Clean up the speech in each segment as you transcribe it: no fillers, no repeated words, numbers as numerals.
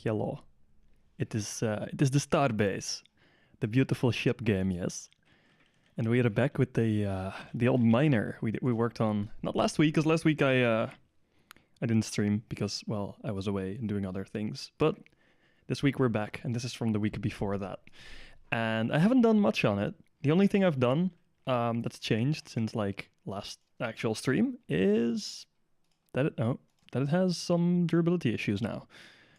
Hello. It is the Starbase, the beautiful ship game, yes. And we are back with the old miner we worked on not last week, because last week I didn't stream because, well, I was away and doing other things. But this week we're back, and this is from the week before that. And I haven't done much on it. The only thing I've done that's changed since like last actual stream is that it has some durability issues now.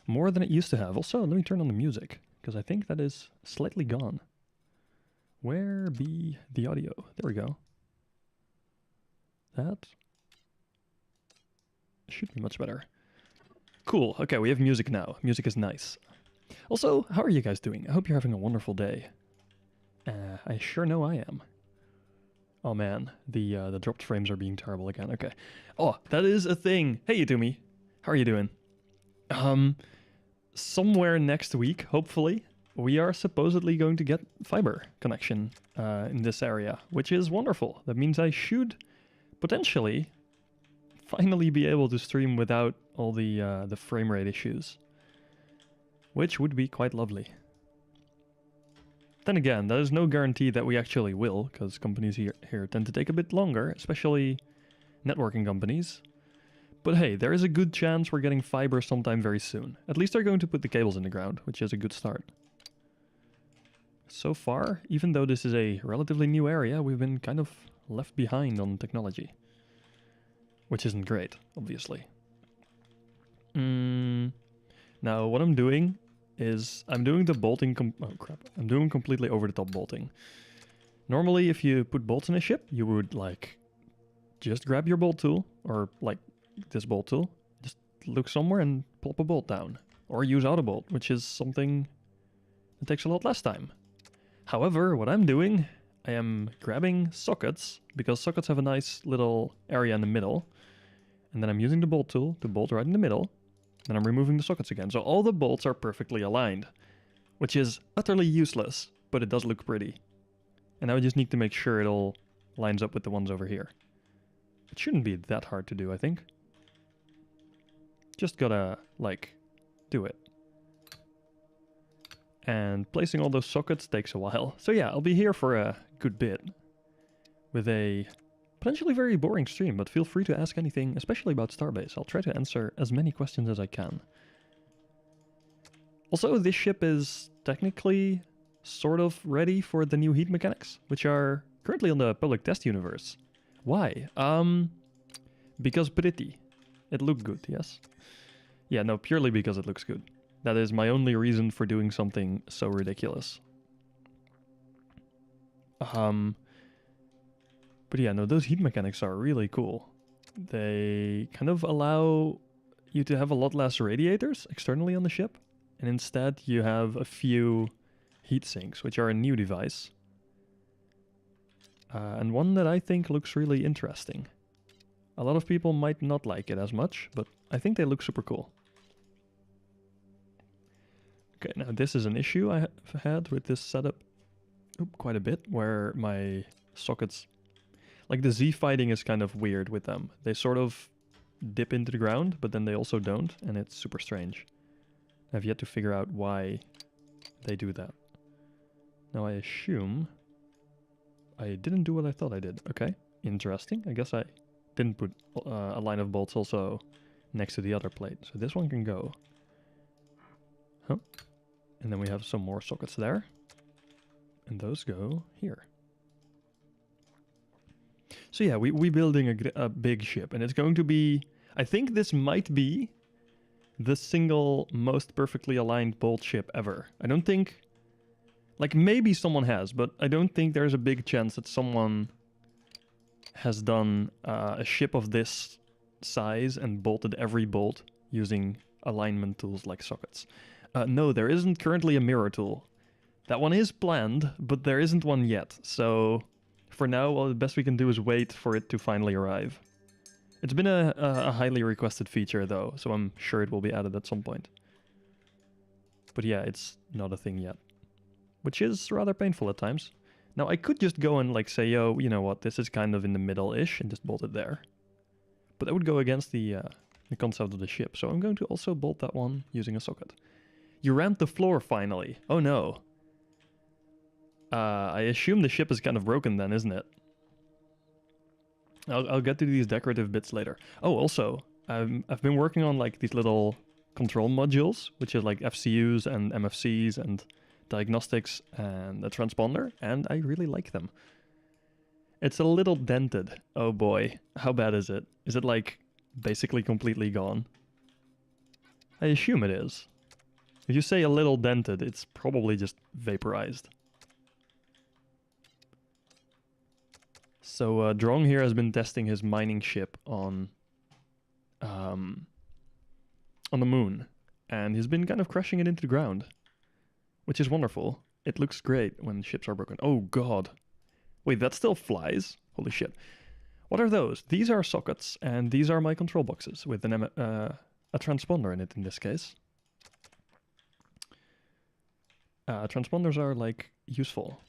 More than it used to have. Also, let me turn on the music, because I think that is slightly gone. Where be the audio? There we go. That should be much better. Cool. Okay, we have music now. Music is nice. Also, how are you guys doing? I hope you're having a wonderful day. I sure know I am. Oh man, the dropped frames are being terrible again. Okay. Oh, that is a thing. Hey, Yutumi. How are you doing? Somewhere next week, hopefully, we are supposedly going to get fiber connection in this area, which is wonderful. That means I should potentially finally be able to stream without all the frame rate issues, which would be quite lovely. Then again, there is no guarantee that we actually will, because companies here tend to take a bit longer, especially networking companies. But hey, there is a good chance we're getting fiber sometime very soon. At least they're going to put the cables in the ground, which is a good start. So far, even though this is a relatively new area, we've been kind of left behind on technology. Which isn't great, obviously. Now, what I'm doing is I'm doing the bolting... oh crap. I'm doing completely over-the-top bolting. Normally, if you put bolts in a ship, you would, like, just grab your bolt tool, or, like, this bolt tool, just look somewhere and plop a bolt down. Or use auto bolt, which is something that takes a lot less time. However, what I'm doing, I am grabbing sockets, because sockets have a nice little area in the middle, and then I'm using the bolt tool to bolt right in the middle, then I'm removing the sockets again. So all the bolts are perfectly aligned, which is utterly useless, but it does look pretty. And now I just need to make sure it all lines up with the ones over here. It shouldn't be that hard to do, I think. Just gotta, like, do it. And placing all those sockets takes a while. So yeah, I'll be here for a good bit with a potentially very boring stream, but feel free to ask anything, especially about Starbase. I'll try to answer as many questions as I can. Also, this ship is technically sort of ready for the new heat mechanics, which are currently on the public test universe. Why? Because pretty. It looked good, yes? Yeah, no, purely because it looks good. That is my only reason for doing something so ridiculous. But yeah, no, those heat mechanics are really cool. They kind of allow you to have a lot less radiators externally on the ship, and instead you have a few heat sinks, which are a new device. And one that I think looks really interesting. A lot of people might not like it as much, but I think they look super cool. Okay, now this is an issue I have had with this setup quite a bit, where my sockets... like, the Z-fighting is kind of weird with them. They sort of dip into the ground, but then they also don't, and it's super strange. I've yet to figure out why they do that. Now, I assume I didn't do what I thought I did. Okay, interesting. I guess I didn't put a line of bolts also next to the other plate. So this one can go. Huh. And then we have some more sockets there. And those go here. So yeah, we're building a big ship, and it's going to be... I think this might be the single most perfectly aligned bolt ship ever. I don't think... like, maybe someone has, but I don't think there's a big chance that someone has done a ship of this size and bolted every bolt using alignment tools like sockets. No, there isn't currently a mirror tool. That one is planned, but there isn't one yet, so... for now, well, the best we can do is wait for it to finally arrive. It's been a highly requested feature, though, so I'm sure it will be added at some point. But yeah, it's not a thing yet. Which is rather painful at times. Now, I could just go and, like, say, yo, you know what, this is kind of in the middle-ish, and just bolt it there. But that would go against the concept of the ship, so I'm going to also bolt that one using a socket. You ramped the floor finally. Oh no. I assume the ship is kind of broken then, isn't it? I'll get to these decorative bits later. Oh, also, I've been working on like these little control modules, which is like FCUs and MFCs and diagnostics and a transponder, and I really like them. It's a little dented. Oh boy, how bad is it? Is it like basically completely gone? I assume it is. If you say a little dented, it's probably just vaporized. So Drong here has been testing his mining ship on the moon, and he's been kind of crushing it into the ground, which is wonderful. It looks great when ships are broken. Oh god. Wait, that still flies? Holy shit. What are those? These are sockets, and these are my control boxes with a transponder in it in this case. Transponders are like useful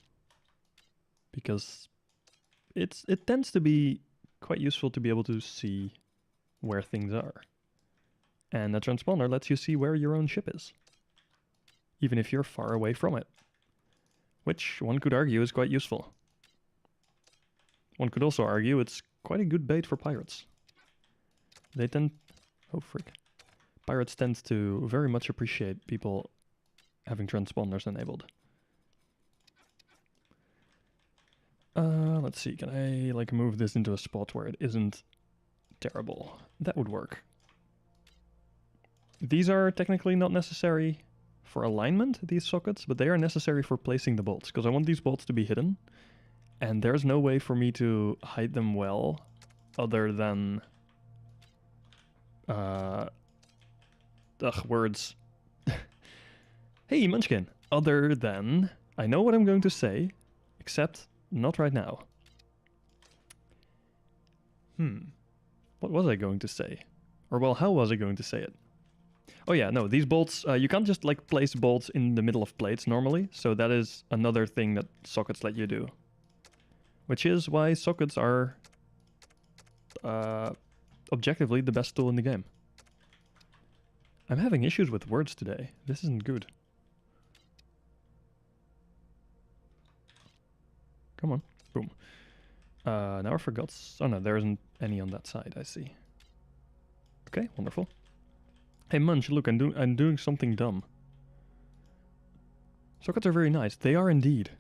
because it tends to be quite useful to be able to see where things are. And a transponder lets you see where your own ship is, even if you're far away from it, which one could argue is quite useful. One could also argue it's quite a good bait for pirates. They tend... oh frick. Pirates tend to very much appreciate people having transponders enabled. Let's see, can I like move this into a spot where it isn't terrible? That would work. These are technically not necessary for alignment, these sockets, but they are necessary for placing the bolts, because I want these bolts to be hidden, and there's no way for me to hide them well other than... words. Hey, Munchkin! Other than... I know what I'm going to say, except not right now. What was I going to say? Or well, how was I going to say it? Oh yeah, no, these bolts, you can't just like place bolts in the middle of plates normally, so that is another thing that sockets let you do. Which is why sockets are objectively the best tool in the game. I'm having issues with words today. This isn't good. Come on, boom. Now I forgot. Oh no, there isn't any on that side, I see. Okay, wonderful. Hey Munch, look, I'm doing something dumb. Sockets are very nice. They are indeed.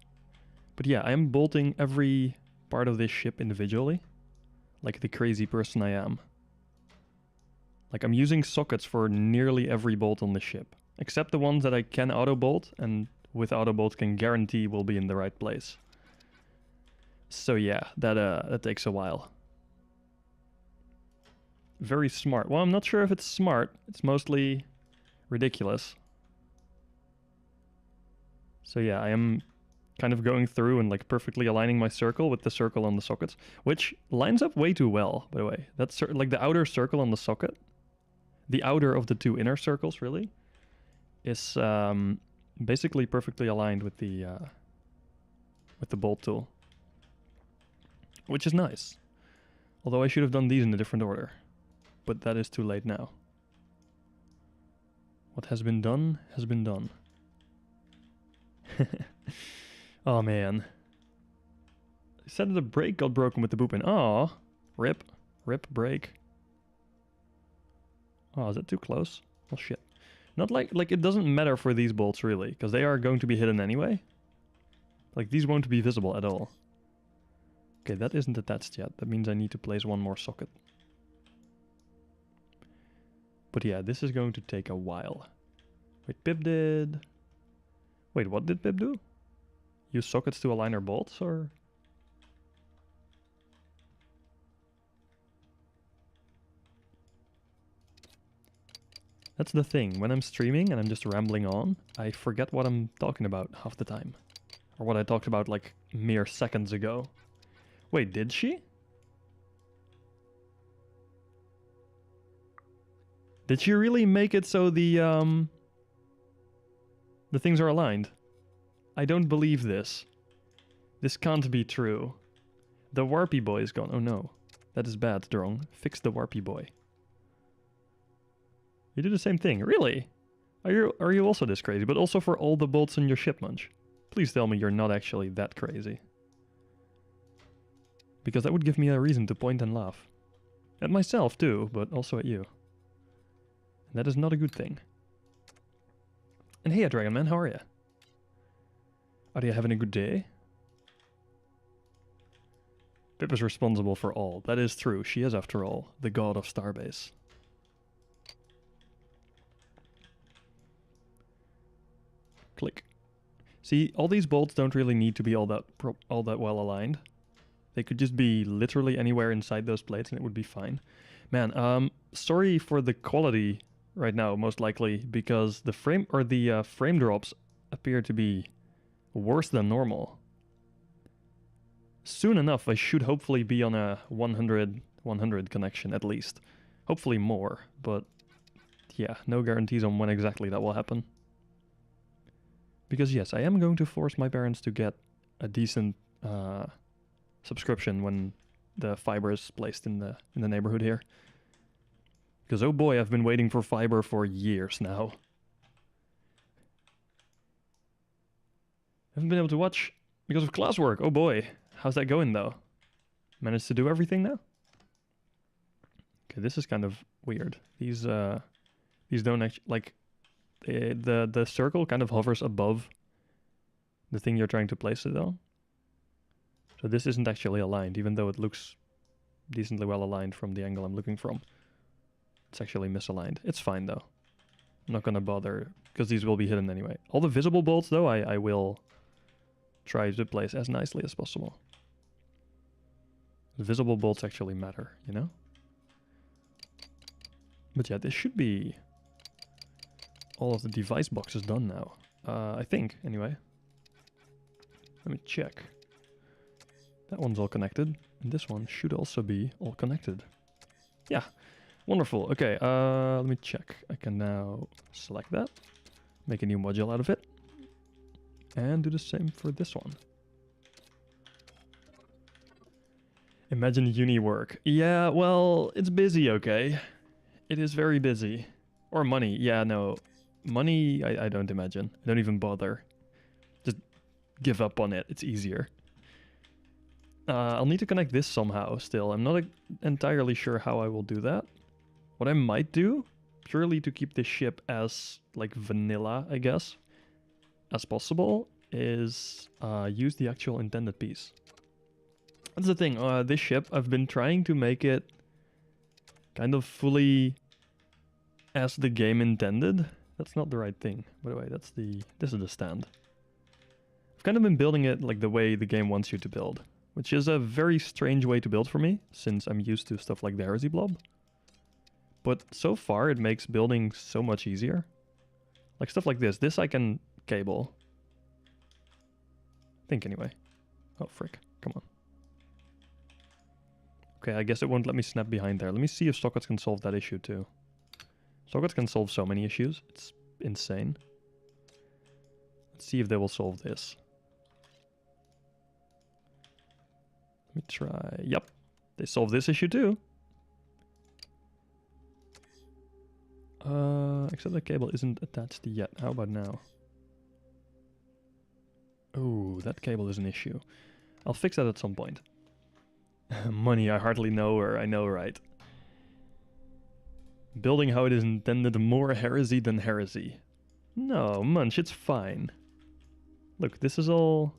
But yeah, I am bolting every part of this ship individually. Like the crazy person I am. Like I'm using sockets for nearly every bolt on the ship. Except the ones that I can auto-bolt, and with auto-bolt can guarantee will be in the right place. So yeah, that takes a while. Very smart. Well, I'm not sure if it's smart. It's mostly ridiculous. So yeah, I am kind of going through and like perfectly aligning my circle with the circle on the sockets, which lines up way too well, by the way. That's like the outer circle on the socket. The outer of the two inner circles, really, is basically perfectly aligned with the bolt tool, which is nice. Although I should have done these in a different order. But that is too late now. What has been done has been done. Oh man. I said that the brake got broken with the boop in. Aw. Rip. Rip brake. Oh, is that too close? Oh shit. Not like it doesn't matter for these bolts really, because they are going to be hidden anyway. Like these won't be visible at all. Okay, that isn't attached yet. That means I need to place one more socket. But yeah, this is going to take a while. Wait, Pip did... Wait, what did Pip do? Use sockets to align our bolts, or...? That's the thing. When I'm streaming and I'm just rambling on, I forget what I'm talking about half the time. Or what I talked about like mere seconds ago. Wait, did she? Did she really make it so the things are aligned? I don't believe this. This can't be true. The Warpy boy is gone. Oh no. That is bad, Drong. Fix the Warpy boy. You did the same thing. Really? Are you also this crazy? But also for all the bolts in your ship, Munch. Please tell me you're not actually that crazy. Because that would give me a reason to point and laugh. At myself too, but also at you. And that is not a good thing. And hey, Dragon Man, how are you? Are you having a good day? Pip is responsible for all. That is true. She is, after all, the god of Starbase. Click. See, all these bolts don't really need to be all that well aligned. They could just be literally anywhere inside those plates and it would be fine. Man, sorry for the quality right now, most likely, because the frame drops appear to be worse than normal. Soon enough, I should hopefully be on a 100 connection at least. Hopefully more, but yeah, no guarantees on when exactly that will happen. Because yes, I am going to force my parents to get a decent subscription when the fiber is placed in the neighborhood here. Because oh boy, I've been waiting for fiber for years now. Haven't been able to watch because of classwork. Oh boy, how's that going though? Managed to do everything now? Okay, this is kind of weird. These don't actually, like, the circle kind of hovers above the thing you're trying to place it on. So this isn't actually aligned, even though it looks decently well aligned from the angle I'm looking from. It's actually misaligned. It's fine though. I'm not gonna bother, because these will be hidden anyway. All the visible bolts though, I will try to place as nicely as possible. The visible bolts actually matter, you know? But yeah, this should be all of the device boxes done now. I think, anyway. Let me check. That one's all connected, and this one should also be all connected. Yeah, wonderful. Okay, let me check. I can now select that, make a new module out of it, and do the same for this one. Imagine uni work. Yeah, well, it's busy, okay? It is very busy. Or money. Yeah, no. Money, I don't imagine. I don't even bother. Just give up on it. It's easier. I'll need to connect this somehow still. I'm not entirely sure how I will do that. What I might do, purely to keep this ship as, like, vanilla, I guess, as possible, is use the actual intended piece. That's the thing. This ship, I've been trying to make it kind of fully as the game intended. That's not the right thing. By the way, this is the stand. I've kind of been building it like the way the game wants you to build, which is a very strange way to build for me, since I'm used to stuff like the Heresy Blob. But so far, it makes building so much easier. Like stuff like this. This I can cable. I think anyway. Oh, frick. Come on. Okay, I guess it won't let me snap behind there. Let me see if sockets can solve that issue too. Sockets can solve so many issues. It's insane. Let's see if they will solve this. Let me try. Yep. They solved this issue too. Except the cable isn't attached yet. How about now? Oh, that cable is an issue. I'll fix that at some point. Money, I hardly know her. I know, right? Building how it is intended, more heresy than heresy. No, Munch, it's fine. Look, this is all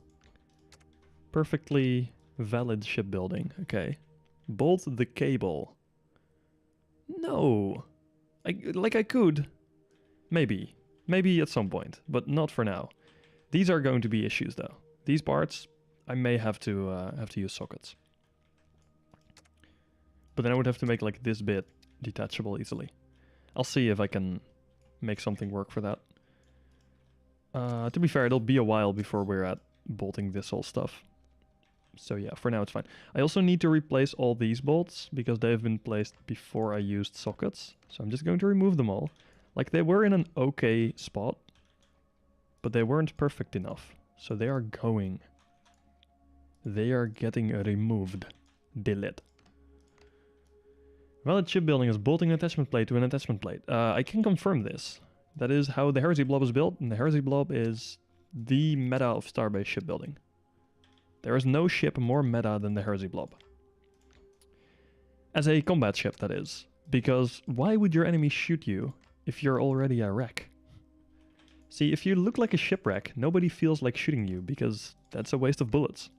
perfectly valid shipbuilding. Okay. Bolt the cable. No. I could. Maybe. Maybe at some point, but not for now. These are going to be issues though. These parts, I may have to use sockets. But then I would have to make like this bit detachable easily. I'll see if I can make something work for that. To be fair, it'll be a while before we're at bolting this whole stuff. So yeah, for now it's fine. I also need to replace all these bolts because they have been placed before I used sockets. So I'm just going to remove them all. Like, they were in an okay spot, but they weren't perfect enough. So they are going. They are getting removed. Delete. Valid shipbuilding is bolting an attachment plate to an attachment plate. I can confirm this, That is how the Heresy Blob is built, and the Heresy Blob is the meta of Starbase shipbuilding. There is no ship more meta than the Heresy Blob. As a combat ship, that is. Because why would your enemy shoot you if you're already a wreck? See, if you look like a shipwreck, nobody feels like shooting you, because that's a waste of bullets.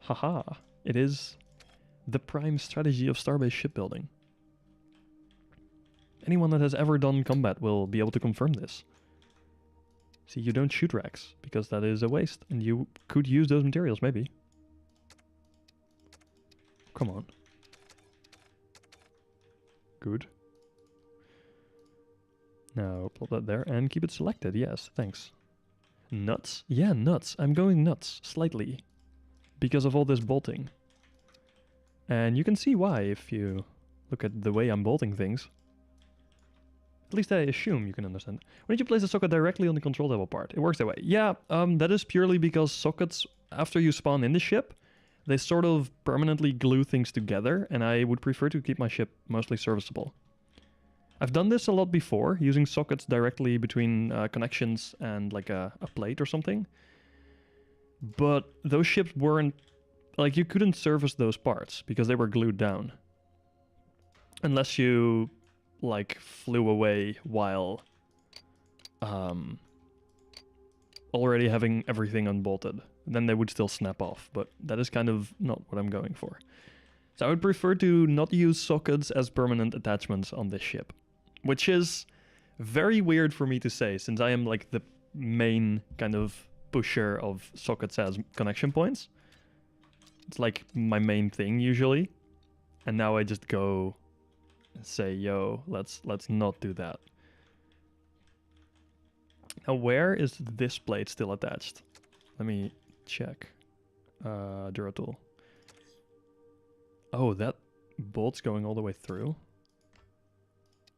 Haha, it is the prime strategy of Starbase shipbuilding. Anyone that has ever done combat will be able to confirm this. See, you don't shoot wrecks, because that is a waste, and you could use those materials, maybe. Come on. Good. Now, plop that there, and keep it selected, yes, thanks. Nuts? Yeah, nuts. I'm going nuts, slightly. Because of all this bolting. And you can see why if you look at the way I'm bolting things. At least I assume you can understand. Why don't you place the socket directly on the control table part? It works that way. Yeah, that is purely because sockets, after you spawn in the ship, they sort of permanently glue things together, and I would prefer to keep my ship mostly serviceable. I've done this a lot before, using sockets directly between connections and like a plate or something. But those ships weren't... like, you couldn't service those parts because they were glued down. Unless you, like, flew away while already having everything unbolted. Then they would still snap off, but that is kind of not what I'm going for. So I would prefer to not use sockets as permanent attachments on this ship. Which is very weird for me to say, since I am like the main kind of pusher of sockets as connection points. It's like my main thing usually. And now I just go and say, yo, let's not do that. Now where is this plate still attached? Let me check. Duratool. Oh, that bolt's going all the way through?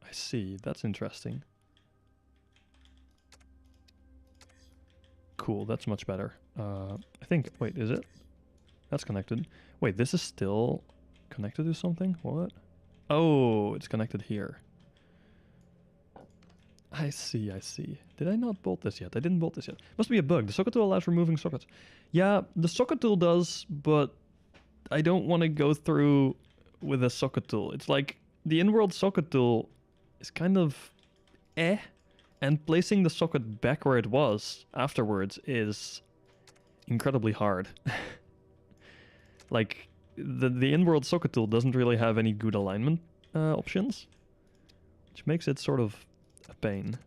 I see, that's interesting. Cool, that's much better. I think, wait, is it? That's connected. Wait, this is still connected to something? What? Oh, it's connected here. I see, I see. Did I not bolt this yet? I didn't bolt this yet. Must be a bug. The socket tool allows removing sockets. Yeah, the socket tool does, but I don't want to go through with a socket tool. It's like the in-world socket tool is kind of and placing the socket back where it was afterwards is incredibly hard. Like, the in-world socket tool doesn't really have any good alignment options, which makes it sort of a pain.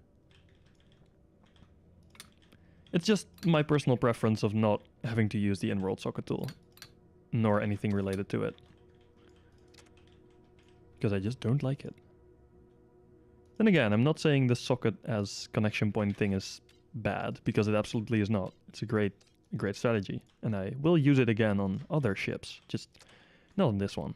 It's just my personal preference of not having to use the in-world socket tool, nor anything related to it. Because I just don't like it. Then again, I'm not saying the socket as connection point thing is bad, because it absolutely is not. It's a great strategy, and I will use it again on other ships, just not on this one.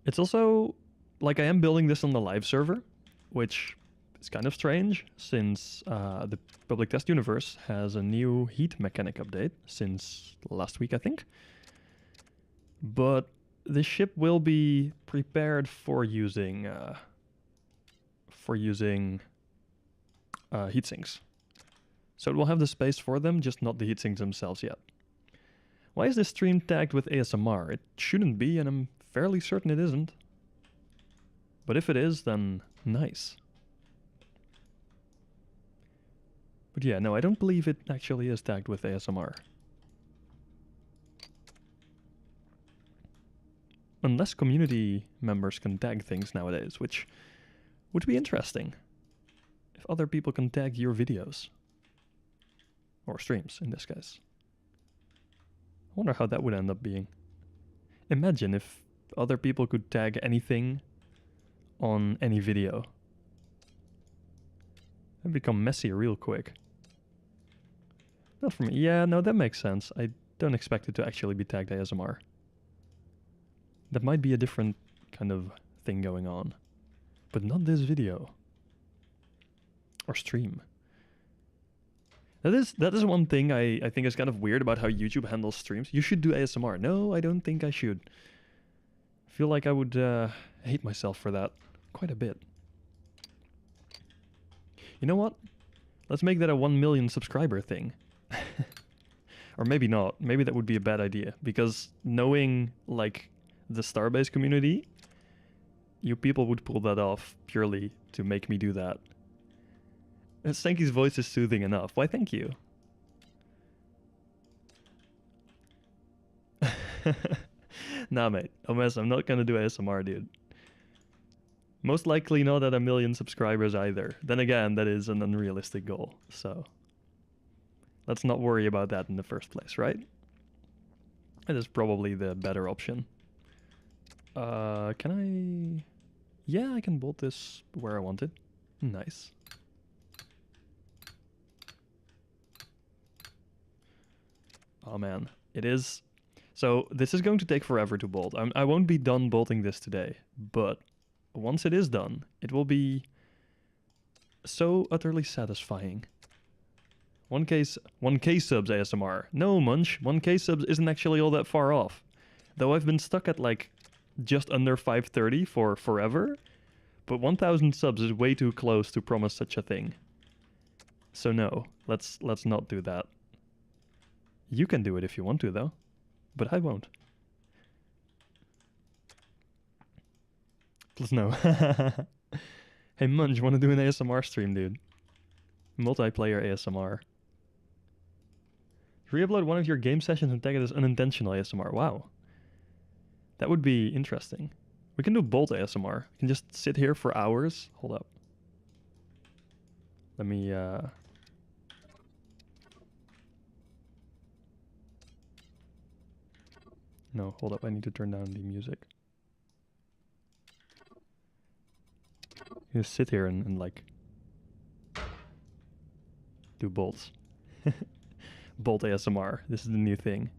It's also, like, I am building this on the live server, which is kind of strange, since the public test universe has a new heat mechanic update since last week, I think. But the ship will be prepared for using heatsinks. So it will have the space for them, just not the heatsinks themselves yet. Why is this stream tagged with ASMR? It shouldn't be, and I'm fairly certain it isn't. But if it is, then nice. But yeah, no, I don't believe it actually is tagged with ASMR. Unless community members can tag things nowadays, which would be interesting. If other people can tag your videos. Or streams, in this case. I wonder how that would end up being. Imagine if other people could tag anything on any video. It'd become messy real quick. Not for me. Yeah, no, that makes sense. I don't expect it to actually be tagged ASMR. That might be a different kind of thing going on. But not this video. Or stream. That is one thing I think is kind of weird about how YouTube handles streams. You should do ASMR. No, I don't think I should. feel like I would hate myself for that quite a bit. You know what? Let's make that a 1 million subscriber thing. Or maybe not. Maybe that would be a bad idea. Because knowing, like, the Starbase community, you people would pull that off purely to make me do that. Stanky's voice is soothing enough. Why, thank you. Nah, mate. Omes, I'm not gonna do ASMR, dude. Most likely not at 1 million subscribers either. Then again, that is an unrealistic goal, so... let's not worry about that in the first place, right? It is probably the better option. Can I... yeah, I can bolt this where I want it. Nice. Oh man, it is... so this is going to take forever to bolt. I won't be done bolting this today, but once it is done, it will be so utterly satisfying. 1k subs ASMR. No, Munch, 1k subs isn't actually all that far off. Though I've been stuck at like just under 530 for forever, but 1000 subs is way too close to promise such a thing. So no, let's not do that. You can do it if you want to though, but I won't. Plus no. Hey Munch, wanna do an ASMR stream, dude? Multiplayer ASMR. Re-upload one of your game sessions and tag it as unintentional ASMR. Wow. That would be interesting. We can do bolt ASMR. We can just sit here for hours. Hold up. Let me, no, hold up. I need to turn down the music. Just sit here and like... do bolts. Bolt ASMR. This is the new thing.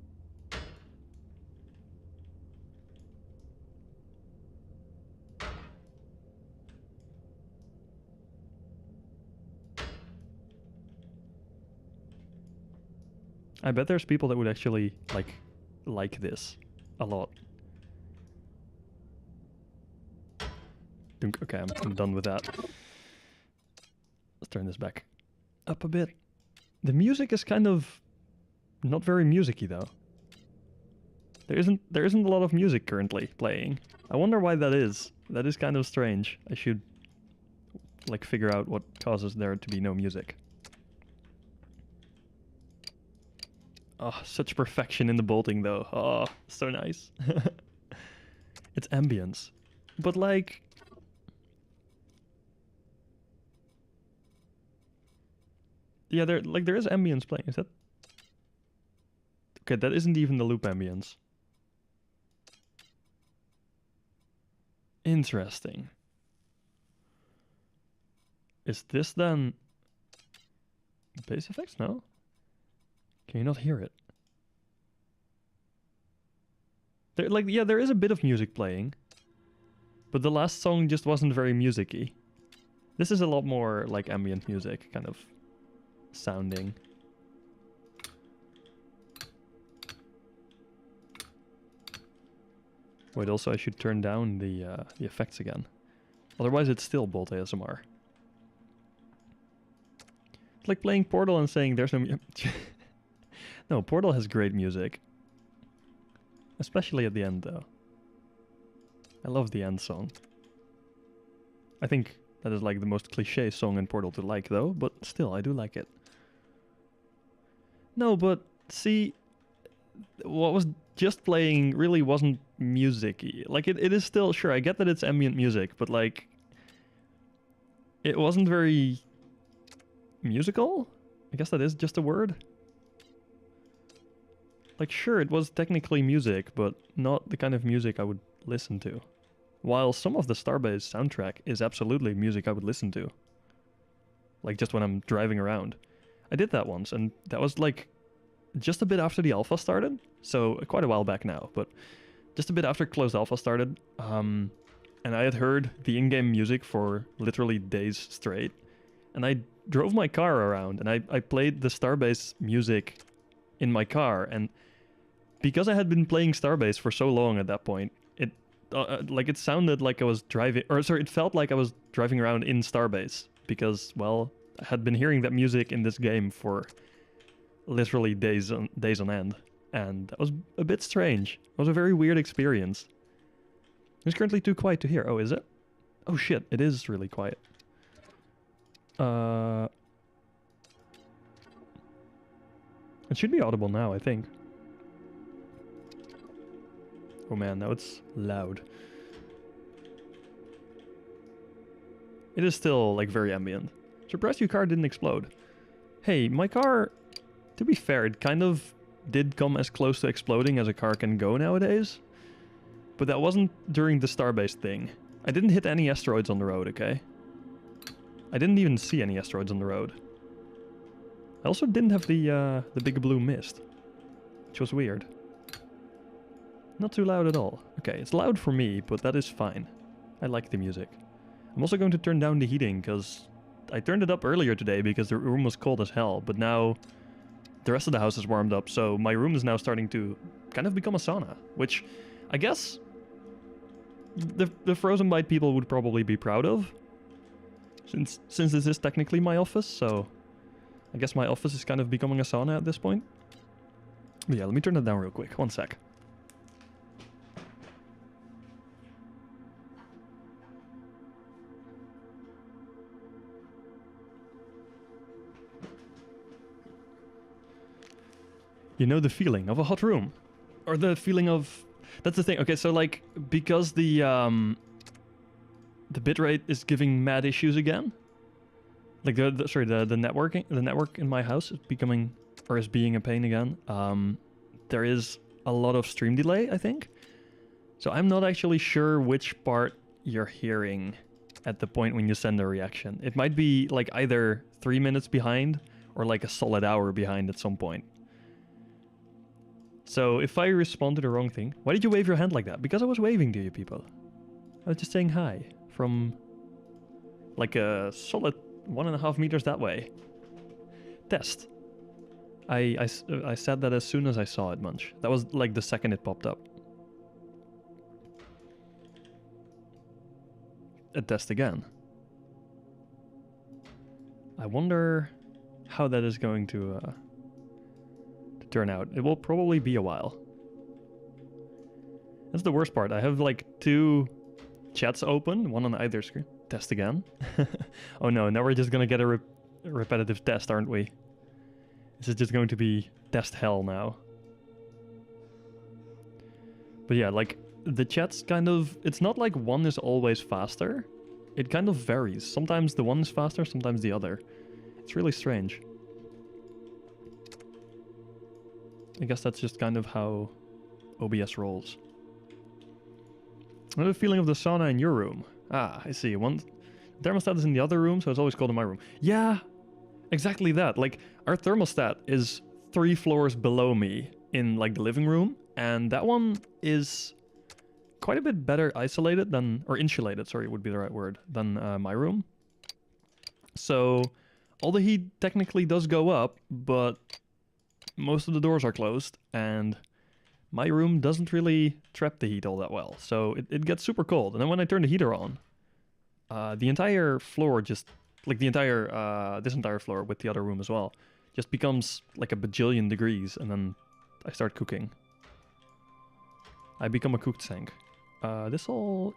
I bet there's people that would actually like this a lot. Okay, I'm done with that. Let's turn this back up a bit. The music is kind of not very musicy though. There isn't a lot of music currently playing. I wonder why that is. That is kind of strange. I should like figure out what causes there to be no music. Oh, such perfection in the bolting though. Oh, so nice. It's ambience. But like... yeah, there is ambience playing. Is that... okay, that isn't even the loop ambience. Interesting. Is this then... bass effects? No? Can you not hear it? There, like, yeah, there is a bit of music playing. But the last song just wasn't very music-y. This is a lot more like ambient music, kind of sounding. Wait, also I should turn down the effects again. Otherwise it's still Bolt ASMR. It's like playing Portal and saying there's no... no, Portal has great music. Especially at the end, though. I love the end song. I think that is like the most cliché song in Portal to like, though, but still, I do like it. No, but see, what was just playing really wasn't music-y. Like, it is still, sure, I get that it's ambient music, but like, it wasn't very musical? I guess that is just a word. Like, sure, it was technically music, but not the kind of music I would listen to. While some of the Starbase soundtrack is absolutely music I would listen to. Like, just when I'm driving around. I did that once, and that was, like, just a bit after the alpha started. So, quite a while back now, but just a bit after closed alpha started. And I had heard the in-game music for literally days straight. And I drove my car around, and I played the Starbase music in my car, and because I had been playing Starbase for so long at that point, it like it sounded like I was driving, or sorry, it felt like I was driving around in Starbase because, well, I had been hearing that music in this game for literally days on end, and that was a bit strange. It was a very weird experience. It's currently too quiet to hear. Oh, is it? Oh shit, it is really quiet. It should be audible now, I think. Oh man, now it's loud. It is still, like, very ambient. Surprised your car didn't explode. Hey, my car, to be fair, it kind of did come as close to exploding as a car can go nowadays. But that wasn't during the Starbase thing. I didn't hit any asteroids on the road, okay? I didn't even see any asteroids on the road. I also didn't have the big blue mist, which was weird. Not too loud at all. Okay, it's loud for me, but that is fine. I like the music. I'm also going to turn down the heating, because I turned it up earlier today because the room was cold as hell, but now the rest of the house is warmed up, so my room is now starting to kind of become a sauna, which I guess the Frozen Bite people would probably be proud of, since this is technically my office, so I guess my office is kind of becoming a sauna at this point. But yeah, let me turn that down real quick. One sec. You know the feeling of a hot room, or the feeling of, that's the thing. Okay, so like, because the bitrate is giving mad issues again, like the network in my house is becoming, or is being a pain again. There is a lot of stream delay, I think. So I'm not actually sure which part you're hearing at the point when you send a reaction. It might be like either 3 minutes behind or like a solid hour behind at some point. So if I respond to the wrong thing... Why did you wave your hand like that? Because I was waving to you people. I was just saying hi from like a solid 1.5 meters that way. Test. I said that as soon as I saw it, Munch. That was like the second it popped up. A test again. I wonder how that is going to turn out. It will probably be a while. That's the worst part. I have like 2 chats open, one on either screen. Test again. Oh no, now we're just gonna get a repetitive test, aren't we? This is just going to be test hell now. But yeah, like the chat's kind of, it's not like one is always faster. It kind of varies. Sometimes the one is faster, sometimes the other. It's really strange. I guess that's just kind of how OBS rolls. I have a feeling of the sauna in your room. Ah, I see. One thermostat is in the other room, so it's always cold in my room. Yeah, exactly that. Like, our thermostat is 3 floors below me in, like, the living room, and that one is quite a bit better isolated than, or insulated, sorry, would be the right word, than my room. So, all the heat technically does go up, but most of the doors are closed, and my room doesn't really trap the heat all that well, so it gets super cold. And then when I turn the heater on, the entire floor just, like the entire, this entire floor with the other room as well, just becomes like a bajillion degrees, and then I start cooking. I become a cooked tank. This all...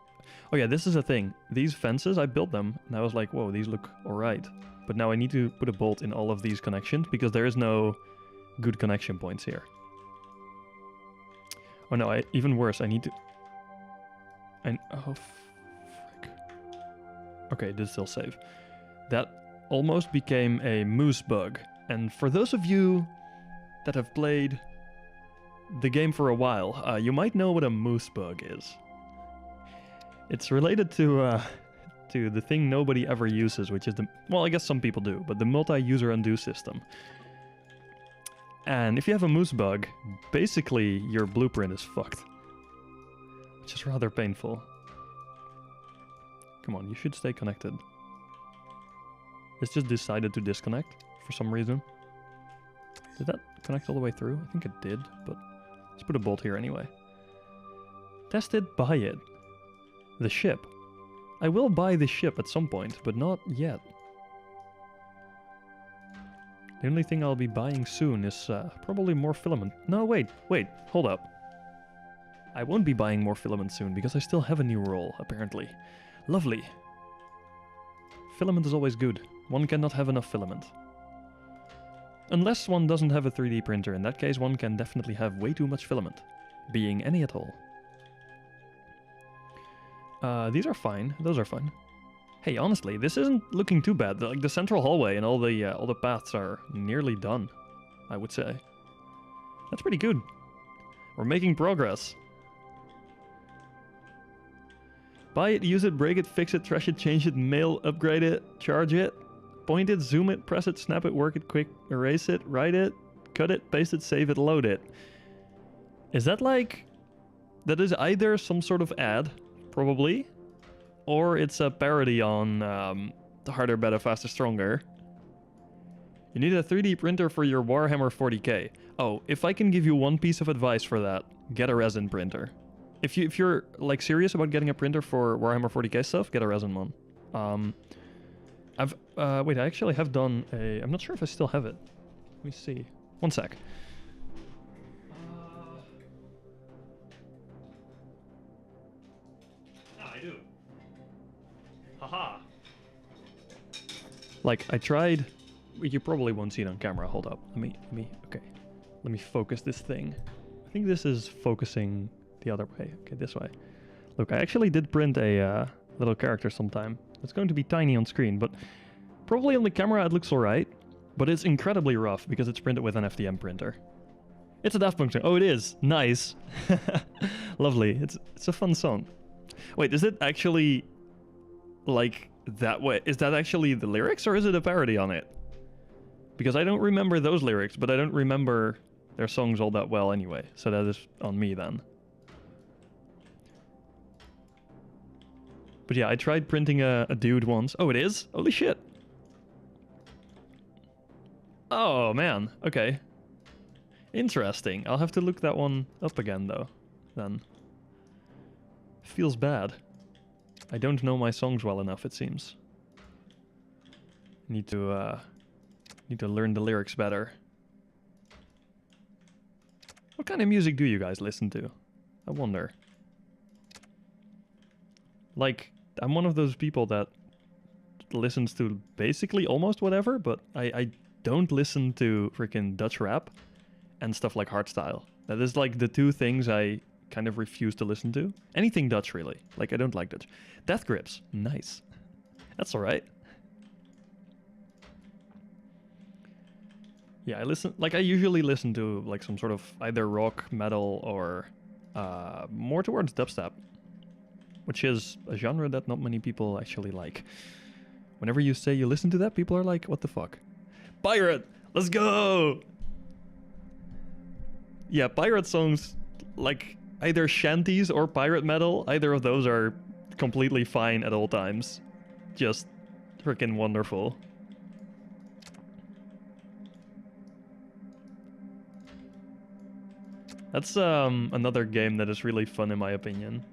Oh yeah, this is a thing. These fences, I built them, and I was like, whoa, these look alright. But now I need to put a bolt in all of these connections, because there is no good connection points here. Oh no, even worse, I need to... oh, frick. Okay, this still save. That almost became a moose bug. And for those of you that have played the game for a while, you might know what a moose bug is. It's related to the thing nobody ever uses, which is the... Well, I guess some people do, but the multi-user undo system. And if you have a moose bug, basically your blueprint is fucked. Which is rather painful. Come on, you should stay connected. It's just decided to disconnect for some reason. Did that connect all the way through? I think it did, but let's put a bolt here anyway. Test it, buy it. The ship. I will buy the ship at some point, but not yet. The only thing I'll be buying soon is probably more filament. No, wait, hold up. I won't be buying more filament soon because I still have a new role, apparently. Lovely. Filament is always good. One cannot have enough filament. Unless one doesn't have a 3D printer. In that case, one can definitely have way too much filament. Being any at all. These are fine. Those are fine. Hey, honestly, this isn't looking too bad. Like the central hallway and all the paths are nearly done, I would say. That's pretty good. We're making progress. Buy it, use it, break it, fix it, trash it, change it, mail, upgrade it, charge it, point it, zoom it, press it, snap it, work it, quick, erase it, write it, cut it, paste it, save it, load it. Is that like... That is either some sort of ad, probably, or it's a parody on the Harder, Better, Faster, Stronger. You need a 3D printer for your Warhammer 40k. Oh, if I can give you one piece of advice for that, get a resin printer. If you're like serious about getting a printer for Warhammer 40k stuff, get a resin one. Wait, I actually have done a... I'm not sure if I still have it. Let me see. One sec. I do. Haha. Like, I tried... You probably won't see it on camera. Hold up. Okay. Let me focus this thing. I think this is focusing the other way. Okay, this way. Look, I actually did print a little character sometime. It's going to be tiny on screen, but probably on the camera it looks alright. But it's incredibly rough because it's printed with an FDM printer. It's a Daft Punk song. Oh, it is. Nice. Lovely. It's a fun song. Wait, is it actually like that way? Is that actually the lyrics or is it a parody on it? Because I don't remember those lyrics, but I don't remember their songs all that well anyway. So that is on me then. But yeah, I tried printing a dude once. Oh, it is? Holy shit. Oh, man. Okay. Interesting. I'll have to look that one up again, though. Then. Feels bad. I don't know my songs well enough, it seems. Need to learn the lyrics better. What kind of music do you guys listen to? I wonder. Like, I'm one of those people that listens to basically almost whatever, but I don't listen to freaking Dutch rap and stuff like hardstyle. That is like the two things I kind of refuse to listen to. Anything Dutch, really. Like, I don't like Dutch. Death Grips. Nice. That's alright. Yeah, I usually listen to like some sort of either rock, metal, or more towards dubstep, which is a genre that not many people actually like. Whenever you say you listen to that, people are like, what the fuck? Pirate! Let's go! Yeah, pirate songs, like either shanties or pirate metal, either of those are completely fine at all times. Just freaking wonderful. That's another game that is really fun in my opinion.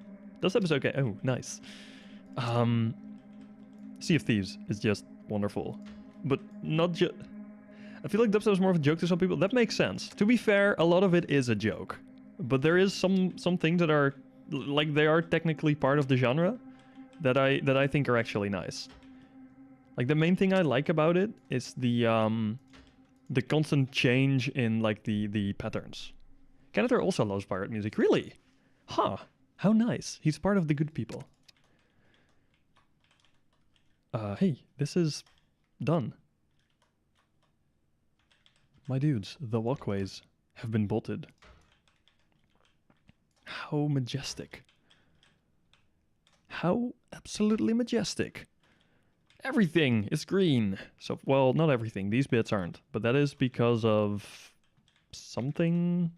Dubstep is okay. Oh, nice. Sea of Thieves is just wonderful. But not just... I feel like dubstep is more of a joke to some people. That makes sense. To be fair, a lot of it is a joke. But there is some things that are... Like, they are technically part of the genre that I think are actually nice. Like, the main thing I like about it is the constant change in, like, the patterns. Cantor also loves pirate music. Really? Huh. How nice. He's part of the good people. Hey, this is done. My dudes, the walkways have been bolted. How majestic. How absolutely majestic. Everything is green. So, well, not everything. These bits aren't. But that is because of something...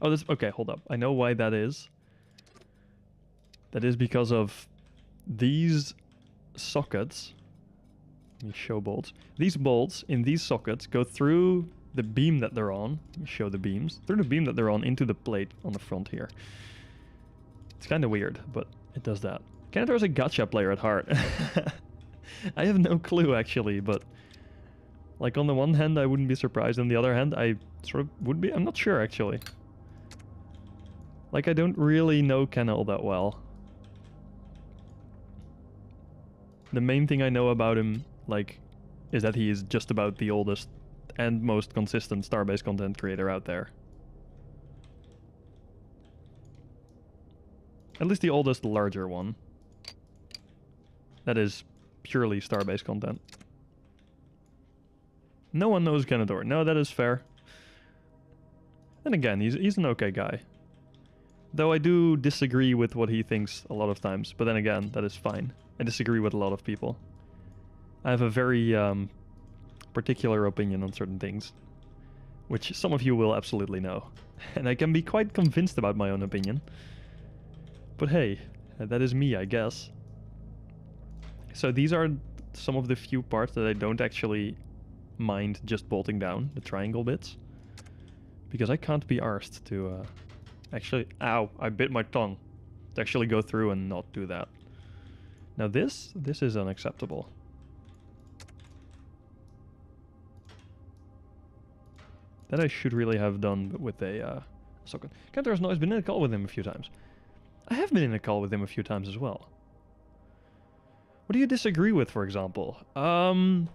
Oh, this... Okay, hold up. I know why that is. That is because of these sockets. Let me show bolts. These bolts in these sockets go through the beam that they're on. Let me show the beams. Through the beam that they're on into the plate on the front here. It's kind of weird, but it does that. Canada's a gacha player at heart. I have no clue actually, but like on the one hand I wouldn't be surprised, on the other hand I sort of would be. I'm not sure actually. Like I don't really know Ken all that well. The main thing I know about him, like, is that he is just about the oldest and most consistent Starbase content creator out there. At least the oldest larger one. That is purely Starbase content. No one knows Ganador. No, that is fair. And again, he's an okay guy. Though I do disagree with what he thinks a lot of times, but then again, that is fine. I disagree with a lot of people. I have a very particular opinion on certain things, which some of you will absolutely know. And I can be quite convinced about my own opinion. But hey, that is me, I guess. So these are some of the few parts that I don't actually mind just bolting down, the triangle bits. Because I can't be arsed to actually... Ow, I bit my tongue. To actually go through and not do that. Now this is unacceptable. That I should really have done with a socket. Cantor's noise been in a call with him a few times. I have been in a call with him a few times as well. What do you disagree with, for example? I'm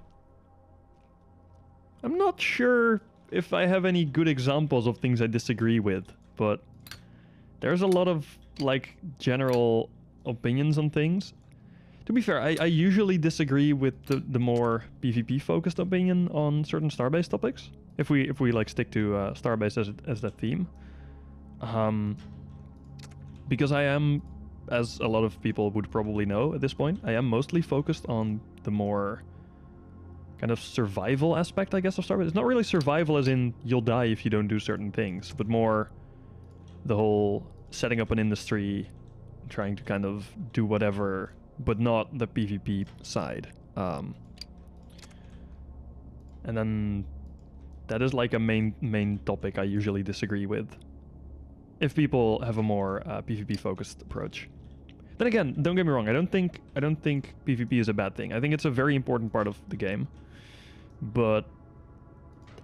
not sure if I have any good examples of things I disagree with, but there's a lot of, like, general opinions on things. To be fair, I usually disagree with the more PvP-focused opinion on certain Starbase topics. If we like stick to Starbase as the theme. Because I am, as a lot of people would probably know at this point, I am mostly focused on the more kind of survival aspect, I guess, of Starbase. It's not really survival as in you'll die if you don't do certain things, but more the whole setting up an industry, trying to kind of do whatever, but not the PvP side. And then that is like a main topic I usually disagree with. If people have a more PvP focused approach. Then again, don't get me wrong, I don't think PvP is a bad thing. I think it's a very important part of the game. But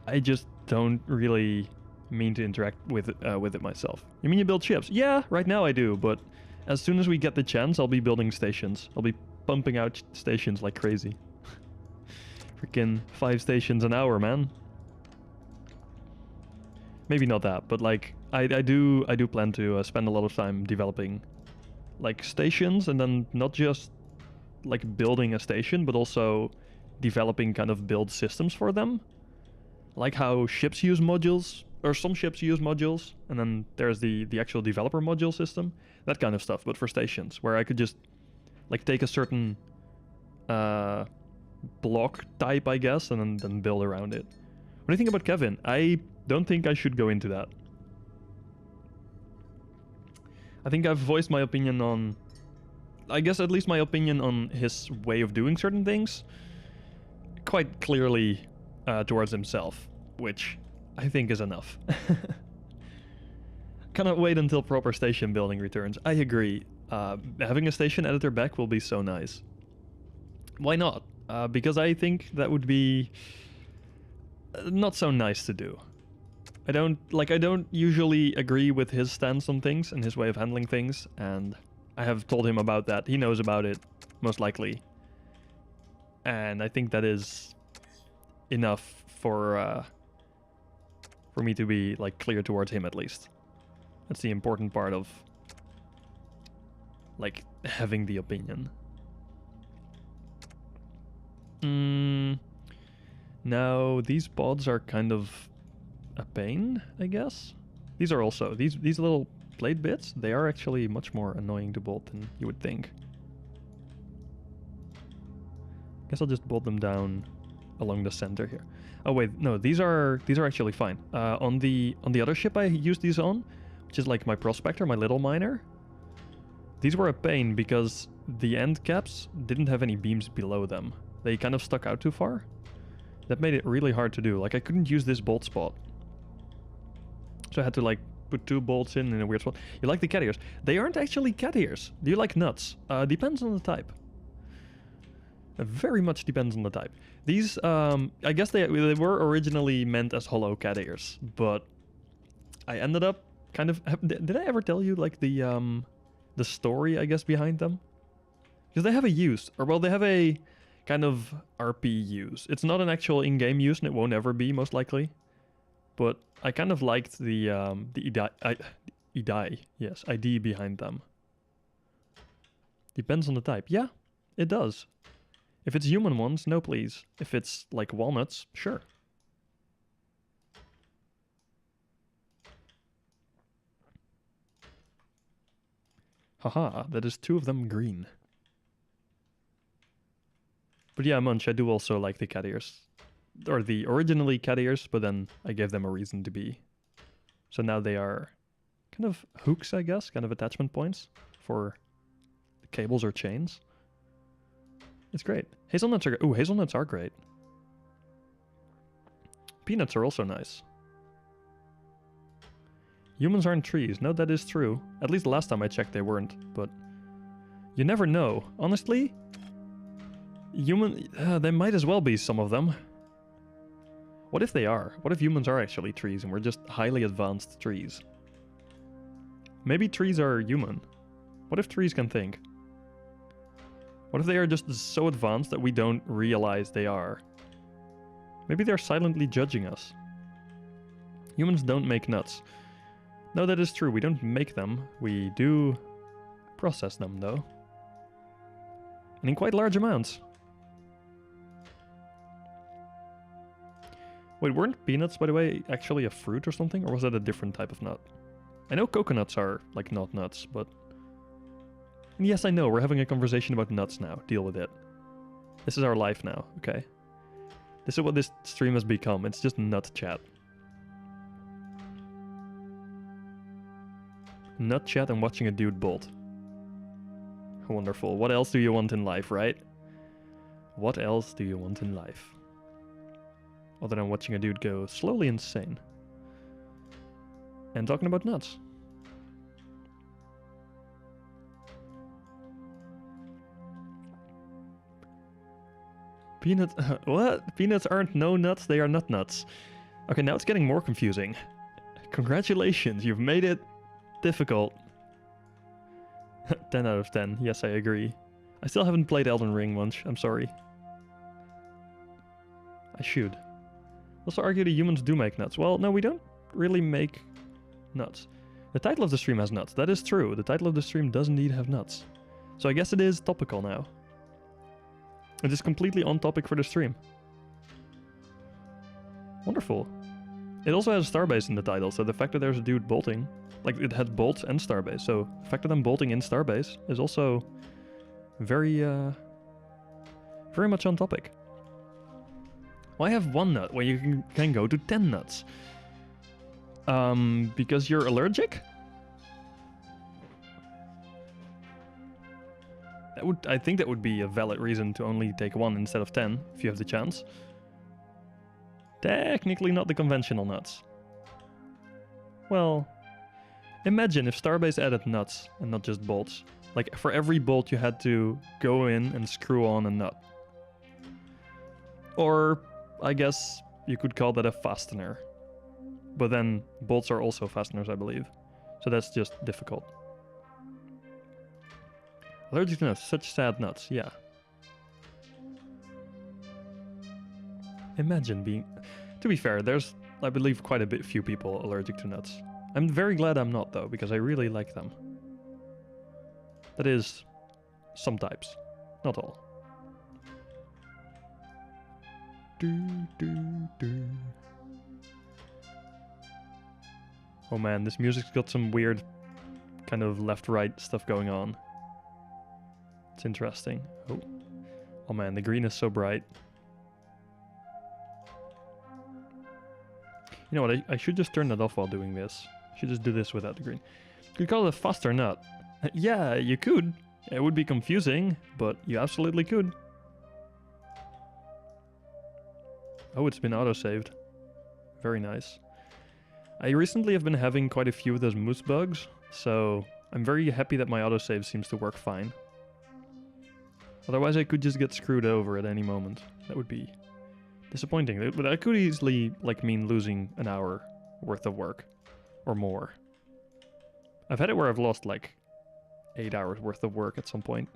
I just don't really mean to interact with it myself. You mean you build ships? Yeah, right now I do, but as soon as we get the chance, I'll be building stations. I'll be pumping out stations like crazy. Freaking 5 stations an hour, man. Maybe not that, but like I do plan to spend a lot of time developing like stations, and then not just like building a station, but also developing kind of build systems for them. Like how ships use modules, or some ships use modules, and then there's the actual developer module system, that kind of stuff, but for stations, where I could just like take a certain block type, I guess, and then build around it. What do you think about Kevin? I don't think I should go into that. I think I've voiced my opinion on, I guess at least my opinion on his way of doing certain things quite clearly towards himself, which I think is enough. Cannot wait until proper station building returns. I agree. Having a station editor back will be so nice. Why not? Because I think that would be not so nice to do. I don't usually agree with his stance on things and his way of handling things, and I have told him about that. He knows about it, most likely. And I think that is enough for me to be like clear towards him, at least. That's the important part of like having the opinion. Now these pods are kind of a pain, I guess. These are also these little plate bits. They are actually much more annoying to bolt than you would think. Guess I'll just bolt them down along the center here. Oh wait, no, these are actually fine. On the other ship I used these on, which is like my prospector, my little miner. These were a pain because the end caps didn't have any beams below them. They kind of stuck out too far. That made it really hard to do. Like I couldn't use this bolt spot. So I had to like put 2 bolts in a weird spot. You like the cat ears. They aren't actually cat ears. Do you like nuts? Depends on the type. It very much depends on the type. These, I guess they were originally meant as hollow cat ears, but I ended up kind of... Did I ever tell you, like, the story, I guess, behind them? Because they have a use, or well, they have a kind of RP use. It's not an actual in-game use, and it won't ever be, most likely. But I kind of liked the ID behind them. Depends on the type. Yeah, it does. If it's human ones, no please. If it's like walnuts, sure. Haha, that is 2 of them green. But yeah, Munch, I do also like the cat ears. Or the originally cat ears, but then I gave them a reason to be. So now they are kind of hooks, I guess, kind of attachment points for cables or chains. It's great. Hazelnuts are... Ooh, hazelnuts are great. Peanuts are also nice. Humans aren't trees. No, that is true. At least the last time I checked they weren't, but... You never know. Honestly, they might as well be, some of them. What if they are? What if humans are actually trees and we're just highly advanced trees? Maybe trees are human. What if trees can think? What if they are just so advanced that we don't realize they are? Maybe they're silently judging us. Humans don't make nuts. No, that is true. We don't make them. We do process them, though. And in quite large amounts. Wait, weren't peanuts, by the way, actually a fruit or something? Or was that a different type of nut? I know coconuts are, like, not nuts, but... And yes, I know, we're having a conversation about nuts now. Deal with it. This is our life now, okay? This is what this stream has become. It's just nut chat. Nut chat and watching a dude bolt. Wonderful. What else do you want in life, right? What else do you want in life? Other than watching a dude go slowly insane. And talking about nuts. Peanuts... What? Peanuts aren't no nuts, they are nut nuts. Okay, now it's getting more confusing. Congratulations, you've made it difficult. 10 out of 10, yes I agree. I still haven't played Elden Ring once, I'm sorry. I should. Also argue that humans do make nuts. Well, no, we don't really make nuts. The title of the stream has nuts. That is true. The title of the stream does indeed have nuts. So I guess it is topical now. It is completely on topic for the stream. Wonderful. It also has Starbase in the title, so the fact that there's a dude bolting, like it had bolts and Starbase, so the fact that I'm bolting in Starbase is also very much on topic. Why have 1 nut when you can go to 10 nuts? Because you're allergic? I think that would be a valid reason to only take 1 instead of 10, if you have the chance. Technically not the conventional nuts. Well, imagine if Starbase added nuts and not just bolts. Like, for every bolt you had to go in and screw on a nut. Or, I guess, you could call that a fastener. But then, bolts are also fasteners, I believe. So that's just difficult. Allergic to nuts, such sad nuts, yeah. Imagine being... To be fair, there's, I believe, quite a few people allergic to nuts. I'm very glad I'm not, though, because I really like them. That is, some types. Not all. Oh man, this music's got some weird kind of left-right stuff going on. It's interesting. Oh man, the green is so bright. You know what, I should just turn that off while doing this. I should just do this without the green. You could call it a faster nut. Yeah, you could. It would be confusing, but you absolutely could. Oh, it's been auto-saved. Very nice. I recently have been having quite a few of those moose bugs, so I'm very happy that my autosave seems to work fine. Otherwise I could just get screwed over at any moment. That would be disappointing. But that could easily like mean losing an hour worth of work. Or more. I've had it where I've lost like 8 hours worth of work at some point.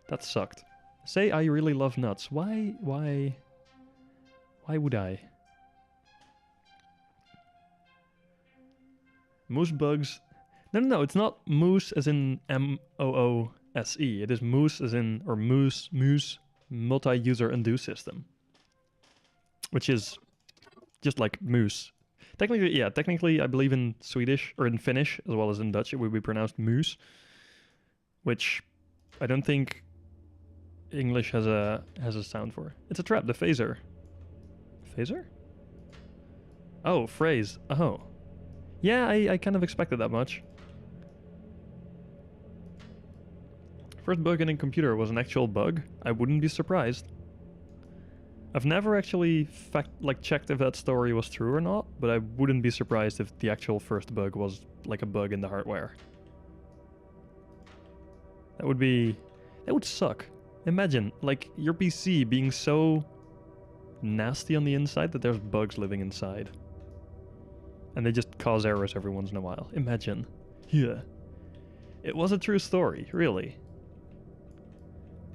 That sucked. Say I really love nuts. Why would I? Moose bugs. No, it's not moose as in M-O-O-S-E. It is moose as in, or moose, multi-user undo system. Which is just like moose. Technically I believe in Swedish, or in Finnish, as well as in Dutch, it would be pronounced moose. Which I don't think English has a sound for. It's a trap, the phaser. Phaser? Oh, phrase. Oh. Yeah, I kind of expected that much. First bug in a computer was an actual bug. I wouldn't be surprised. I've never actually checked if that story was true or not, but I wouldn't be surprised if the actual first bug was like a bug in the hardware. That would suck. Imagine, like, your PC being so nasty on the inside that there's bugs living inside. And they just cause errors every once in a while. Imagine. Yeah. It was a true story, really.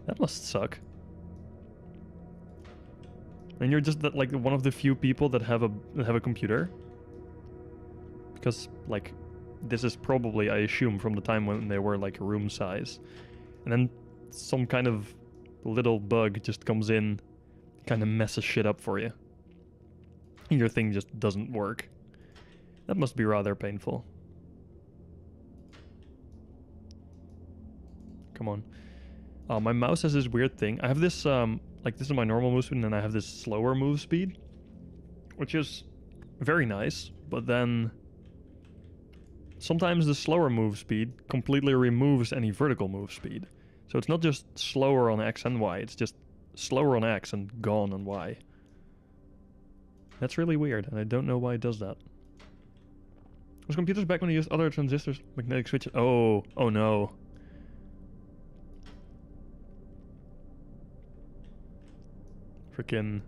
That must suck. And you're just like one of the few people that have a computer. Because like this is probably, I assume, from the time when they were like room size. And then some kind of little bug just comes in, kind of messes shit up for you. And your thing just doesn't work. That must be rather painful. Come on. My mouse has this weird thing. I have this like this is my normal move speed, and then I have this slower move speed, which is very nice, but then sometimes the slower move speed completely removes any vertical move speed. So it's not just slower on X and Y, it's just slower on X and gone on Y. That's really weird, and I don't know why it does that. Was computers back when they used other transistors, magnetic switches? Oh no. Frickin'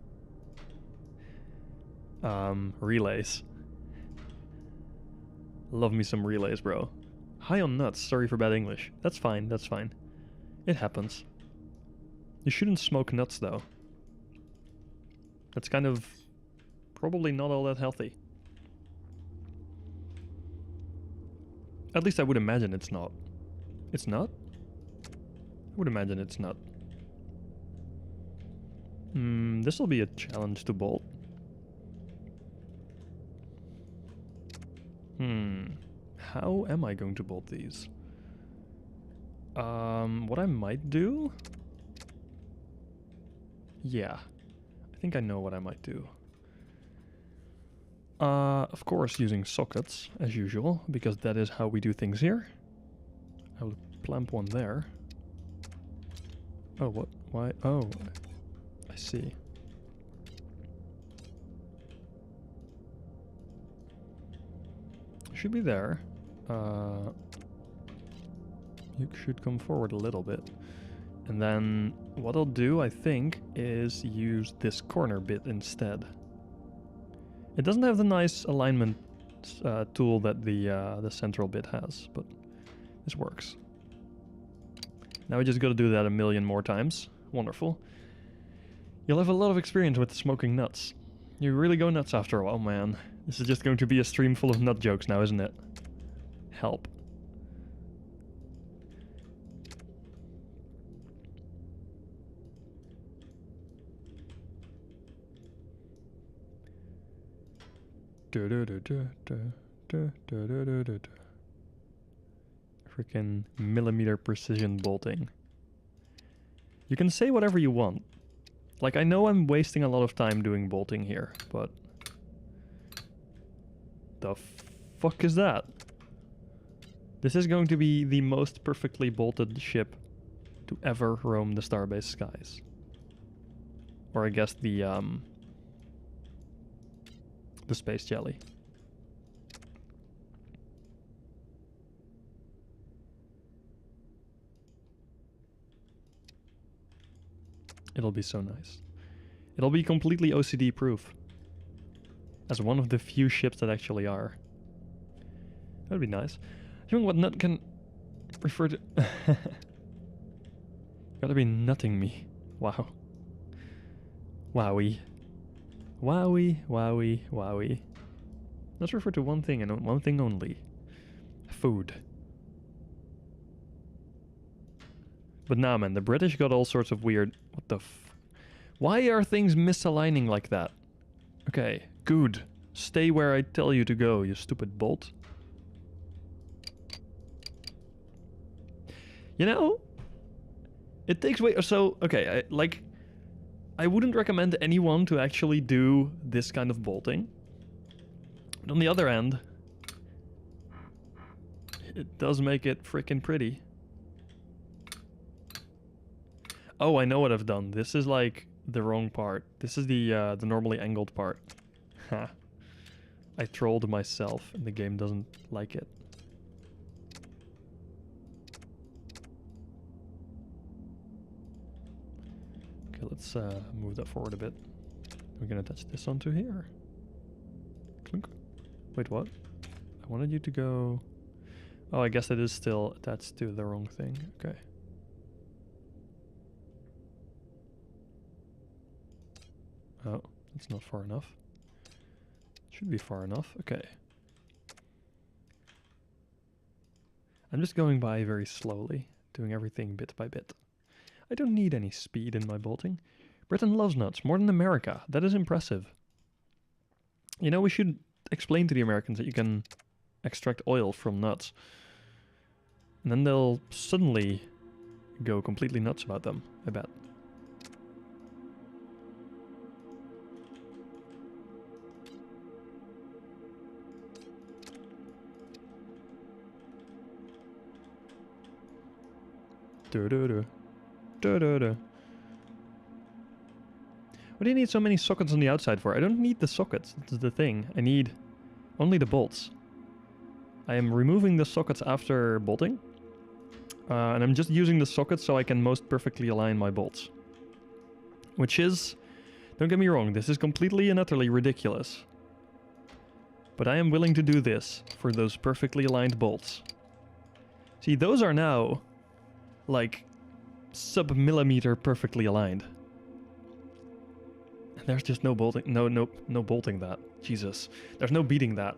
relays. Love me some relays, bro. High on nuts, sorry for bad English. That's fine, that's fine. It happens. You shouldn't smoke nuts, though. That's kind of probably not all that healthy. At least I would imagine it's not. It's not? I would imagine it's not. This will be a challenge to bolt. How am I going to bolt these? What I might do? Yeah. I think I know what I might do. Of course using sockets, as usual, because that is how we do things here. I will clamp one there. Oh, what? Why? Oh, I see. Should be there. You should come forward a little bit. And then what I'll do, I think, is use this corner bit instead. It doesn't have the nice alignment tool that the central bit has, but this works. Now we just gotta do that a million more times. Wonderful. You'll have a lot of experience with smoking nuts. You really go nuts after a while, man. This is just going to be a stream full of nut jokes now, isn't it? Help. Freaking millimeter precision bolting. You can say whatever you want. Like, I know I'm wasting a lot of time doing bolting here, but... the fuck is that? This is going to be the most perfectly bolted ship to ever roam the Starbase skies. Or I guess the space jelly. It'll be so nice. It'll be completely OCD proof. As one of the few ships that actually are. That'd be nice. You know what nut can refer to? Gotta be nutting me. Wow. Wowie. Wowie, wowie, wowie. Let's refer to one thing and one thing only. Food. But nah, man, the British got all sorts of weird... What the f... Why are things misaligning like that? Okay, good. Stay where I tell you to go, you stupid bolt. You know, it takes way... So, okay, I wouldn't recommend anyone to actually do this kind of bolting. But on the other hand, it does make it freaking pretty. Oh, I know what I've done. This is like the wrong part. This is the normally angled part. Ha. I trolled myself and the game doesn't like it. Okay, let's move that forward a bit. We're gonna attach this onto here. Clunk. Wait, what? I wanted you to go... Oh, I guess it is still attached to the wrong thing. Okay. Oh, that's not far enough. Should be far enough. Okay. I'm just going by very slowly, doing everything bit by bit. I don't need any speed in my bolting. Britain loves nuts more than America. That is impressive. You know, we should explain to the Americans that you can extract oil from nuts. And then they'll suddenly go completely nuts about them, I bet. Why do you need so many sockets on the outside for? I don't need the sockets, that's the thing. I need only the bolts. I am removing the sockets after bolting. And I'm just using the sockets so I can most perfectly align my bolts. Which is, don't get me wrong, this is completely and utterly ridiculous. But I am willing to do this for those perfectly aligned bolts. See, those are now like sub-millimeter perfectly aligned. And there's just no bolting, no bolting that. Jesus, there's no beating that.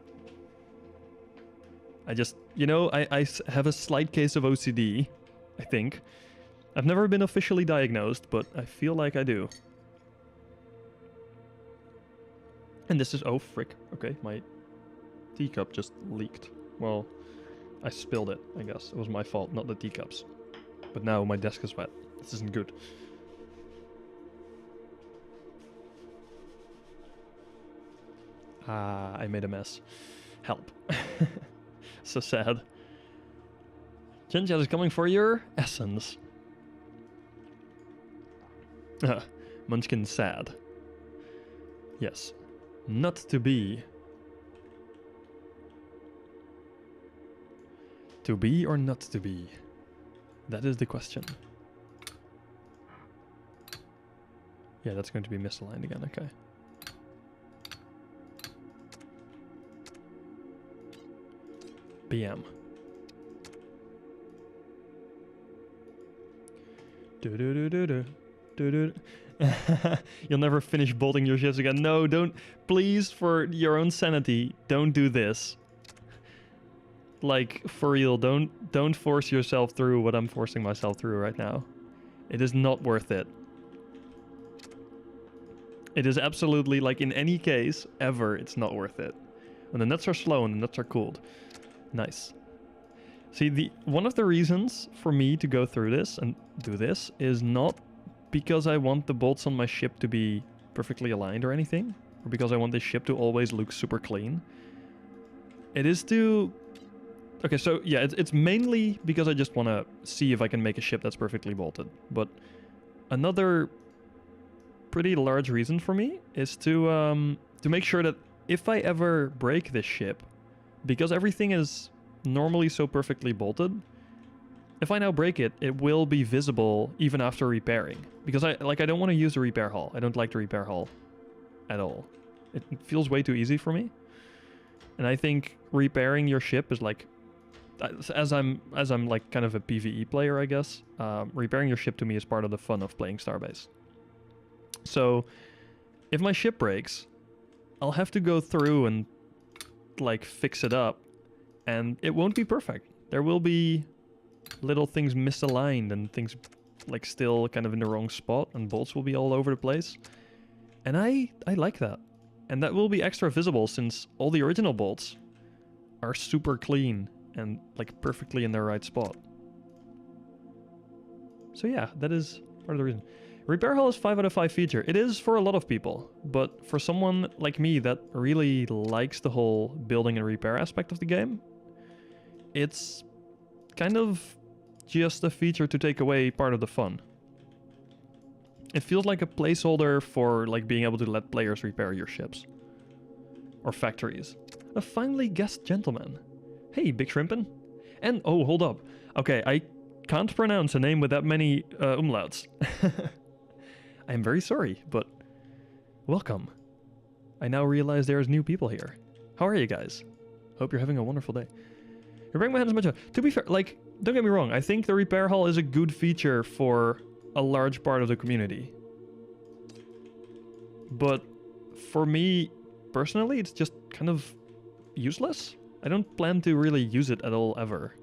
I just, you know, I have a slight case of OCD, I think. I've never been officially diagnosed, but I feel like I do. And this is, oh frick, okay, my teacup just leaked. Well, I spilled it, I guess. It was my fault, not the teacups. But now my desk is wet. This isn't good. Ah, I made a mess. Help. So sad. Chat is coming for your essence. Munchkin sad. Yes. Not to be. To be or not to be? That is the question. Yeah, that's going to be misaligned again, okay. BM. You'll never finish bolting your ships again. No, don't. Please, for your own sanity, don't do this. Like, for real, don't force yourself through what I'm forcing myself through right now. It is not worth it. It is absolutely, like, in any case, ever, it's not worth it. When the nuts are slow and the nuts are cooled. Nice. See, one of the reasons for me to go through this and do this is not because I want the bolts on my ship to be perfectly aligned or anything, or because I want this ship to always look super clean. It is to... Okay, so yeah, it's mainly because I just want to see if I can make a ship that's perfectly bolted. But another pretty large reason for me is to make sure that if I ever break this ship, because everything is normally so perfectly bolted, if I now break it, it will be visible even after repairing. Because I don't want to use the repair hall. I don't like the repair hall at all. It feels way too easy for me. And I think repairing your ship is like, as I'm like kind of a PvE player, I guess, repairing your ship to me is part of the fun of playing Starbase. So if my ship breaks, I'll have to go through and like fix it up, and it won't be perfect. There will be little things misaligned and things like still kind of in the wrong spot, and bolts will be all over the place. And I like that. And that will be extra visible since all the original bolts are super clean and like perfectly in their right spot. So yeah, that is part of the reason. Repair Hall is 5 out of 5 feature. It is for a lot of people, but for someone like me that really likes the whole building and repair aspect of the game, it's kind of just a feature to take away part of the fun. It feels like a placeholder for like being able to let players repair your ships. Or factories. A finely guessed gentleman. Hey, Big Shrimpin'. And, oh, hold up. Okay, I can't pronounce a name with that many umlauts. I am very sorry, but welcome. I now realize there's new people here. How are you guys? Hope you're having a wonderful day. You're bringing my hands much up. To be fair, like, don't get me wrong, I think the repair hall is a good feature for a large part of the community. But for me, personally, it's just kind of useless. I don't plan to really use it at all ever.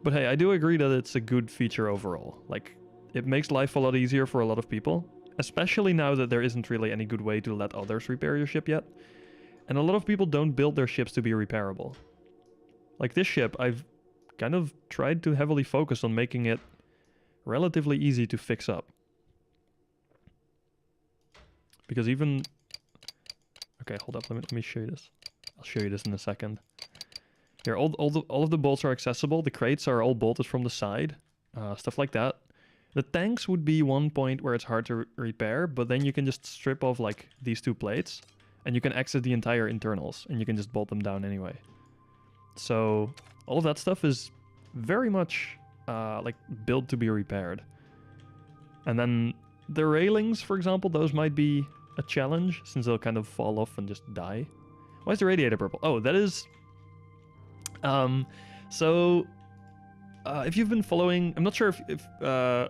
But hey, I do agree that it's a good feature overall. Like, it makes life a lot easier for a lot of people, especially now that there isn't really any good way to let others repair your ship yet. And a lot of people don't build their ships to be repairable. Like this ship, I've kind of tried to heavily focus on making it relatively easy to fix up. Because even... Okay, hold up, let me show you this. I'll show you this in a second. Here, all of the bolts are accessible. The crates are all bolted from the side. Stuff like that. The tanks would be one point where it's hard to repair, but then you can just strip off like these two plates, and you can exit the entire internals, and you can just bolt them down anyway. So all of that stuff is very much like built to be repaired. And then the railings, for example, those might be a challenge since they'll kind of fall off and just die. Why is the radiator purple? Oh, that is... if you've been following... I'm not sure if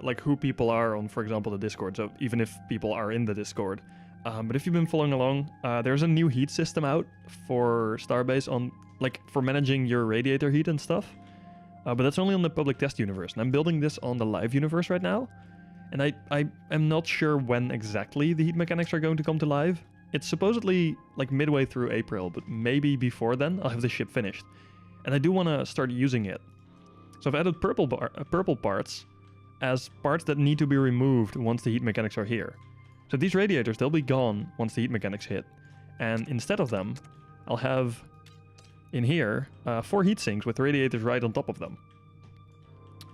like who people are on, for example, the Discord, so even if people are in the Discord. But if you've been following along, there's a new heat system out for Starbase on, like, for managing your radiator heat and stuff. But that's only on the public test universe, and I'm building this on the live universe right now. And I am not sure when exactly the heat mechanics are going to come to live. It's supposedly like midway through April, but maybe before then I'll have the ship finished. And I do want to start using it. So I've added purple parts as parts that need to be removed once the heat mechanics are here. So these radiators, they'll be gone once the heat mechanics hit. And instead of them, I'll have in here 4 heat sinks with radiators right on top of them.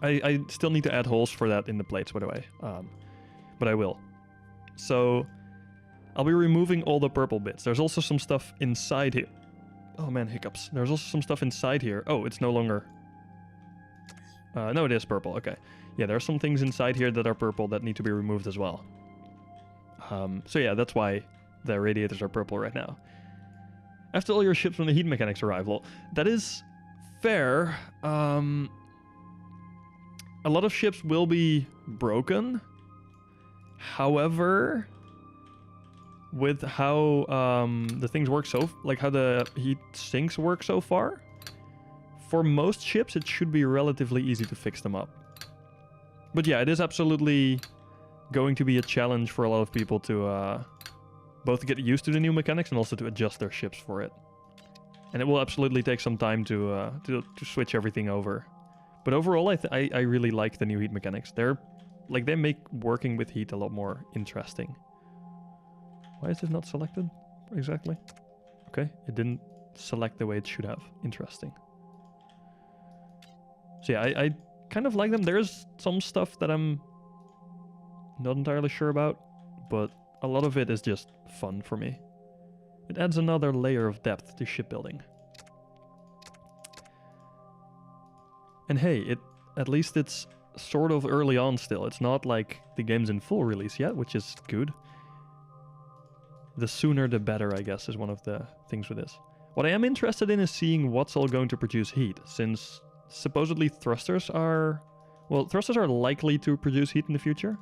I still need to add holes for that in the plates, by the way. But I will. So I'll be removing all the purple bits. There's also some stuff inside here. Oh man, hiccups. There's also some stuff inside here. Oh, it's no longer... no, it is purple. Okay. Yeah, there are some things inside here that are purple that need to be removed as well. So yeah, that's why the radiators are purple right now. After all your ships when the heat mechanics arrive, well, that is fair. A lot of ships will be broken. However, with how the things work like how the heat sinks work so far, for most ships it should be relatively easy to fix them up. But yeah, it is absolutely going to be a challenge for a lot of people to both get used to the new mechanics and also to adjust their ships for it. And it will absolutely take some time to switch everything over. But overall, I really like the new heat mechanics. They make working with heat a lot more interesting. Why is this not selected exactly? Okay, it didn't select the way it should have. Interesting. So yeah, I kind of like them. There's some stuff that I'm not entirely sure about, but a lot of it is just fun for me. It adds another layer of depth to shipbuilding. And hey, at least it's sort of early on still. It's not like the game's in full release yet, which is good. The sooner the better, I guess, is one of the things with this. What I am interested in is seeing what's all going to produce heat, since supposedly thrusters are... Well, thrusters are likely to produce heat in the future.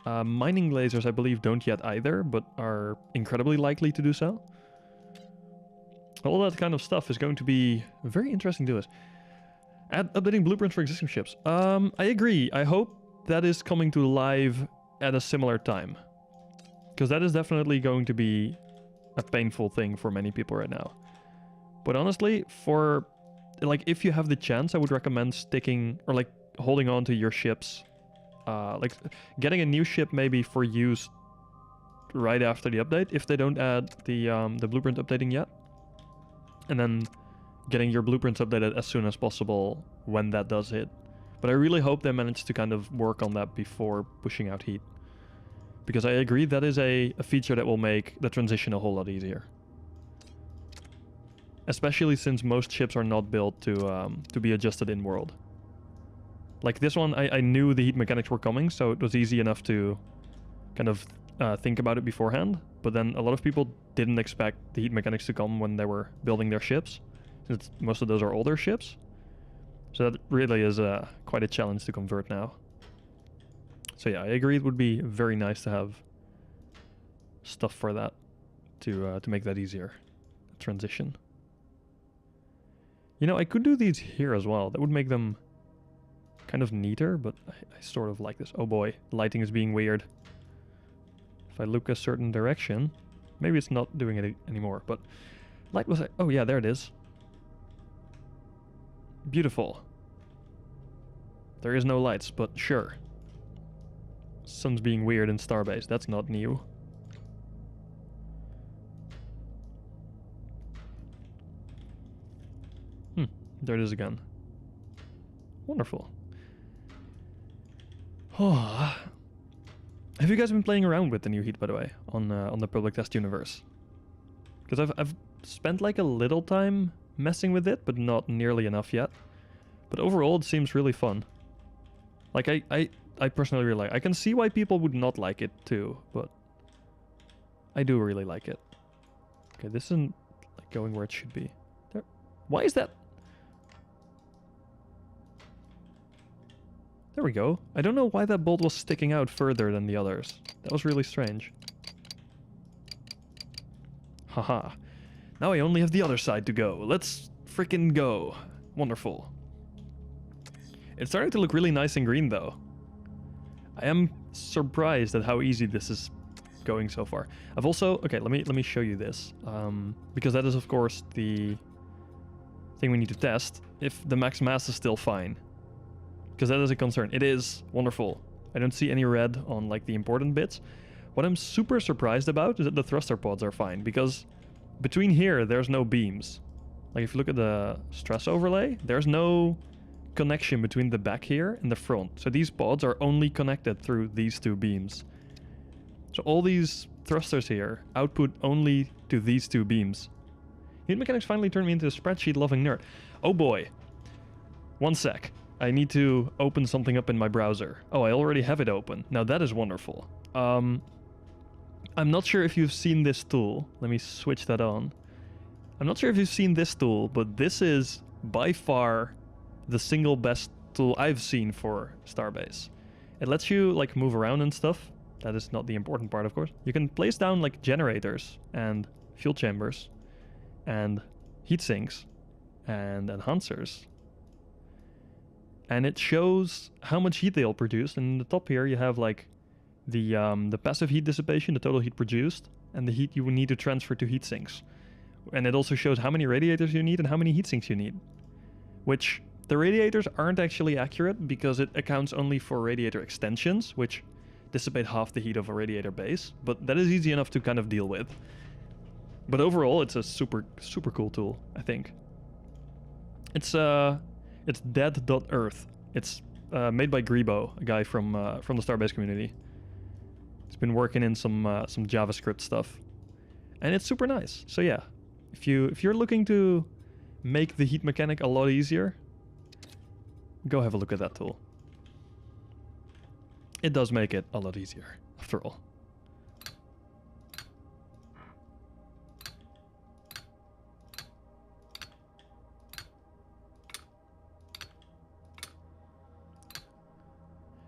Mining lasers, I believe, don't yet either, but are incredibly likely to do so. All that kind of stuff is going to be very interesting to us. Updating blueprints for existing ships. I agree. I hope that is coming to live at a similar time. Because that is definitely going to be a painful thing for many people right now. But honestly, for... Like, if you have the chance, I would recommend sticking... Or, like, holding on to your ships. Like, getting a new ship maybe for use right after the update, if they don't add the blueprint updating yet. And then getting your blueprints updated as soon as possible when that does hit. But I really hope they manage to kind of work on that before pushing out heat. Because I agree that is a feature that will make the transition a whole lot easier. Especially since most ships are not built to be adjusted in-world. Like this one, I knew the heat mechanics were coming, so it was easy enough to kind of think about it beforehand. But then a lot of people didn't expect the heat mechanics to come when they were building their ships, since most of those are older ships. So that really is quite a challenge to convert now. So yeah, I agree it would be very nice to have stuff for that to make that easier. Transition. You know, I could do these here as well. That would make them kind of neater, but I sort of like this. Oh boy, lighting is being weird. If I look a certain direction, maybe it's not doing it anymore, but light was... Oh yeah, there it is. Beautiful. There is no lights, but sure. Sun's being weird in Starbase, that's not new. There it is again. Wonderful. Oh. Have you guys been playing around with the new heat, by the way, on the public test universe? Because I've spent like a little time messing with it, but not nearly enough yet. But overall, it seems really fun. Like I personally really like. I can see why people would not like it too, but I do really like it. Okay, this isn't like going where it should be. There. Why is that? There we go. I don't know why that bolt was sticking out further than the others. That was really strange. Haha. Now I only have the other side to go. Let's freaking go. Wonderful. It's starting to look really nice and green though. I am surprised at how easy this is going so far. I've also... Okay, let me show you this. Because that is of course the thing we need to test. If the max mass is still fine. Because that is a concern. It is wonderful. I don't see any red on like the important bits. What I'm super surprised about is that the thruster pods are fine, because between here there's no beams. Like if you look at the stress overlay, there's no connection between the back here and the front. So these pods are only connected through these two beams. So all these thrusters here output only to these two beams. Heat mechanics finally turned me into a spreadsheet-loving nerd. Oh boy. One sec. I need to open something up in my browser. Oh, I already have it open. Now that is wonderful. I'm not sure if you've seen this tool. Let me switch that on. I'm not sure if you've seen this tool, but this is by far the single best tool I've seen for Starbase. It lets you like move around and stuff. That is not the important part, of course. You can place down like generators and fuel chambers and heat sinks and enhancers. And it shows how much heat they'll produce. And in the top here, you have like the passive heat dissipation, the total heat produced, and the heat you will need to transfer to heat sinks. And it also shows how many radiators you need and how many heat sinks you need. Which the radiators aren't actually accurate because it accounts only for radiator extensions, which dissipate half the heat of a radiator base. But that is easy enough to kind of deal with. But overall, it's a super, super cool tool, I think. It's dead.earth. It's made by Grebo, a guy from the Starbase community. He's been working in some JavaScript stuff, and it's super nice. So yeah, if you're looking to make the heat mechanic a lot easier, go have a look at that tool. It does make it a lot easier, after all.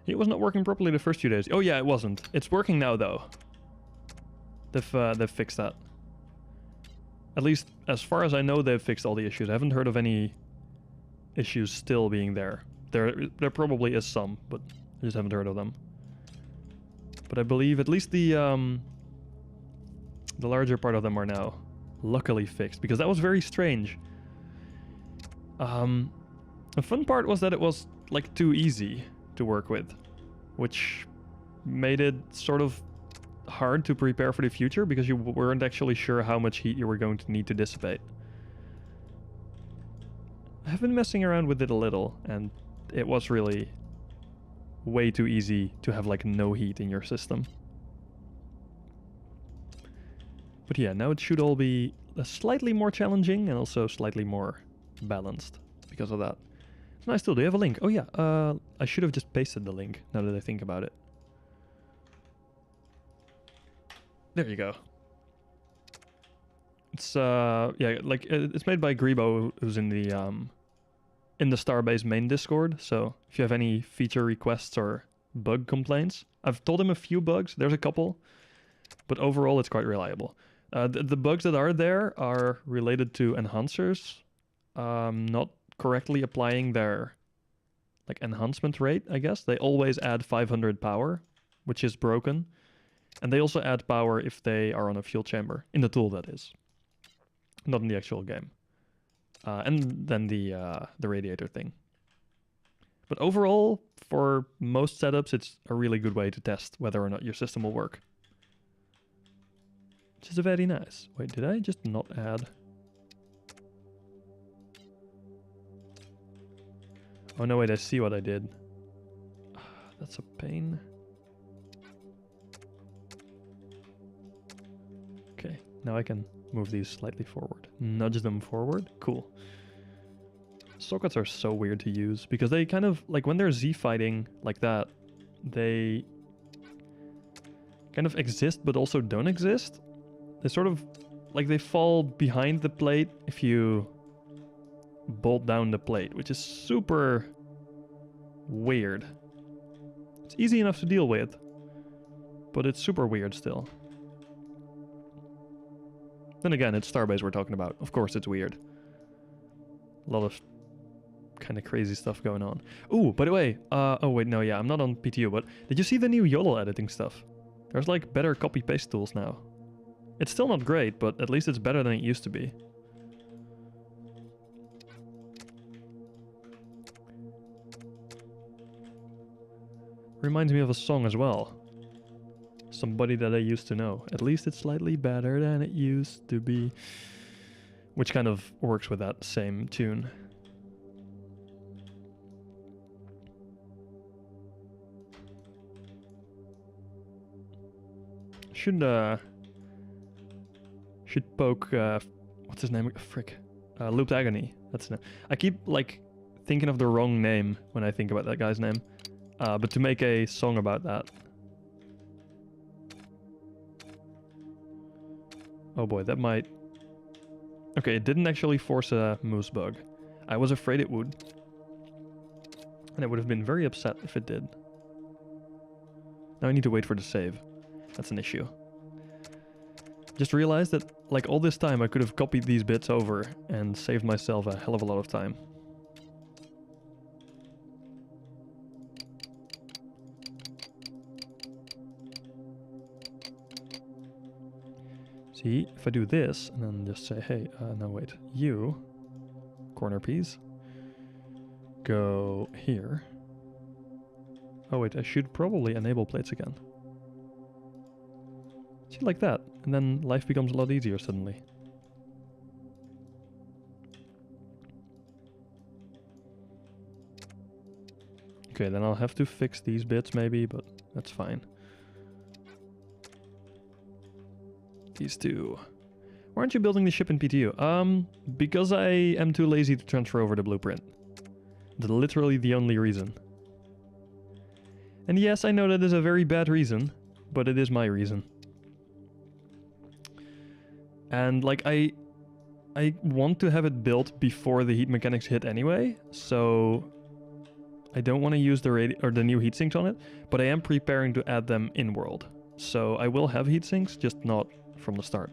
It was not working properly the first few days. Oh yeah, it wasn't. It's working now though. They've fixed that. At least as far as I know, they've fixed all the issues. I haven't heard of any issues still being there. There probably is some, but I just haven't heard of them. But I believe at least the larger part of them are now luckily fixed, because that was very strange. The fun part was that it was like too easy to work with, which made it sort of hard to prepare for the future, because you weren't actually sure how much heat you were going to need to dissipate. I've been messing around with it a little, and it was really way too easy to have like no heat in your system. But yeah, now it should all be slightly more challenging and also slightly more balanced because of that. Nice tool. Do you have a link? Oh yeah, I should have just pasted the link now that I think about it. There you go. It's yeah, like it's made by Grebo, who's in the Starbase main Discord. So if you have any feature requests or bug complaints, I've told him a few bugs. There's a couple, but overall it's quite reliable. The bugs that are there are related to enhancers not correctly applying their like enhancement rate, I guess. They always add 500 power, which is broken. And they also add power if they are on a fuel chamber, in the tool that is. Not in the actual game. And then the radiator thing. But overall, for most setups, it's a really good way to test whether or not your system will work. Which is very nice. Wait, did I just not add? Oh no, wait, I see what I did. That's a pain. Okay, now I can move these slightly forward. Nudge them forward. Cool. Sockets are so weird to use because they kind of, like when they're Z-fighting like that, they kind of exist but also don't exist. They sort of, like they fall behind the plate if you bolt down the plate, which is super weird. It's easy enough to deal with, but it's super weird still. Then again, it's Starbase we're talking about. Of course it's weird. A lot of kind of crazy stuff going on. Ooh, by the way, oh wait, no, yeah, I'm not on PTU, but did you see the new YOLO editing stuff? There's like better copy-paste tools now. It's still not great, but at least it's better than it used to be. Reminds me of a song as well. Somebody that I used to know. At least it's slightly better than it used to be. Which kind of works with that same tune. Should poke what's his name? Frick. Looped Agony. That's it. I keep like thinking of the wrong name when I think about that guy's name. But to make a song about that. Oh boy, that might... Okay, it didn't actually force a moose bug. I was afraid it would. And I would have been very upset if it did. Now I need to wait for the save. That's an issue. Just realized that, like, all this time I could have copied these bits over and saved myself a hell of a lot of time. See, if I do this and then just say, hey, no wait, you, corner piece, go here. Oh wait, I should probably enable plates again. See, like that, and then life becomes a lot easier suddenly. Okay, then I'll have to fix these bits maybe, but that's fine. These two. Why aren't you building the ship in PTU? Because I am too lazy to transfer over the blueprint. Literally the only reason. And yes, I know that is a very bad reason, but it is my reason. And like I want to have it built before the heat mechanics hit anyway, so I don't want to use the new heatsinks on it, but I am preparing to add them in-world. So I will have heatsinks, just not from the start.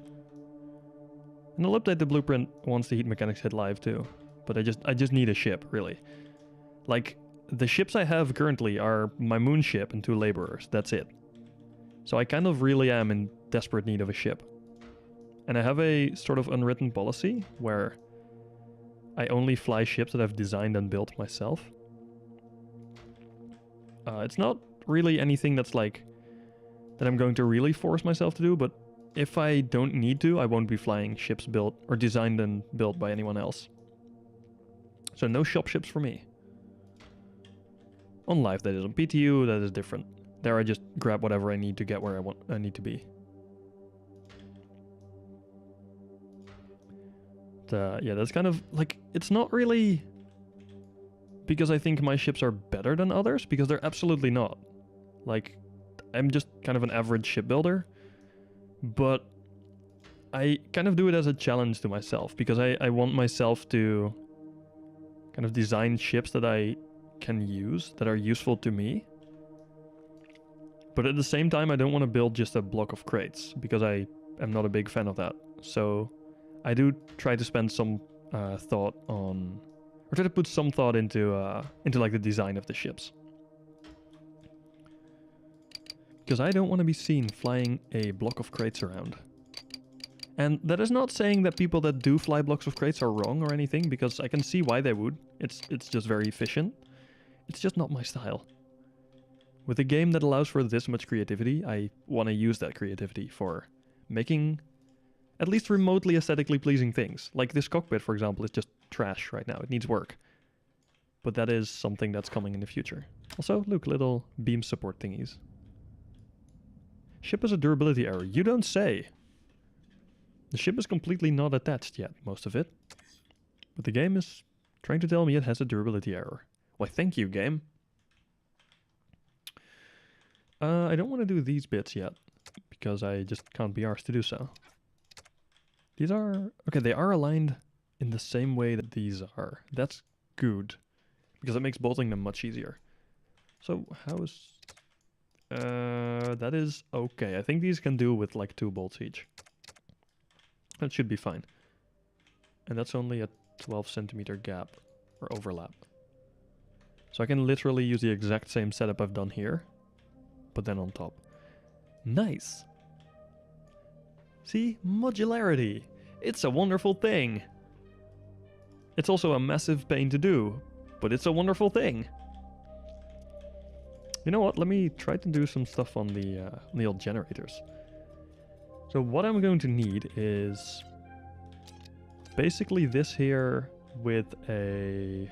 And I'll update the blueprint once the heat mechanics hit live too. But I just need a ship, really. Like, the ships I have currently are my moon ship and 2 laborers, that's it. So I kind of really am in desperate need of a ship. And I have a sort of unwritten policy where I only fly ships that I've designed and built myself. It's not really anything that's like, that I'm going to really force myself to do, but if I don't need to, I won't be flying ships built or designed and built by anyone else. So no shop ships for me. On live, that is. On PTU, that is different. There I just grab whatever I need to get where I need to be. Yeah, that's kind of like, it's not really because I think my ships are better than others, because they're absolutely not. Like, I'm just kind of an average shipbuilder, but I kind of do it as a challenge to myself, because I want myself to kind of design ships that I can use, that are useful to me. But at the same time, I don't want to build just a block of crates, because I am not a big fan of that. So I do try to spend some thought on, or try to put some thought into like the design of the ships. Because I don't want to be seen flying a block of crates around. And that is not saying that people that do fly blocks of crates are wrong or anything, because I can see why they would. It's just very efficient. It's just not my style. With a game that allows for this much creativity, I want to use that creativity for making at least remotely aesthetically pleasing things. Like this cockpit, for example, is just trash right now. It needs work. But that is something that's coming in the future. Also, look, little beam support thingies. Ship has a durability error. You don't say. The ship is completely not attached yet, most of it. But the game is trying to tell me it has a durability error. Why, thank you, game. I don't want to do these bits yet, because I just can't be arsed to do so. These are... okay, they are aligned in the same way that these are. That's good, because it makes bolting them much easier. So, how is... that is okay. I think these can do with like 2 bolts each. That should be fine. And that's only a 12 centimeter gap, or overlap. So I can literally use the exact same setup I've done here, but then on top. Nice! See? Modularity! It's a wonderful thing! It's also a massive pain to do, but it's a wonderful thing! You know what? Let me try to do some stuff on the old generators. So what I'm going to need is basically this here with a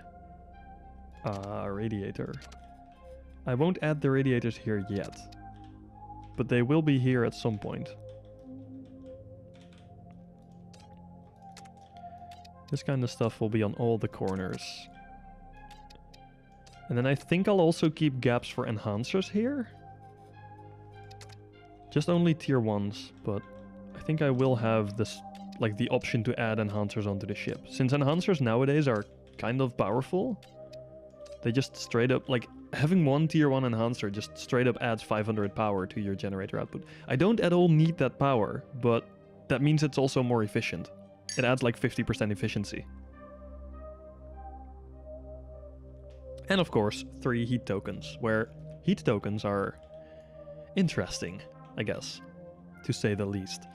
radiator. I won't add the radiators here yet, but they will be here at some point. This kind of stuff will be on all the corners. And then I think I'll also keep gaps for enhancers here. Just only tier 1s, but I think I will have this, like the option to add enhancers onto the ship. Since enhancers nowadays are kind of powerful, they just straight up, like having one tier 1 enhancer just straight up adds 500 power to your generator output. I don't at all need that power, but that means it's also more efficient. It adds like 50% efficiency. And of course, 3 heat tokens, where heat tokens are interesting, I guess, to say the least.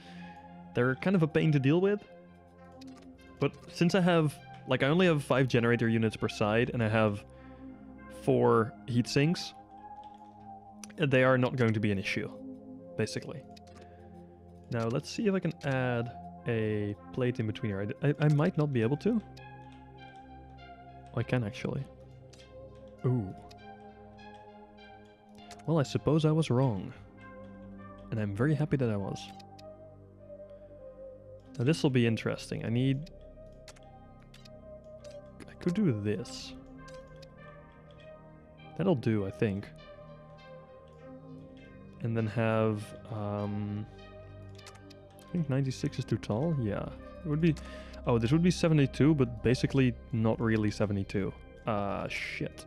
They're kind of a pain to deal with, but since I have, like I only have 5 generator units per side, and I have 4 heat sinks, they are not going to be an issue, basically. Now let's see if I can add a plate in between here. I might not be able to. Oh, I can actually. Ooh. Well, I suppose I was wrong. And I'm very happy that I was. Now this will be interesting. I could do this. That'll do, I think. And then have, I think 96 is too tall. Yeah, it would be. Oh, this would be 72, but basically not really 72. Shit.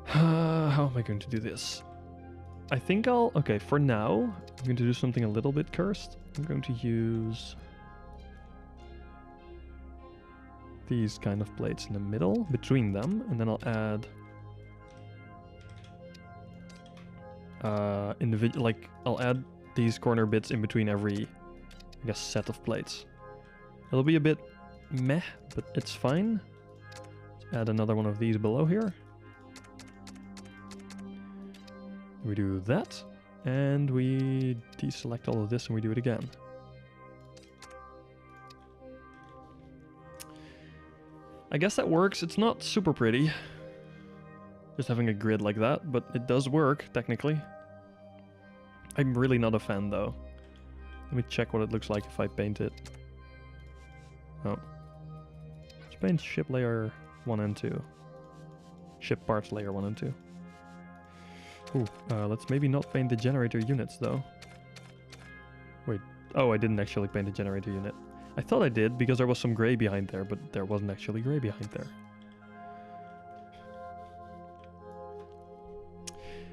How am I going to do this? I think I'll... Okay, for now, I'm going to do something a little bit cursed. I'm going to use these kind of plates in the middle, between them, and then I'll add I'll add these corner bits in between every, I guess, set of plates. It'll be a bit meh, but it's fine. Let's add another one of these below here. We do that, and we deselect all of this and we do it again. I guess that works. It's not super pretty, just having a grid like that, but it does work, technically. I'm really not a fan, though. Let me check what it looks like if I paint it. Oh. Let's paint ship layer 1 and 2. Ship parts layer 1 and 2. Ooh, let's maybe not paint the generator units, though. Wait. Oh, I didn't actually paint the generator unit. I thought I did, because there was some gray behind there, but there wasn't actually gray behind there.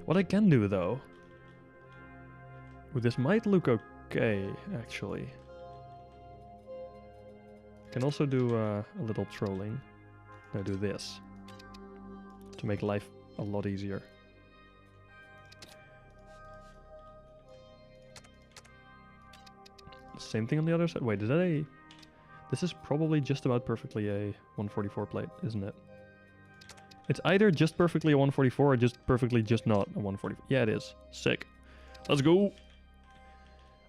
What I can do, though... Ooh, this might look okay, actually. I can also do a little trolling. I do this. To make life a lot easier. Same thing on the other side. Wait, is that a... This is probably just about perfectly a 144 plate, isn't it? It's either just perfectly a 144 or just perfectly just not a 144. Yeah, it is. Sick. Let's go!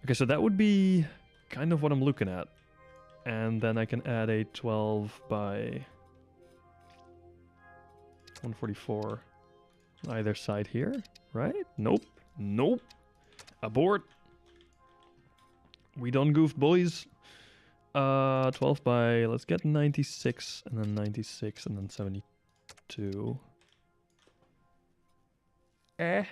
Okay, so that would be kind of what I'm looking at. And then I can add a 12 by 144 on either side here, right? Nope. Nope. Abort. We done goofed, boys. 12 by, let's get 96, and then 96, and then 72. I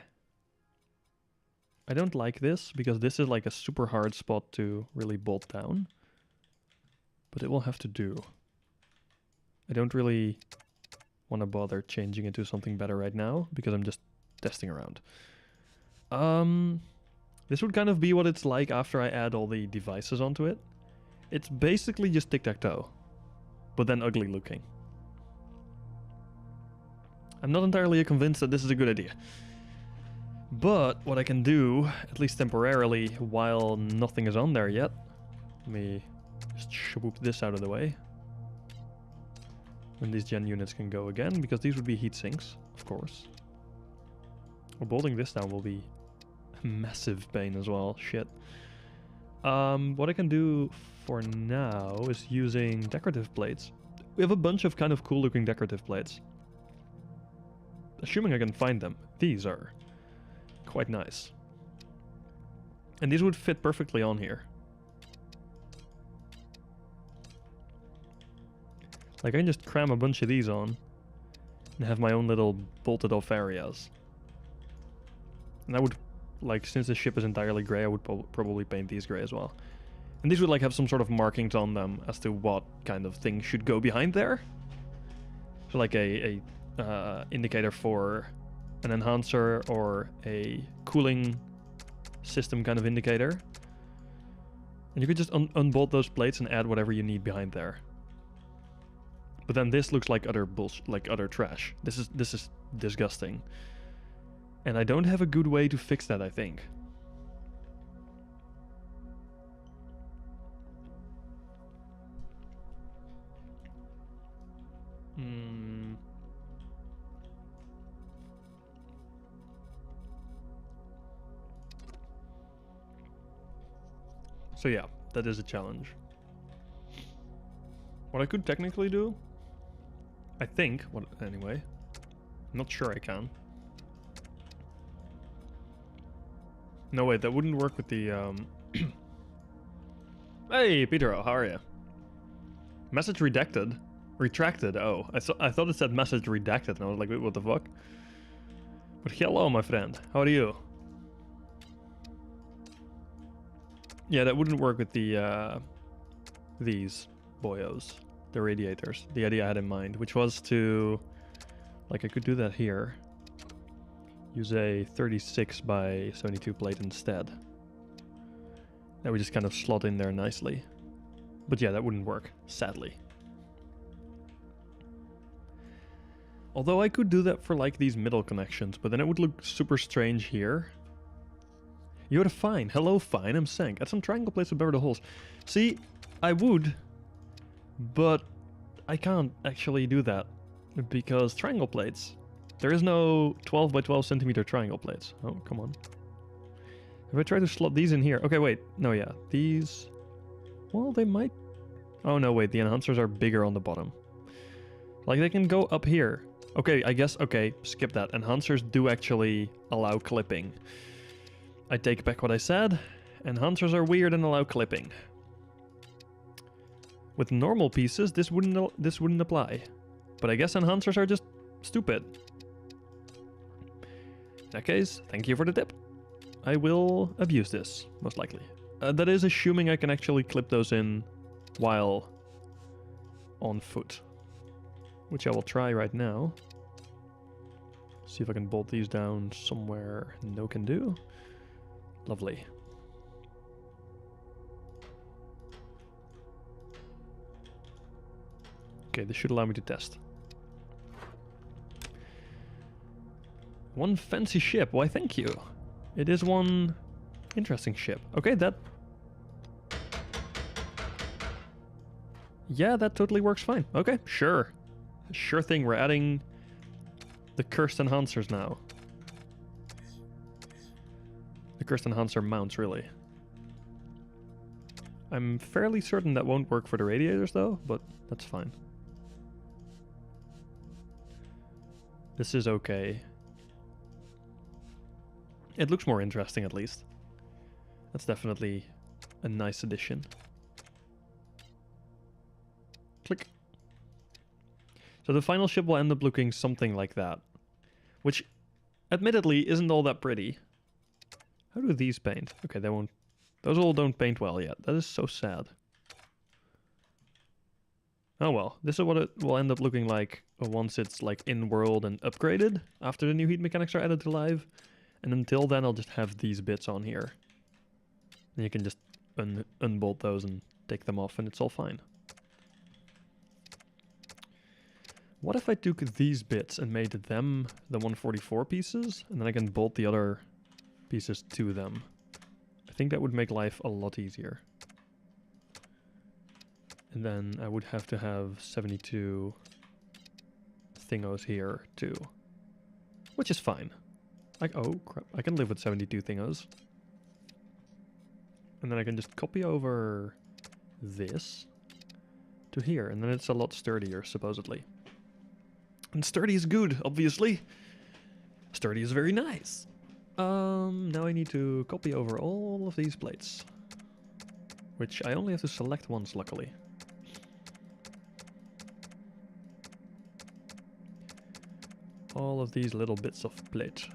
don't like this, because this is like a super hard spot to really bolt down. But it will have to do. I don't really want to bother changing it to something better right now, because I'm just testing around. This would kind of be what it's like after I add all the devices onto it. It's basically just tic-tac-toe, but then ugly looking. I'm not entirely convinced that this is a good idea. But what I can do, at least temporarily, while nothing is on there yet, let me just swoop this out of the way. And these gen units can go again, because these would be heat sinks, of course. Or bolting this down will be a massive pain as well, shit. What I can do for now is using decorative plates. We have a bunch of kind of cool looking decorative plates. Assuming I can find them. These are quite nice. And these would fit perfectly on here. Like I can just cram a bunch of these on and have my own little bolted off areas. And I would, like, since the ship is entirely gray, I would probably paint these gray as well. And these would like have some sort of markings on them as to what kind of thing should go behind there. So like a indicator for an enhancer or a cooling system kind of indicator. And you could just unbolt those plates and add whatever you need behind there. But then this looks like utter bullshit, like utter trash. This is disgusting. And I don't have a good way to fix that, I think. So yeah, that is a challenge. What I could technically do, I think, anyway, I'm not sure I can. No, wait, that wouldn't work with the, Hey, Peter, how are you? Message redacted. Retracted, oh. I thought it said message redacted, and I was like, wait, what the fuck? But hello, my friend. How are you? Yeah, that wouldn't work with the, these boyos. The radiators. The idea I had in mind, which was to... Like, I could do that here. Use a 36 by 72 plate instead. That would just kind of slot in there nicely. But yeah, that wouldn't work, sadly. Although I could do that for like these middle connections, but then it would look super strange here. You're fine. Hello, fine. I'm Sank. Add some triangle plates to bury the holes. See, I would, but I can't actually do that because triangle plates. There is no 12 by 12 centimeter triangle plates. Oh, come on. If I try to slot these in here... Okay, wait. No, yeah. These... Well, they might... Oh, no, wait. The enhancers are bigger on the bottom. Like, they can go up here. Okay, I guess... Okay, skip that. Enhancers do actually allow clipping. I take back what I said. Enhancers are weird and allow clipping. With normal pieces, this wouldn't apply. But I guess enhancers are just stupid. In that case, thank you for the tip. I will abuse this, most likely. That is assuming I can actually clip those in while on foot. Which I will try right now. See if I can bolt these down somewhere no can do. Lovely. Okay, this should allow me to test. One fancy ship. Why, thank you. It is one interesting ship. Okay, that... Yeah, that totally works fine. Okay, sure. Sure thing, we're adding the cursed enhancers now. The cursed enhancer mounts, really. I'm fairly certain that won't work for the radiators, though, but that's fine. This is okay. It looks more interesting, at least. That's definitely a nice addition. Click. So the final ship will end up looking something like that. Which, admittedly, isn't all that pretty. How do these paint? Okay, they won't... Those all don't paint well yet. That is so sad. Oh well, this is what it will end up looking like once it's like in-world and upgraded, after the new heat mechanics are added to live. And until then, I'll just have these bits on here. And you can just unbolt those and take them off, and it's all fine. What if I took these bits and made them the 144 pieces, and then I can bolt the other pieces to them? I think that would make life a lot easier. And then I would have to have 72 thingos here too, which is fine. Like, oh crap, I can live with 72 thingos. And then I can just copy over this to here, and then it's a lot sturdier, supposedly. And sturdy is good, obviously. Sturdy is very nice. Now I need to copy over all of these plates. Which I only have to select once, luckily. All of these little bits of plate.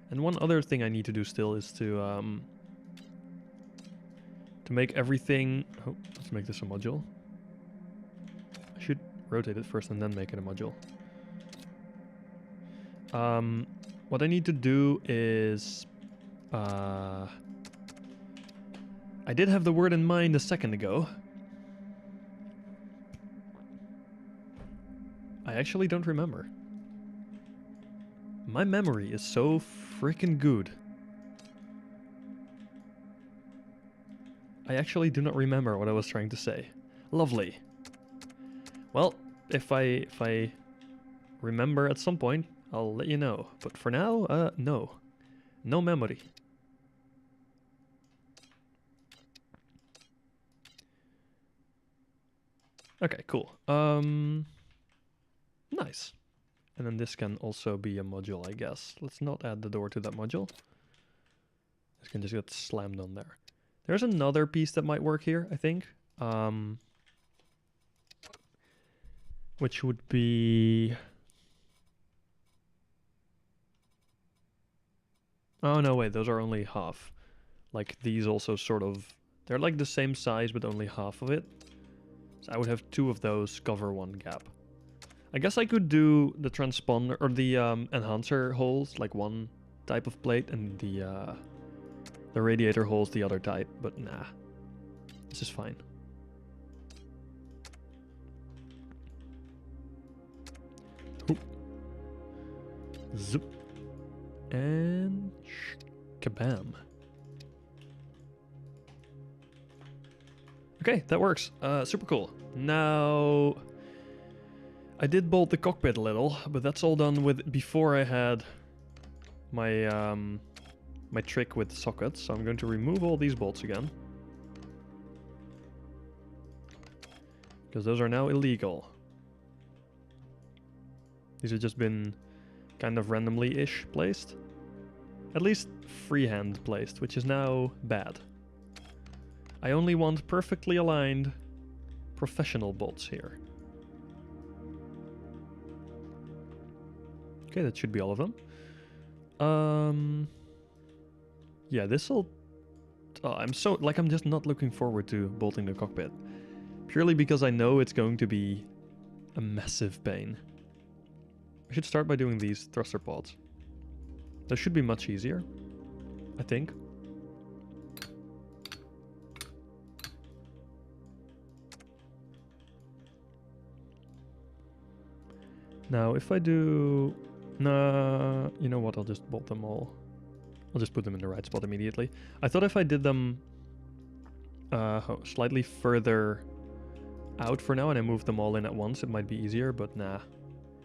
And one other thing I need to do still is to make everything... Oh, let's make this a module. I should rotate it first and then make it a module. What I need to do is... I did have the word in mind a second ago. I actually don't remember. My memory is so freaking good. I actually do not remember what I was trying to say. Lovely. Well, if I remember at some point, I'll let you know. But for now, no. No memory. Okay, cool. Nice. And then this can also be a module, I guess. Let's not add the door to that module. This can just get slammed on there. There's another piece that might work here, I think. Which would be... Oh, no, wait, those are only half. Like, these also sort of... They're like the same size, but only half of it. So I would have 2 of those cover 1 gap. I guess I could do the transponder, or the enhancer holes, like one type of plate, and the radiator holes the other type, but nah. This is fine. Oop. Zip. And kabam. Okay, that works. Super cool. Now, I did bolt the cockpit a little, but that's all done with before I had my my trick with sockets. So I'm going to remove all these bolts again, because those are now illegal. These have just been kind of randomly-ish placed. At least freehand placed, which is now bad. I only want perfectly aligned professional bolts here. Okay, that should be all of them. Yeah, this'll... Oh, I'm just not looking forward to bolting the cockpit. Purely because I know it's going to be a massive pain. I should start by doing these thruster pods. That should be much easier, I think. Now, if I do... Nah, you know what, I'll just bolt them all. I'll just put them in the right spot immediately. I thought if I did them slightly further out for now and I moved them all in at once, it might be easier, but nah.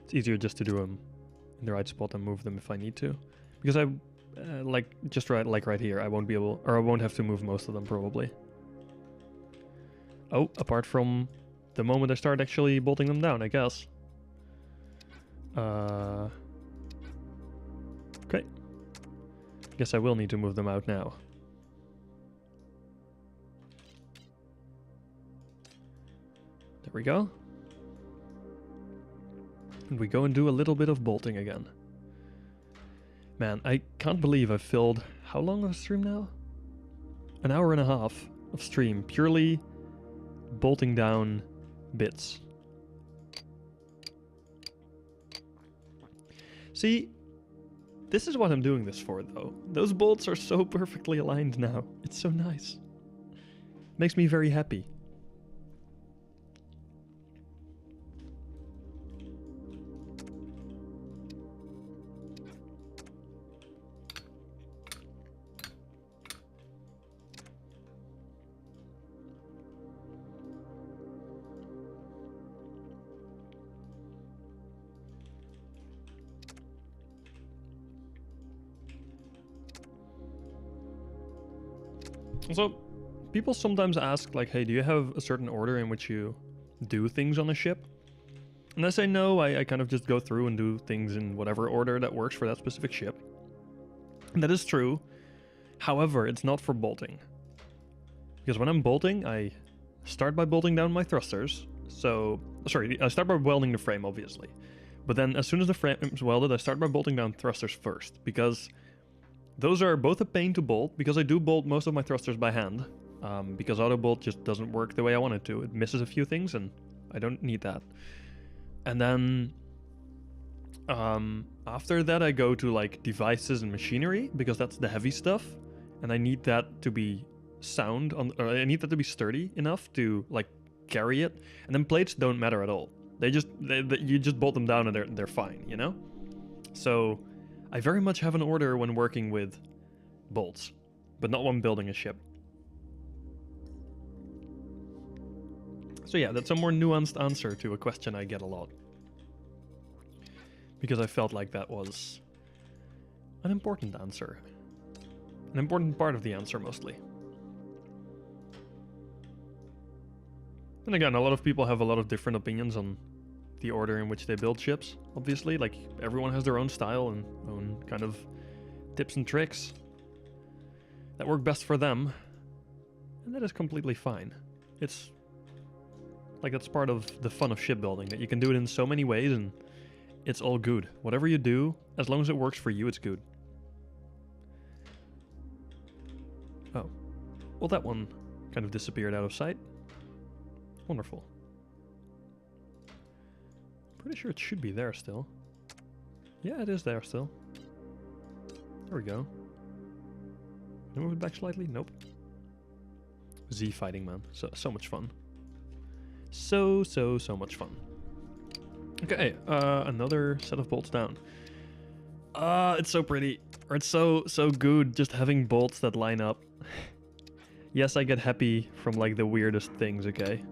It's easier just to do them in the right spot and move them if I need to. Because I, like right here, I won't be able, or I won't have to move most of them probably. Oh, apart from the moment I start actually bolting them down, I guess. Okay. Guess I will need to move them out now. There we go. And we go and do a little bit of bolting again. Man, I can't believe I've filled how long of a stream now? An hour and a half of stream, purely bolting down bits. See, this is what I'm doing this for, though. Those bolts are so perfectly aligned now. It's so nice. Makes me very happy. So, people sometimes ask, like, hey, do you have a certain order in which you do things on a ship? And I say no, I kind of just go through and do things in whatever order that works for that specific ship. And that is true. However, it's not for bolting. Because when I'm bolting, I start by bolting down my thrusters. So, sorry, I start by welding the frame, obviously. But then as soon as the frame is welded, I start by bolting down thrusters first. Because those are both a pain to bolt, because I do bolt most of my thrusters by hand. Because auto bolt just doesn't work the way I want it to. It misses a few things, and I don't need that. And then after that, I go to like devices and machinery, because that's the heavy stuff, and I need that to be sound, or I need that to be sturdy enough to like carry it. And then plates don't matter at all. You just bolt them down and they're fine, you know. So I very much have an order when working with bolts, but not when building a ship. So yeah, that's a more nuanced answer to a question I get a lot. Because I felt like that was an important answer. An important part of the answer, mostly. And again, a lot of people have a lot of different opinions on the order in which they build ships, obviously. Like, everyone has their own style and own kind of tips and tricks that work best for them. And that is completely fine. It's Like, that's part of the fun of shipbuilding, that you can do it in so many ways and it's all good. Whatever you do, as long as it works for you, it's good. Oh. Well, that one kind of disappeared out of sight. Wonderful. Pretty sure it should be there still. Yeah, it is there still. There we go. Can I move it back slightly? Nope. Z fighting, man. So much fun. So much fun. Okay, another set of bolts down. It's so pretty. Or it's so good just having bolts that line up. Yes, I get happy from like the weirdest things, okay?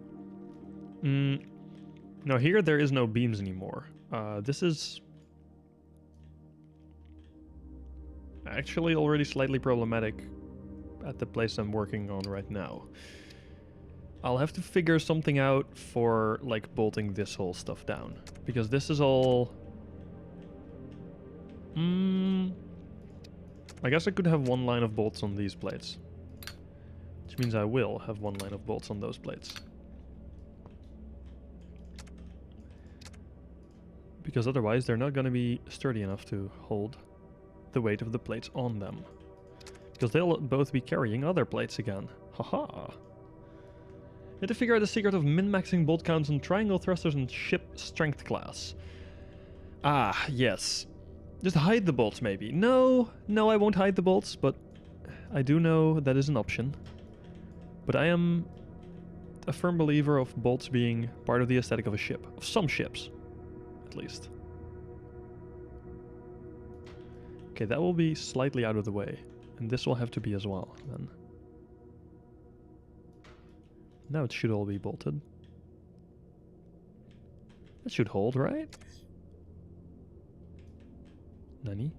Now here there is no beams anymore. This is actually already slightly problematic at the place I'm working on right now. I'll have to figure something out for like bolting this whole stuff down, because this is all... I guess I could have one line of bolts on these plates, which means I will have one line of bolts on those plates. Because otherwise they're not going to be sturdy enough to hold the weight of the plates on them. Because they'll both be carrying other plates again. Haha. Need to figure out the secret of min-maxing bolt counts on triangle thrusters and ship strength class. Ah, yes. Just hide the bolts maybe. No, I won't hide the bolts, but I do know that is an option. But I am a firm believer of bolts being part of the aesthetic of a ship. Of some ships, at least. Okay, that will be slightly out of the way. And this will have to be as well, then. Now it should all be bolted. That should hold, right? Nani?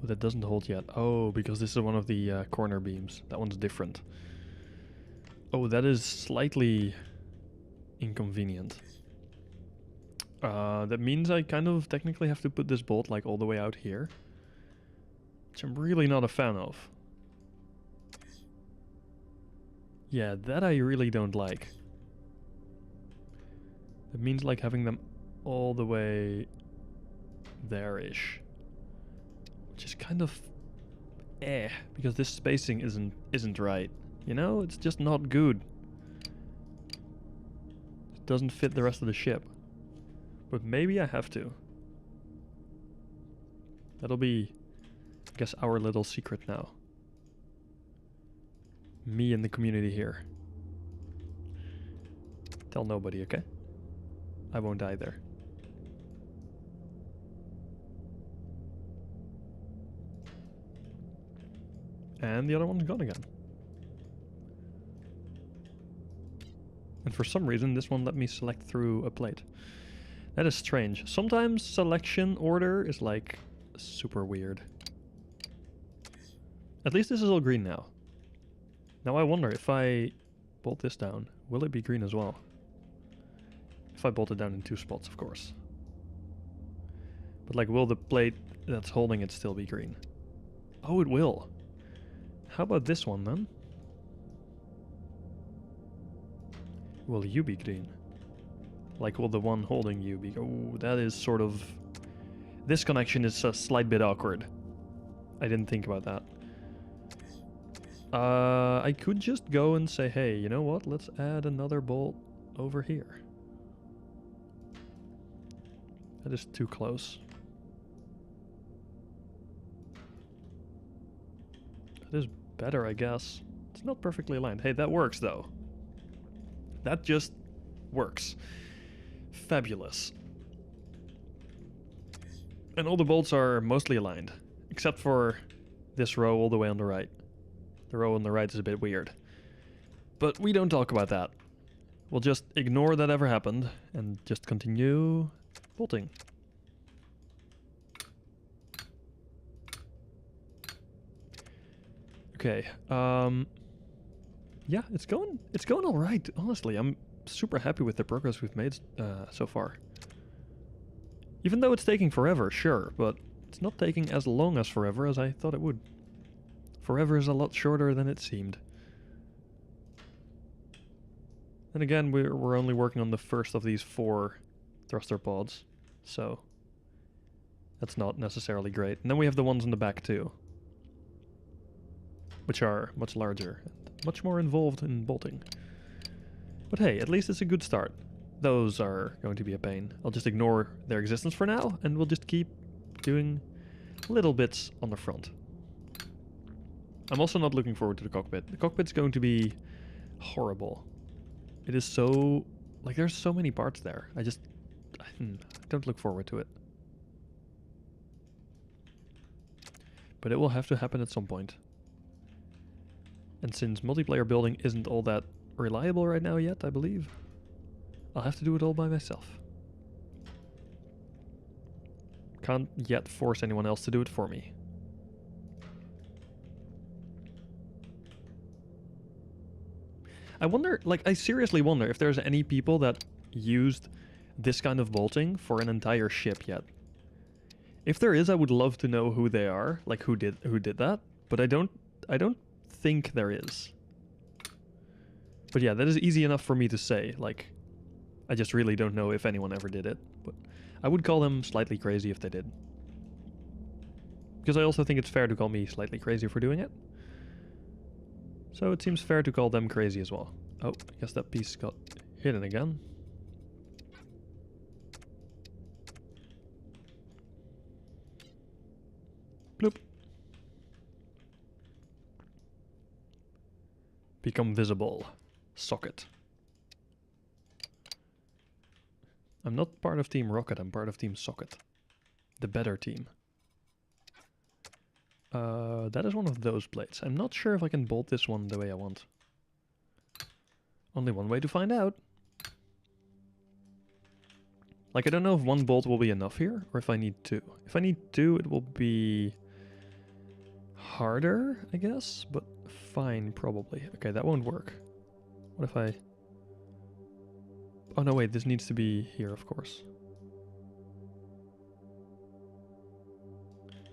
Oh, that doesn't hold yet. Oh, because this is one of the corner beams. That one's different. Oh, that is slightly inconvenient. That means I kind of technically have to put this bolt like all the way out here, which I'm really not a fan of. Yeah, that I really don't like. It means like having them all the way there-ish, which is kind of because this spacing isn't right. You know, it's just not good. It doesn't fit the rest of the ship. But maybe I have to. That'll be, I guess, our little secret now. Me and the community here. Tell nobody, okay? I won't either. And the other one's gone again. And for some reason, this one let me select through a plate. That is strange. Sometimes selection order is like super weird. At least this is all green now. Now I wonder if I bolt this down, will it be green as well? If I bolt it down in 2 spots, of course. But like, will the plate that's holding it still be green? Oh, it will. How about this one then? Will you be green? Like, will the one holding you be... Oh, that is sort of... This connection is a slight bit awkward. I didn't think about that. I could just go and say, hey, you know what? Let's add another bolt over here. That is too close. That is better, I guess. It's not perfectly aligned. Hey, that works, though. That just works. Fabulous. And all the bolts are mostly aligned, except for this row all the way on the right. The row on the right is a bit weird. But we don't talk about that. We'll just ignore that ever happened and just continue bolting. Okay. Yeah, it's going all right. Honestly, I'm super happy with the progress we've made so far. Even though it's taking forever, sure, but it's not taking as long as forever as I thought it would. Forever is a lot shorter than it seemed. And again, we're only working on the first of these 4 thruster pods, so that's not necessarily great. And then we have the ones in the back too, which are much larger and much more involved in bolting. But hey, at least it's a good start. Those are going to be a pain. I'll just ignore their existence for now, and we'll just keep doing little bits on the front. I'm also not looking forward to the cockpit. The cockpit's going to be horrible. It is so... like, there's so many parts there. I don't look forward to it. But it will have to happen at some point. And since multiplayer building isn't all that reliable right now yet, I believe, I'll have to do it all by myself. Can't yet force anyone else to do it for me. I wonder, like, I seriously wonder if there's any people that used this kind of bolting for an entire ship yet. If there is, I would love to know who they are, like who did that, but I don't think there is. But yeah, that is easy enough for me to say, like, I just really don't know if anyone ever did it, but I would call them slightly crazy if they did. Because I also think it's fair to call me slightly crazy for doing it. So it seems fair to call them crazy as well. Oh, I guess that piece got hidden again. Bloop. Become visible. Socket. I'm not part of Team Rocket, I'm part of Team Socket. The better team. That is one of those plates. I'm not sure if I can bolt this one the way I want. Only one way to find out. Like, I don't know if one bolt will be enough here, or if I need 2. If I need 2, it will be harder, I guess, but fine, probably. Okay, that won't work. What if I... oh no, wait, this needs to be here, of course.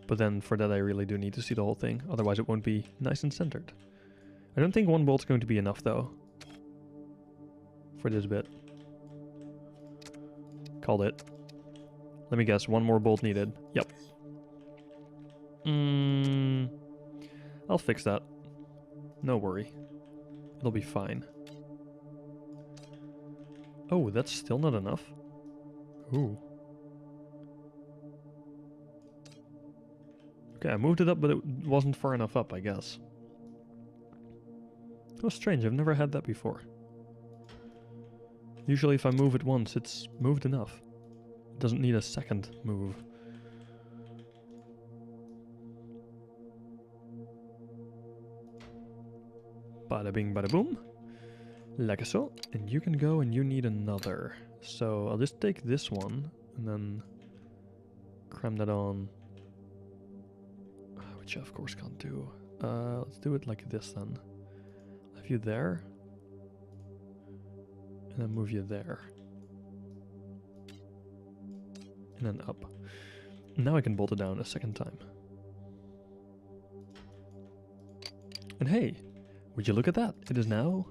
But then for that I really do need to see the whole thing, otherwise it won't be nice and centered. I don't think one bolt's going to be enough though. For this bit. Called it. Let me guess, one more bolt needed. Yep. I'll fix that. No worry. It'll be fine. Oh, that's still not enough. Ooh. Okay, I moved it up, but it wasn't far enough up, I guess. Oh, strange, I've never had that before. Usually if I move it once, it's moved enough. It doesn't need a second move. Bada bing, bada boom. Like so. And you can go and you need another. So I'll just take this one and then cram that on. Which I of course can't do. Let's do it like this then. Have you there. And then move you there. And then up. Now I can bolt it down a second time. And hey, would you look at that? It is now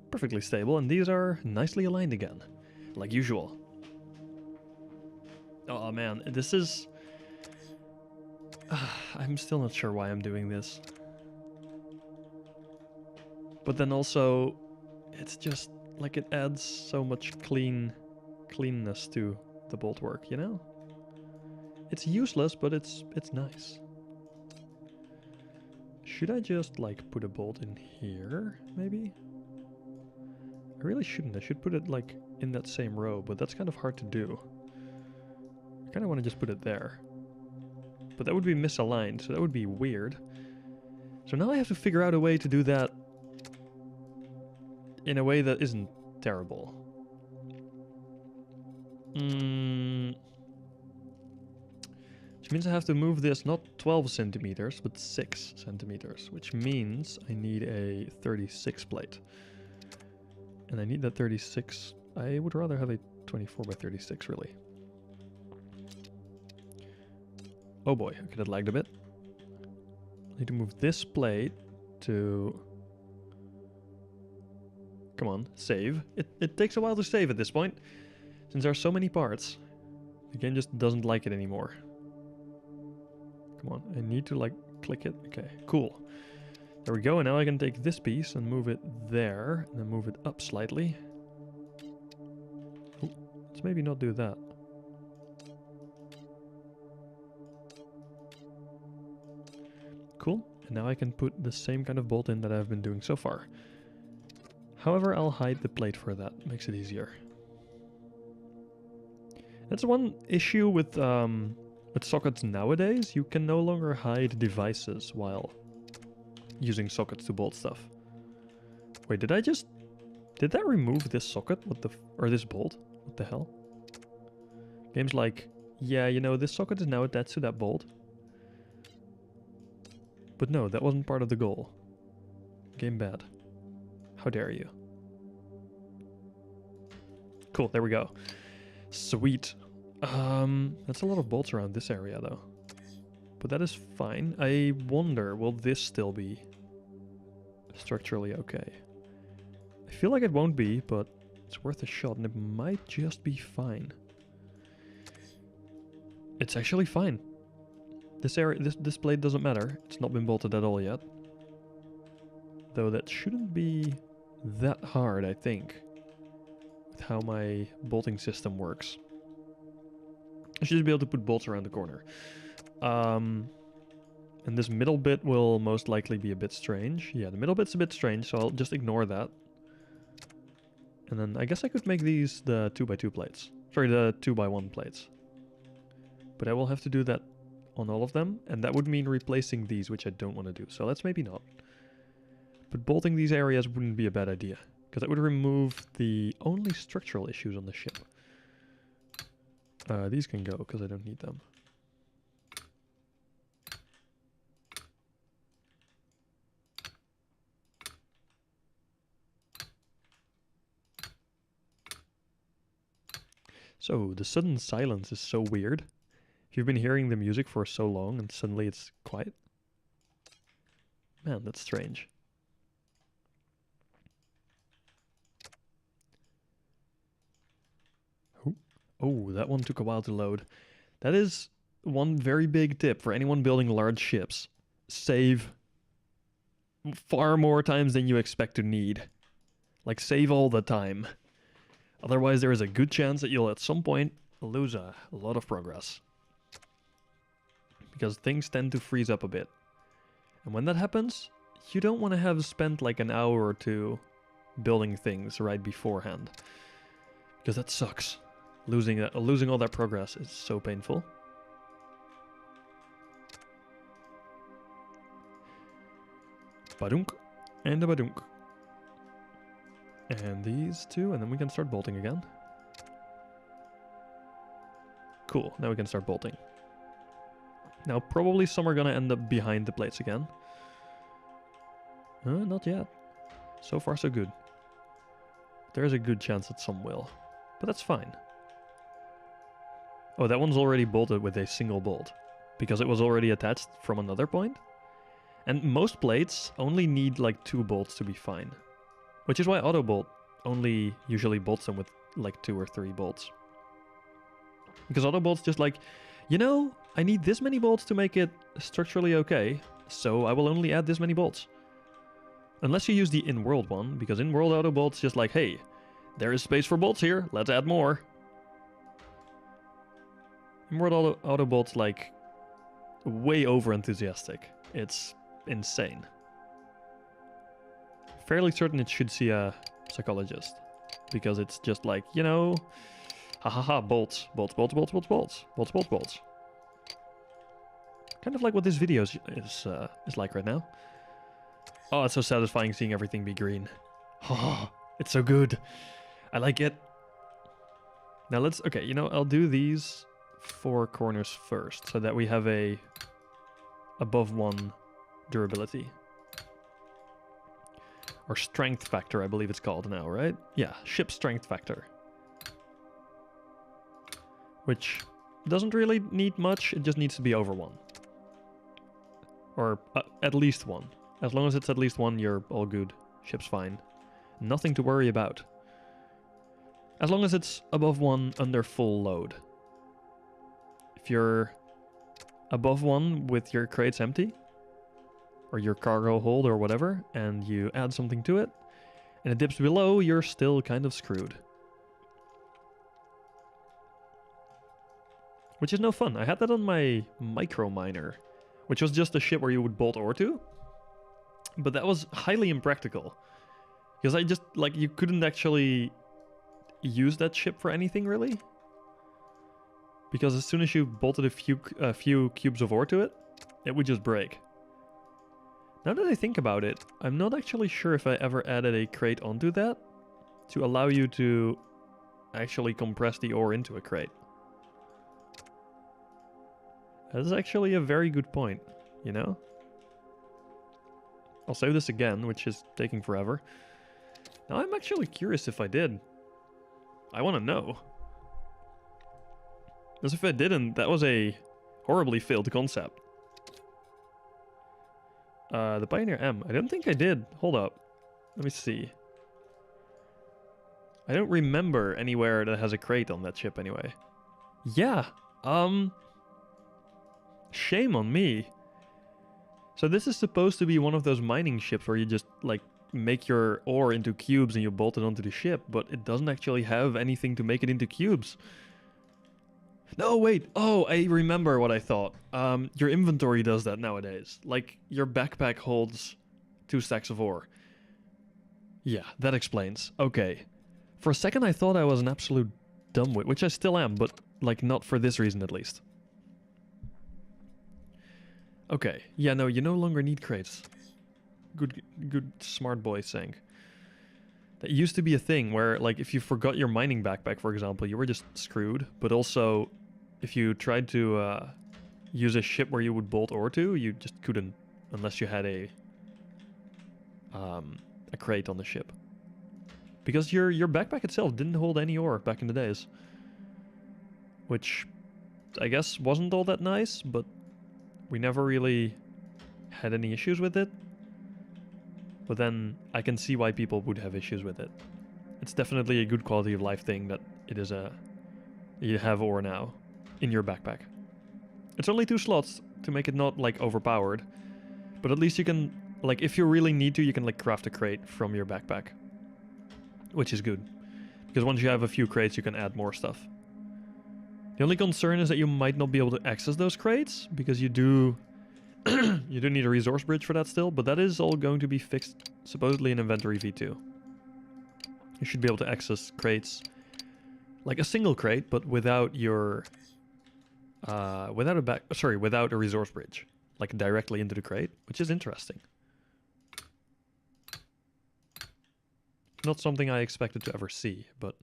perfectly stable, and these are nicely aligned again, like usual. Oh man, this is... I'm still not sure why I'm doing this. But then also, it's just like it adds so much cleanness to the bolt work, you know? It's useless, but it's nice. Should I just like put a bolt in here, maybe? I really shouldn't. I should put it like in that same row, but that's kind of hard to do. I kind of want to just put it there. But that would be misaligned, so that would be weird. So now I have to figure out a way to do that in a way that isn't terrible. Which means I have to move this not 12 centimeters, but 6 centimeters, which means I need a 36 plate. And I need that 36. I would rather have a 24 by 36, really. Oh boy, okay, that lagged a bit. Need to move this plate to... Come on, save. It takes a while to save at this point. Since there are so many parts, the game just doesn't like it anymore. Come on, I need to like click it. Okay, cool. There we go, and now I can take this piece and move it there, and then move it up slightly. Ooh, let's maybe not do that. Cool, and now I can put the same kind of bolt in that I've been doing so far. However, I'll hide the plate for that, makes it easier. That's one issue with sockets nowadays. You can no longer hide devices while using sockets to bolt stuff. Wait, did that remove this socket? Or this bolt? What the hell? Game's like, yeah, you know, this socket is now attached to that bolt. But no, that wasn't part of the goal. Game bad. How dare you? Cool, there we go. Sweet. That's a lot of bolts around this area though. But that is fine. I wonder, will this still be structurally okay? I feel like it won't be, but it's worth a shot and it might just be fine. It's actually fine. This area, this plate doesn't matter. It's not been bolted at all yet. Though that shouldn't be that hard, I think, with how my bolting system works. I should just be able to put bolts around the corner. And this middle bit will most likely be a bit strange. Yeah, the middle bit's a bit strange, so I'll just ignore that. And then I guess I could make these the 2x2 plates. Sorry, the 2x1 plates. But I will have to do that on all of them, and that would mean replacing these, which I don't want to do. So let's maybe not. But bolting these areas wouldn't be a bad idea, because that would remove the only structural issues on the ship. These can go, because I don't need them. So, the sudden silence is so weird. If you've been hearing the music for so long and suddenly it's quiet. Man, that's strange. Oh, that one took a while to load. That is one very big tip for anyone building large ships. Save far more times than you expect to need. Like, save all the time. Otherwise, there is a good chance that you'll at some point lose a lot of progress. Because things tend to freeze up a bit. And when that happens, you don't want to have spent like an hour or two building things right beforehand. Because that sucks. Losing all that progress is so painful. Badunk and a badunk. And these two, and then we can start bolting again. Cool, now we can start bolting. Now probably some are gonna end up behind the plates again. Not yet. So far so good. There's a good chance that some will. But that's fine. Oh, that one's already bolted with a single bolt. Because it was already attached from another point. And most plates only need like 2 bolts to be fine. Which is why Autobolt only usually bolts them with like 2 or 3 bolts. Because Autobolt's just like, you know, I need this many bolts to make it structurally okay, so I will only add this many bolts. Unless you use the in-world one, because in-world Autobolt's just like, hey, there is space for bolts here, let's add more. In-world Autobolt's like way over-enthusiastic. It's insane. Fairly certain it should see a psychologist. Because it's just like, you know, bolts, bolts, bolts, bolts, bolts, bolts, bolts, bolts, bolts. Kind of like what this video is like right now. Oh, it's so satisfying seeing everything be green. Oh, it's so good. I like it. Now let's, okay, you know, I'll do these 4 corners first, so that we have a above 1 durability. Or strength factor, I believe it's called now, right? Yeah, ship strength factor. Which doesn't really need much, it just needs to be over 1. Or at least one. As long as it's at least one, you're all good. Ship's fine. Nothing to worry about. As long as it's above one under full load. If you're above one with your crates empty, or your cargo hold or whatever, and you add something to it, and it dips below, you're still kind of screwed. Which is no fun. I had that on my micro miner, which was just a ship where you would bolt ore to. But that was highly impractical. Because I just, like, you couldn't actually use that ship for anything, really. Because as soon as you bolted a few cubes of ore to it, it would just break. Now that I think about it, I'm not actually sure if I ever added a crate onto that to allow you to actually compress the ore into a crate. That is actually a very good point, you know? I'll save this again, which is taking forever. Now I'm actually curious if I did. I want to know. Because if I didn't, that was a horribly failed concept. The Pioneer M. I don't think I did. Hold up. Let me see. I don't remember anywhere that has a crate on that ship anyway. Yeah. Shame on me. So this is supposed to be one of those mining ships where you just, like, make your ore into cubes and you bolt it onto the ship, but it doesn't actually have anything to make it into cubes. No, wait. Oh, I remember what I thought. Your inventory does that nowadays. Like, your backpack holds 2 stacks of ore. Yeah, that explains. Okay. For a second I thought I was an absolute dumbwit, which I still am, but, like, not for this reason at least. Okay. Yeah, no, you no longer need crates. Good smart boy saying. That used to be a thing where, like, if you forgot your mining backpack, for example, you were just screwed. But also, if you tried to use a ship where you would bolt ore to, you just couldn't unless you had a crate on the ship. Because your backpack itself didn't hold any ore back in the days. Which, I guess, wasn't all that nice, but we never really had any issues with it. But then I can see why people would have issues with it. It's definitely a good quality of life thing that it is you have ore now in your backpack. It's only 2 slots to make it not, like, overpowered. But at least you can, like, if you really need to, you can, like, craft a crate from your backpack. Which is good. Because once you have a few crates, you can add more stuff. The only concern is that you might not be able to access those crates, because you do you do need a resource bridge for that still, but that is all going to be fixed supposedly in Inventory V2. You should be able to access crates like a single crate, but without your without a resource bridge, like directly into the crate, which is interesting. Not something I expected to ever see, but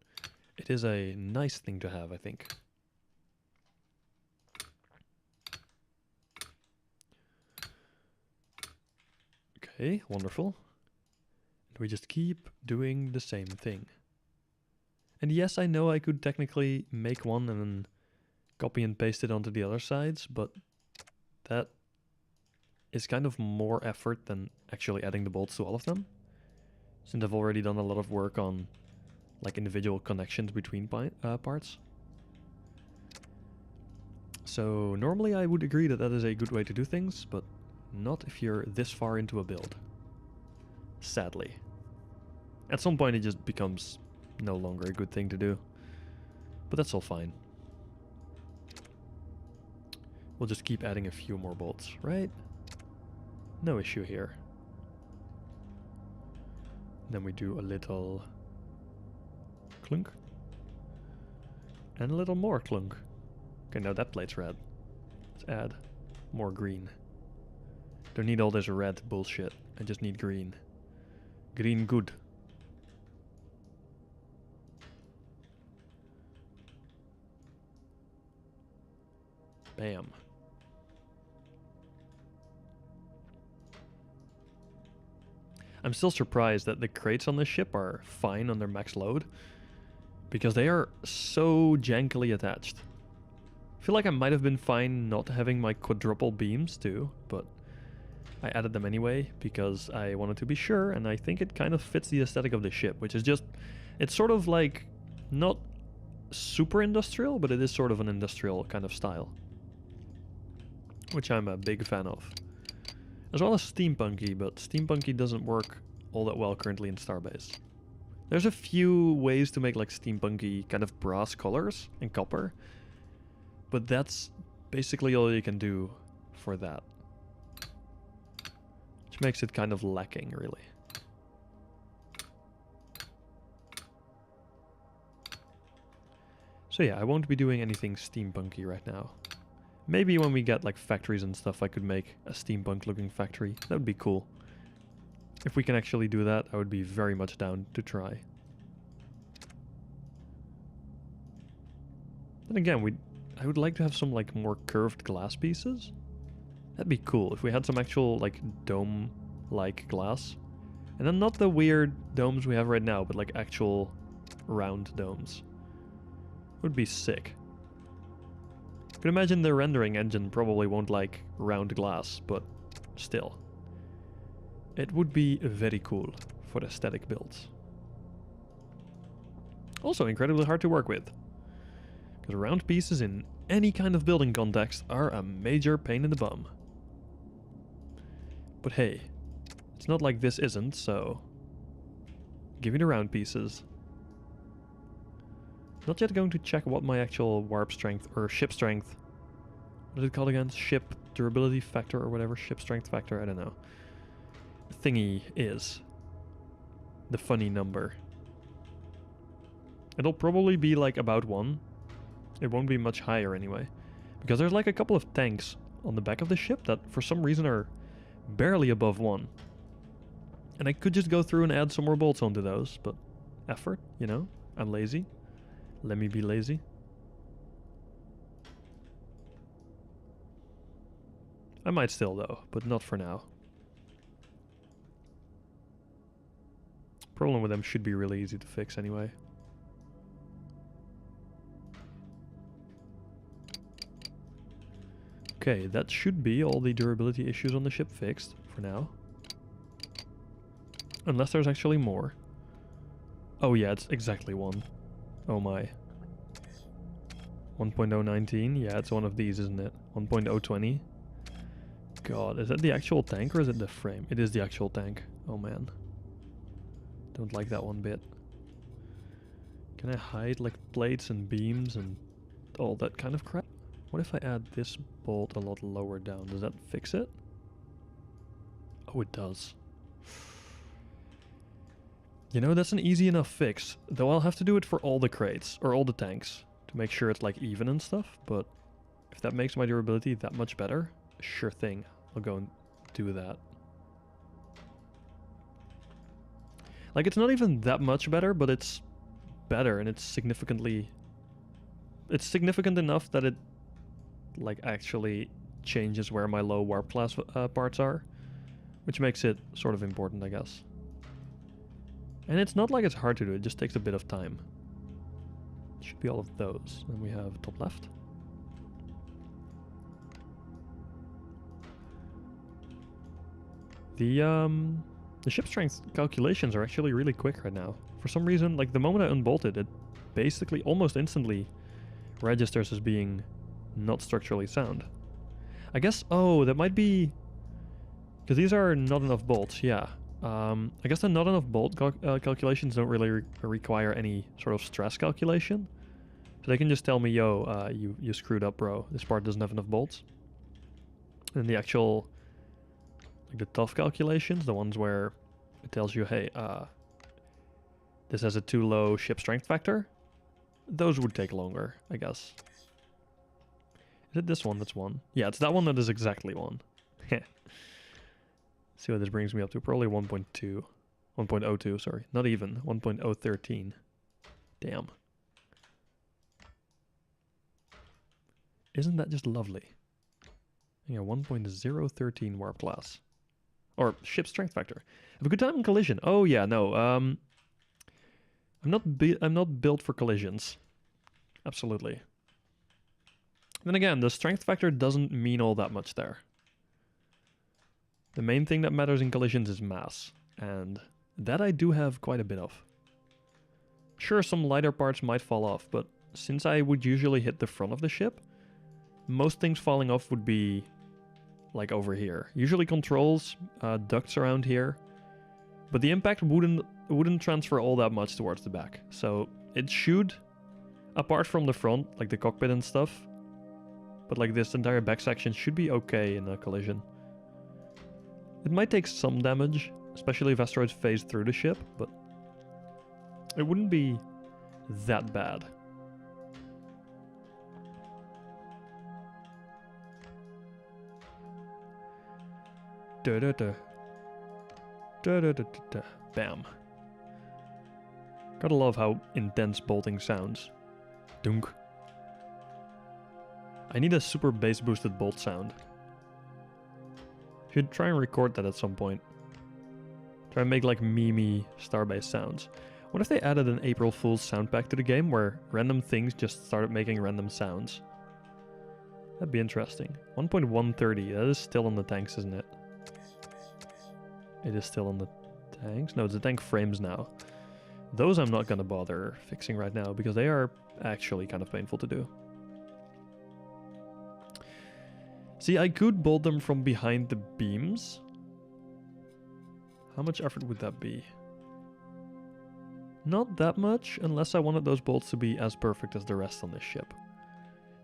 it is a nice thing to have, I think. Okay, wonderful. And we just keep doing the same thing. And yes, I know I could technically make one and then copy and paste it onto the other sides, but that is kind of more effort than actually adding the bolts to all of them. Since I've already done a lot of work on, like, individual connections between parts. So normally I would agree that that is a good way to do things, but not if you're this far into a build. Sadly. At some point it just becomes no longer a good thing to do. But that's all fine. We'll just keep adding a few more bolts, right? No issue here. Then we do a little clunk. And a little more clunk. Okay, now that plate's red. Let's add more green. Don't need all this red bullshit. I just need green. Green good. Bam. I'm still surprised that the crates on this ship are fine on their max load, because they are so jankily attached. I feel like I might have been fine not having my quadruple beams too, but I added them anyway because I wanted to be sure, and I think it kind of fits the aesthetic of the ship, which is just, it's sort of like not super industrial, but it is sort of an industrial kind of style, which I'm a big fan of. As well as steampunky, but steampunky doesn't work all that well currently in Starbase. There's a few ways to make like steampunky kind of brass colors and copper, but that's basically all you can do for that. Which makes it kind of lacking, really. So yeah, I won't be doing anything steampunky right now. Maybe when we get like factories and stuff, I could make a steampunk looking factory. That would be cool. If we can actually do that, I would be very much down to try. Then again, I would like to have some like more curved glass pieces. That'd be cool if we had some actual like dome-like glass. And then not the weird domes we have right now, but like actual round domes. Would be sick. I can imagine the rendering engine probably won't like round glass, but still. It would be very cool for aesthetic builds. Also incredibly hard to work with. Because round pieces in any kind of building context are a major pain in the bum. But hey, it's not like this isn't, so give me the round pieces. Not yet going to check what my actual warp strength, or ship strength, what is it called again? Ship durability factor or whatever, ship strength factor, I don't know. Thingy is. The funny number. It'll probably be like about 1. It won't be much higher anyway. Because there's like a couple of tanks on the back of the ship that for some reason are barely above 1. And I could just go through and add some more bolts onto those, but effort, you know? I'm lazy. Let me be lazy. I might still though, but not for now. Problem with them should be really easy to fix anyway. Okay, that should be all the durability issues on the ship fixed for now. Unless there's actually more. Oh yeah, it's exactly 1. Oh my. 1.019, yeah, it's one of these, isn't it? 1.020. God, is that the actual tank or is it the frame? It is the actual tank. Oh man. Don't like that one bit. Can I hide like plates and beams and all that kind of crap? What if I add this bolt a lot lower down? Does that fix it? Oh, it does. You know, that's an easy enough fix, though I'll have to do it for all the crates, or all the tanks, to make sure it's like even and stuff, but if that makes my durability that much better, sure thing, I'll go and do that. Like, it's not even that much better, but it's better, and it's significant enough that it, like, actually changes where my low warp class parts are, which makes it sort of important, I guess. And it's not like it's hard to do, it just takes a bit of time. It should be all of those. Then we have top left. The ship strength calculations are actually really quick right now. For some reason, like the moment I unbolted it, basically almost instantly registers as being not structurally sound. I guess, oh, that might be because these are not enough bolts, yeah. I guess the not enough bolt calculations don't really require any sort of stress calculation. So they can just tell me, yo, you screwed up, bro. This part doesn't have enough bolts. And the actual, like the tough calculations, the ones where it tells you, hey, this has a too low ship strength factor, those would take longer, I guess. Is it this one that's 1? Yeah, it's that one that is exactly 1. See what this brings me up to. Probably 1.2. 1.02, sorry. Not even. 1.013. Damn. Isn't that just lovely? Yeah, 1.013 warp class. Or ship strength factor. Have a good time in collision. Oh yeah, no. I'm not built for collisions. Absolutely. Then again, the strength factor doesn't mean all that much there. The main thing that matters in collisions is mass, and that I do have quite a bit of. Sure, some lighter parts might fall off, but since I would usually hit the front of the ship, most things falling off would be like over here. Usually controls, ducts around here, but the impact wouldn't transfer all that much towards the back. So it should, apart from the front, like the cockpit and stuff, but like this entire back section should be okay in a collision. It might take some damage, especially if asteroids phase through the ship, but it wouldn't be that bad. Bam. Gotta love how intense bolting sounds. Dunk. I need a super bass boosted bolt sound. Should try and record that at some point. Try and make like memey Starbase sounds. What if they added an April Fool's sound pack to the game where random things just started making random sounds? That'd be interesting. 1.130, that is still on the tanks, isn't it? It is still on the tanks? No, it's the tank frames now. Those I'm not gonna bother fixing right now because they are actually kind of painful to do. See, I could bolt them from behind the beams. How much effort would that be? Not that much, unless I wanted those bolts to be as perfect as the rest on this ship.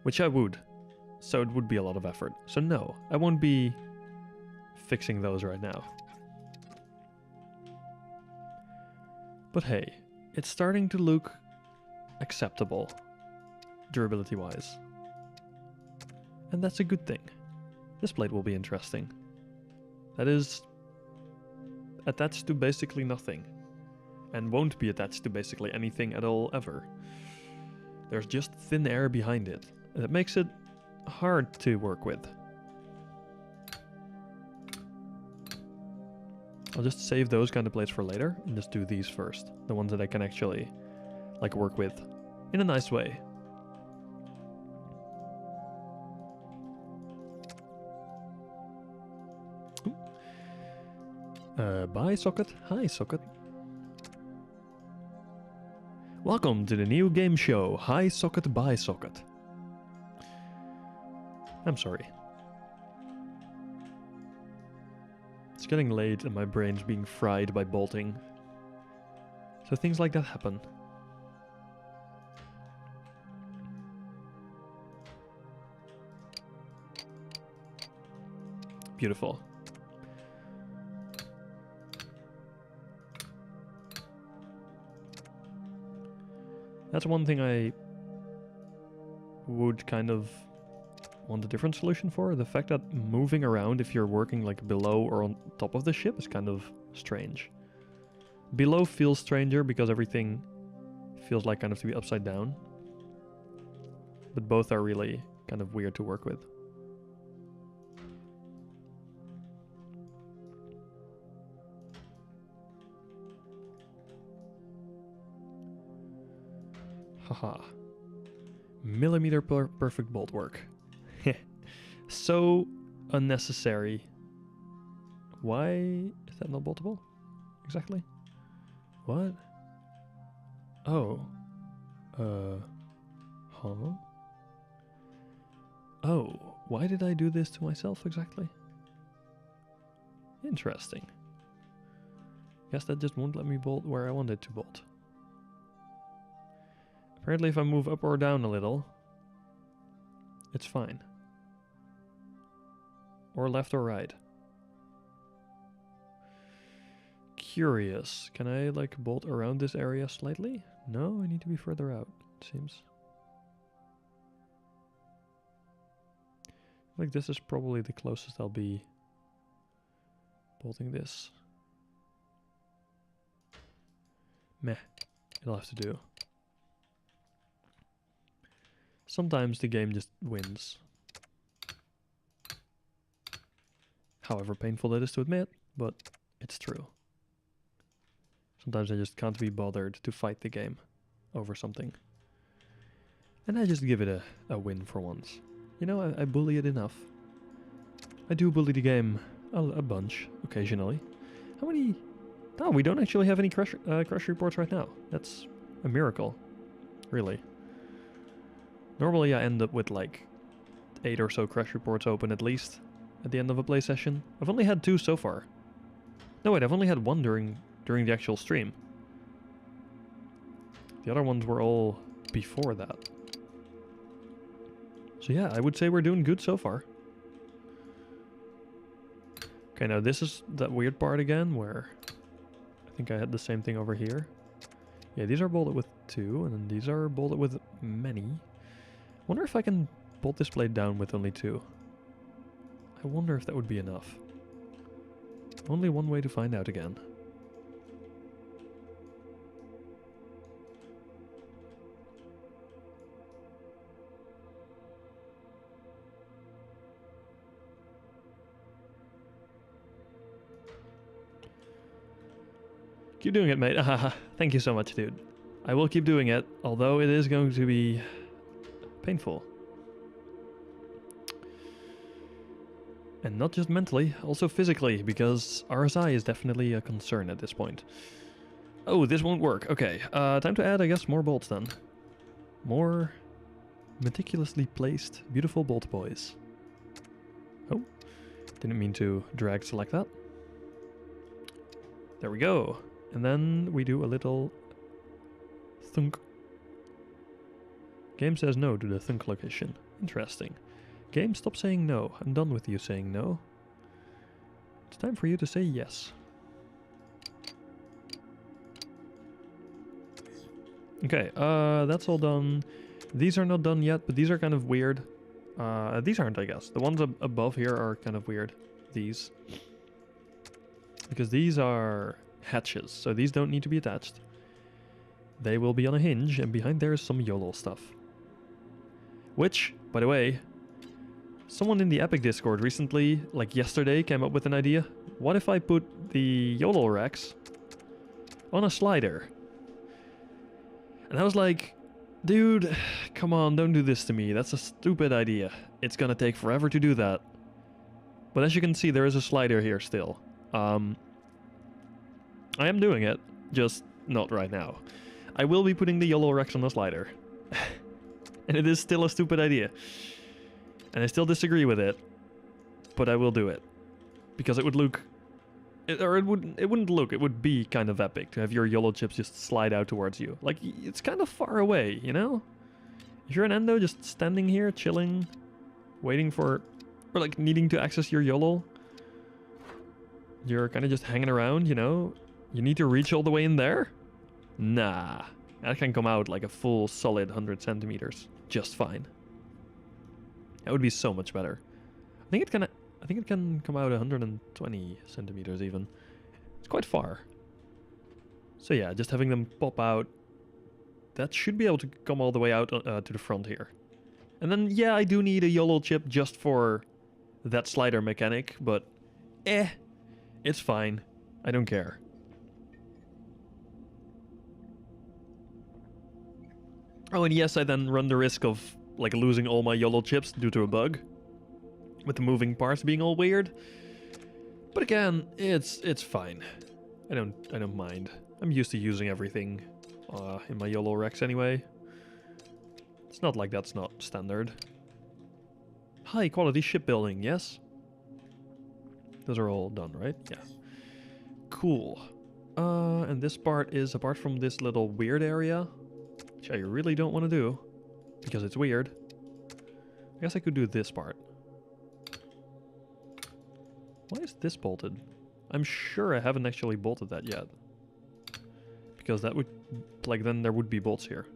Which I would. So it would be a lot of effort. So no, I won't be fixing those right now. But hey, it's starting to look acceptable, durability-wise. And that's a good thing. This plate will be interesting. That is attached to basically nothing. And won't be attached to basically anything at all ever. There's just thin air behind it. And it makes it hard to work with. I'll just save those kind of plates for later and just do these first. The ones that I can actually like work with in a nice way. Bye, Socket. Hi, Socket. Welcome to the new game show, Hi Socket, Bye Socket. I'm sorry. It's getting late and my brain's being fried by bolting. So things like that happen. Beautiful. That's one thing I would kind of want a different solution for. The fact that moving around if you're working like below or on top of the ship is kind of strange. Below feels stranger because everything feels like kind of to be upside down. But both are really kind of weird to work with. Haha. Millimeter perfect bolt work. So unnecessary. Why is that not boltable? Exactly. What? Oh. Huh? Oh, why did I do this to myself exactly? Interesting. Guess that just won't let me bolt where I wanted to bolt. Apparently if I move up or down a little, it's fine. Or left or right. Curious. Can I like bolt around this area slightly? No, I need to be further out, it seems. Like this is probably the closest I'll be bolting this. Meh. It'll have to do. Sometimes the game just wins. However painful that is to admit, but it's true. Sometimes I just can't be bothered to fight the game over something. And I just give it a win for once. You know, I bully it enough. I do bully the game a bunch, occasionally. How many? Oh, we don't actually have any crush reports right now. That's a miracle, really. Normally I end up with like 8 or so crash reports open at least at the end of a play session. I've only had 2 so far. No wait, I've only had 1 during the actual stream. The other ones were all before that. So yeah, I would say we're doing good so far. Okay, now this is that weird part again where I think I had the same thing over here. Yeah, these are bolted with 2, and then these are bolted with many. Wonder if I can bolt this blade down with only 2. I wonder if that would be enough. Only one way to find out again. Keep doing it, mate. Thank you so much, dude. I will keep doing it, although it is going to be painful. And not just mentally, also physically, because RSI is definitely a concern at this point. Oh, this won't work. Okay, time to add, I guess, more bolts then. More meticulously placed, beautiful bolt boys. Oh, didn't mean to drag select that. There we go. And then we do a little thunk. Game says no to the thunk location. Interesting. Game, stop saying no. I'm done with you saying no. It's time for you to say yes. Okay, that's all done. These are not done yet, but these are kind of weird. These aren't, I guess. The ones above here are kind of weird. These. Because these are hatches, so these don't need to be attached. They will be on a hinge, and behind there is some YOLO stuff. Which, by the way, someone in the Epic Discord recently, like yesterday, came up with an idea. What if I put the YOLO racks on a slider? And I was like, dude, come on, don't do this to me. That's a stupid idea. It's gonna take forever to do that. But as you can see, there is a slider here still. I am doing it, just not right now. I will be putting the YOLO racks on the slider. And it is still a stupid idea. And I still disagree with it. But I will do it. Because it would look... it wouldn't look, it would be kind of epic to have your YOLO chips just slide out towards you. Like, it's kind of far away, you know? If you're an endo just standing here, chilling, waiting for... or like needing to access your YOLO, you're kind of just hanging around, you know? You need to reach all the way in there? Nah. That can come out like a full solid 100 centimeters. Just fine. That would be so much better. I think it can come out 120 centimeters even. It's quite far. So yeah, just having them pop out, that should be able to come all the way out to the front here. And then yeah, I do need a YOLO chip just for that slider mechanic, but it's fine. I don't care. Oh, and yes, I then run the risk of like losing all my YOLO chips due to a bug, with the moving parts being all weird. But again, it's fine. I don't mind. I'm used to using everything in my YOLO racks anyway. It's not like that's not standard. High quality shipbuilding, yes? Those are all done, right? Yeah. Cool. And this part is apart from this little weird area, which I really don't want to do, because it's weird. I guess I could do this part. Why is this bolted? I'm sure I haven't actually bolted that yet. Because that would, like, then there would be bolts here.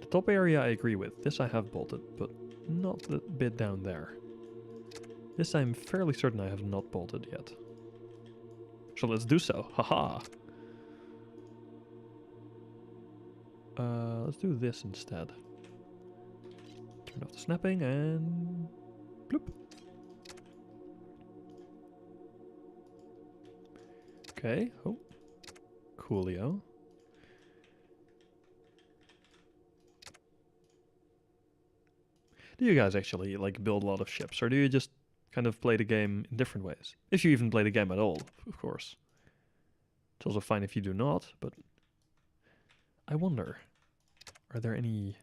The top area I agree with. This I have bolted, but not the bit down there. This I'm fairly certain I have not bolted yet. So let's do so. Haha! Let's do this instead. Turn off the snapping and... bloop. Okay, oh. Coolio. Do you guys actually like build a lot of ships, or do you just kind of play the game in different ways? If you even play the game at all, of course. It's also fine if you do not, but I wonder, are there any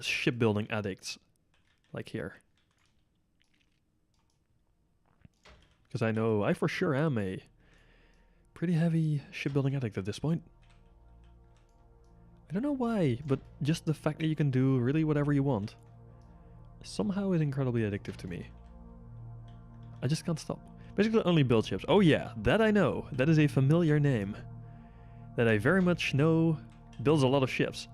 shipbuilding addicts like here? Because I know I for sure am a pretty heavy shipbuilding addict at this point. I don't know why, but just the fact that you can do really whatever you want somehow is incredibly addictive to me. I just can't stop. Basically only build ships. Oh yeah, that I know. That is a familiar name that I very much know builds a lot of ships.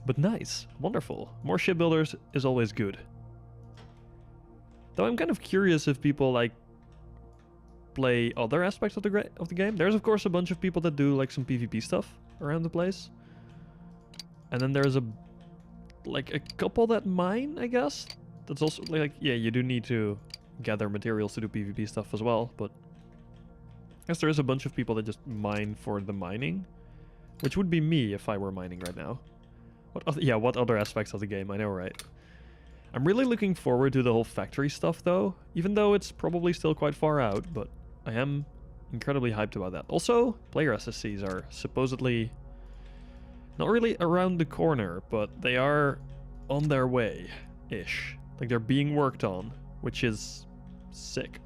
But nice, wonderful. More shipbuilders is always good. Though I'm kind of curious if people like play other aspects of the game. There's of course a bunch of people that do like some PvP stuff around the place. And then there's a couple that mine, I guess. That's also like, yeah, you do need to gather materials to do PvP stuff as well, but I guess there is a bunch of people that just mine for the mining, which would be me if I were mining right now. What other aspects of the game? I know, right? I'm really looking forward to the whole factory stuff though, even though it's probably still quite far out, but I am incredibly hyped about that. Also, player SSCs are supposedly not really around the corner, but they are on their way-ish. Like they're being worked on, which is sick.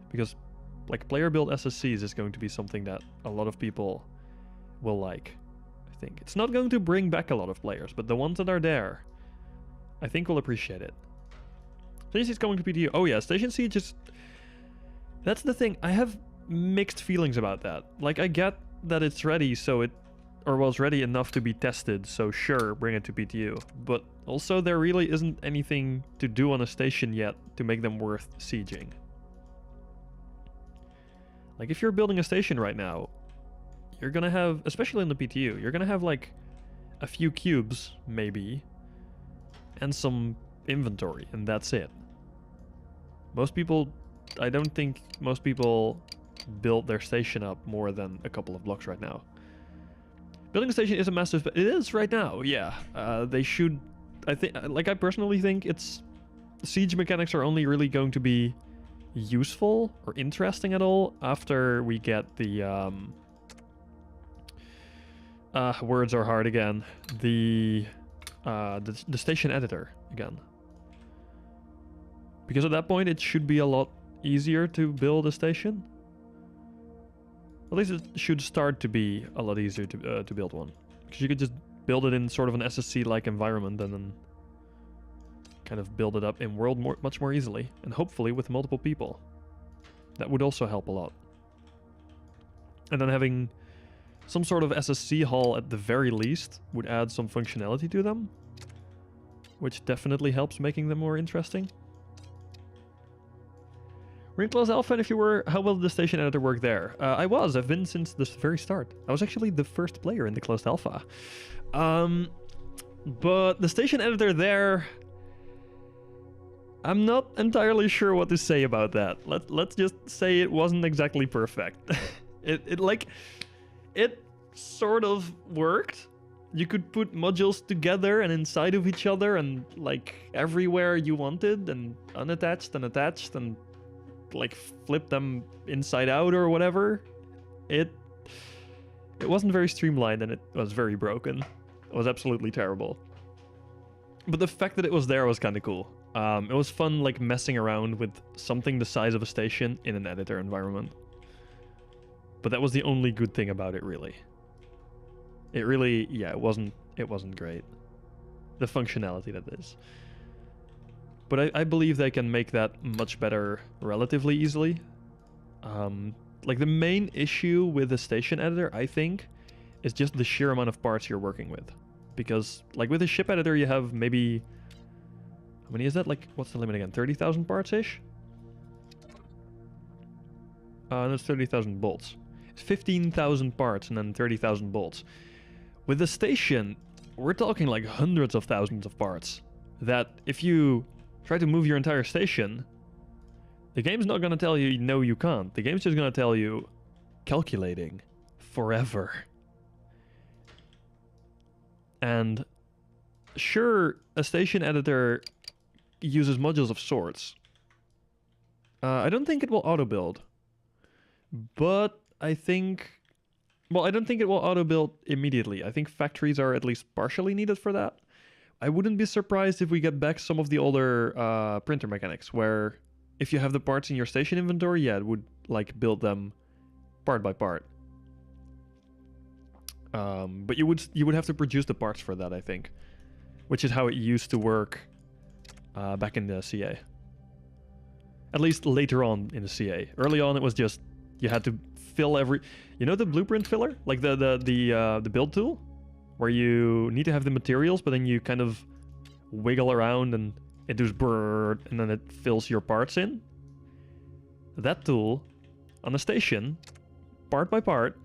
Because like player build SSCs is going to be something that a lot of people will like, I think. It's not going to bring back a lot of players, but the ones that are there, I think will appreciate it. Station Siege coming to PTU. Oh yeah, Station Siege is... That's the thing. I have mixed feelings about that. Like I get that it's ready, so it... Or was ready enough to be tested, so sure, bring it to PTU. But also there really isn't anything to do on a station yet to make them worth sieging. Like if you're building a station right now, you're gonna have, especially in the PTU, you're gonna have like a few cubes, maybe, and some inventory, and that's it. Most people, I don't think most people build their station up more than a couple of blocks right now. Building a station is a massive... It is right now, yeah. They should... I personally think it's... Siege mechanics are only really going to be useful or interesting at all after we get the... words are hard again. The station editor again. Because at that point it should be a lot easier to build a station. At least it should start to be a lot easier to build one. Because you could just build it in sort of an SSC-like environment and then kind of build it up in world much more easily. And hopefully with multiple people. That would also help a lot. And then having some sort of SSC hall at the very least would add some functionality to them. Which definitely helps making them more interesting. We're in closed alpha, and if you were, how will the station editor work there? I've been since the very start. I was actually the first player in the closed alpha. But the station editor there, I'm not entirely sure what to say about that. Let's just say it wasn't exactly perfect. It sort of worked. You could put modules together and inside of each other and like everywhere you wanted, and unattached and attached, and like flip them inside out or whatever. It wasn't very streamlined, and it was very broken. It was absolutely terrible. But the fact that it was there was kind of cool. It was fun like messing around with something the size of a station in an editor environment. But that was the only good thing about it, really. It really, yeah, it wasn't great. The functionality, that is. But I believe they can make that much better relatively easily. Like the main issue with the station editor, I think, is just the sheer amount of parts you're working with. Because like with a ship editor, you have maybe... How many is that? Like, what's the limit again? 30,000 parts-ish? That's 30,000 bolts. It's 15,000 parts and then 30,000 bolts. With the station, we're talking like hundreds of thousands of parts. That if you try to move your entire station, the game's not going to tell you, no, you can't. The game's just going to tell you, calculating forever. And sure, a station editor uses modules of sorts. I don't think it will auto-build. But I think... Well, I don't think it will auto-build immediately. I think factories are at least partially needed for that. I wouldn't be surprised if we get back some of the older printer mechanics, where if you have the parts in your station inventory, yeah, it would like build them part by part. But you would have to produce the parts for that, I think, which is how it used to work back in the CA. At least later on in the CA. Early on, it was just you had to fill every. You know the blueprint filler, like the build tool, where you need to have the materials, but then you kind of wiggle around and it does brrr, and then it fills your parts in. That tool on the station, part by part.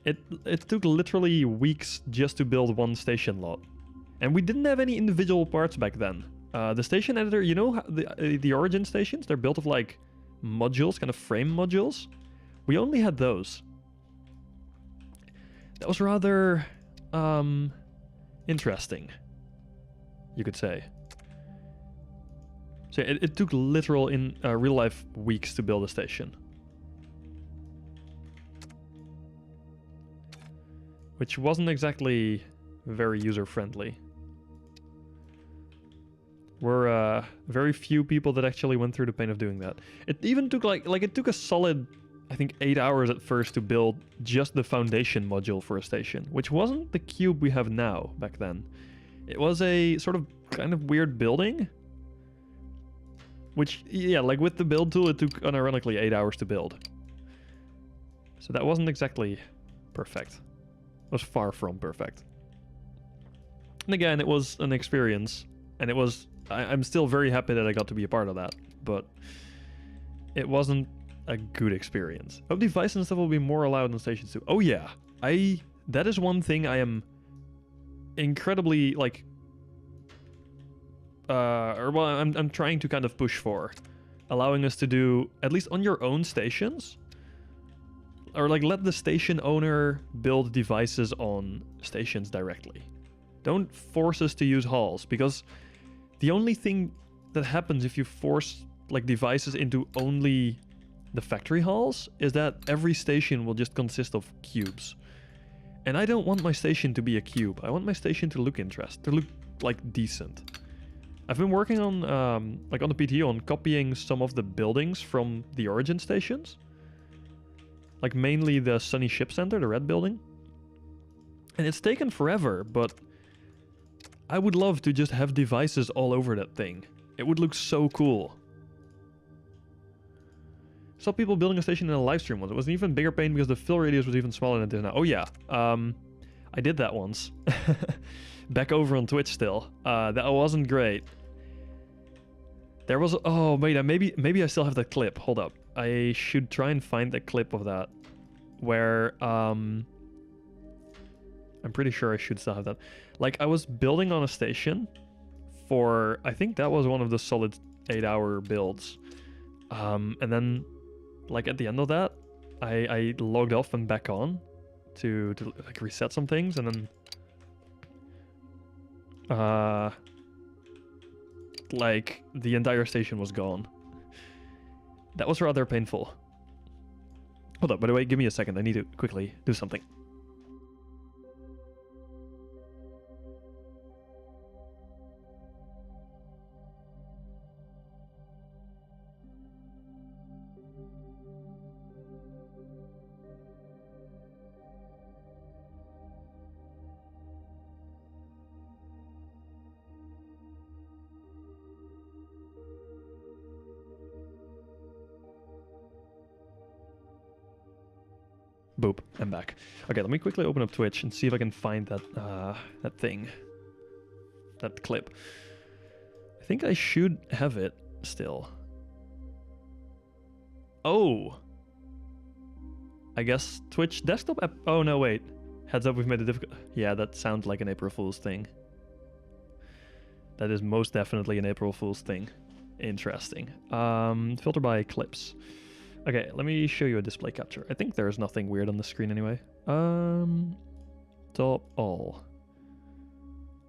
It took literally weeks just to build one station lot. And we didn't have any individual parts back then. The station editor, you know the origin stations? They're built of like modules, kind of frame modules. We only had those. That was rather interesting, you could say. So it took literal in real life weeks to build a station. Which wasn't exactly very user-friendly. We're very few people that actually went through the pain of doing that. It even took like it took a solid, I think, 8 hours at first to build just the foundation module for a station, which wasn't the cube we have now back then. It was a sort of kind of weird building. Which, yeah, like with the build tool, it took unironically 8 hours to build. So that wasn't exactly perfect. It was far from perfect. And again, it was an experience, and it was... I'm still very happy that I got to be a part of that, but it wasn't a good experience. Hope devices and stuff will be more allowed on stations too. Oh yeah, that is one thing I am incredibly, like... I'm trying to kind of push for. Allowing us to do, at least on your own stations... Or like let the station owner build devices on stations directly. Don't force us to use halls, because the only thing that happens if you force like devices into only the factory halls is that every station will just consist of cubes. And I don't want my station to be a cube. I want my station to look like decent. I've been working on like on the PTO on copying some of the buildings from the origin stations. Like mainly the Sunny Ship Center, the red building. And it's taken forever, but I would love to just have devices all over that thing. It would look so cool. Saw people building a station in a live stream once. It was an even bigger pain because the fill radius was even smaller than it is now. Oh yeah, I did that once. Back over on Twitch still. That wasn't great. There was... Oh, wait, maybe I still have that clip. Hold up. I should try and find a clip of that. Where, I'm pretty sure I should still have that. Like, I was building on a station for... I think that was one of the solid 8-hour builds. And then, like, at the end of that, I logged off and back on to like, reset some things, and then... like, the entire station was gone. That was rather painful. Hold up, by the way, give me a second. I need to quickly do something. Boop, I'm back. Okay, let me quickly open up Twitch and see if I can find that that thing. That clip. I think I should have it still. Oh! I guess Twitch desktop app... Oh no, wait. Heads up, we've made it difficult. Yeah, that sounds like an April Fool's thing. That is most definitely an April Fool's thing. Interesting. Filter by clips. Okay, let me show you a display capture. I think there's nothing weird on the screen anyway. Top all.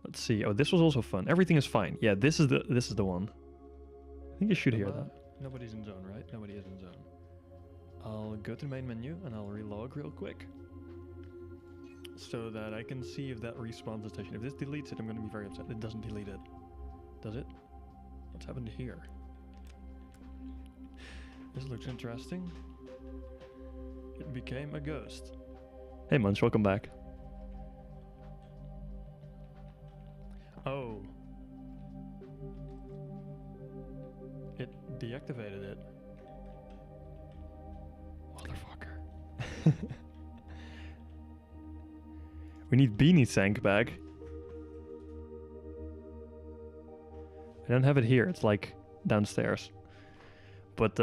Let's see. Oh, this was also fun. Everything is fine. Yeah, this is the one. I think you should hear that. Nobody's in zone, right? Nobody is in zone. I'll go to the main menu and I'll relog real quick, so that I can see if that respawns the station. If this deletes it, I'm going to be very upset. It doesn't delete it. Does it? What's happened here? This looks interesting. It became a ghost. Hey Munch, welcome back. Oh. It deactivated it. Motherfucker. We need Beanie Sank back. I don't have it here. It's like downstairs. But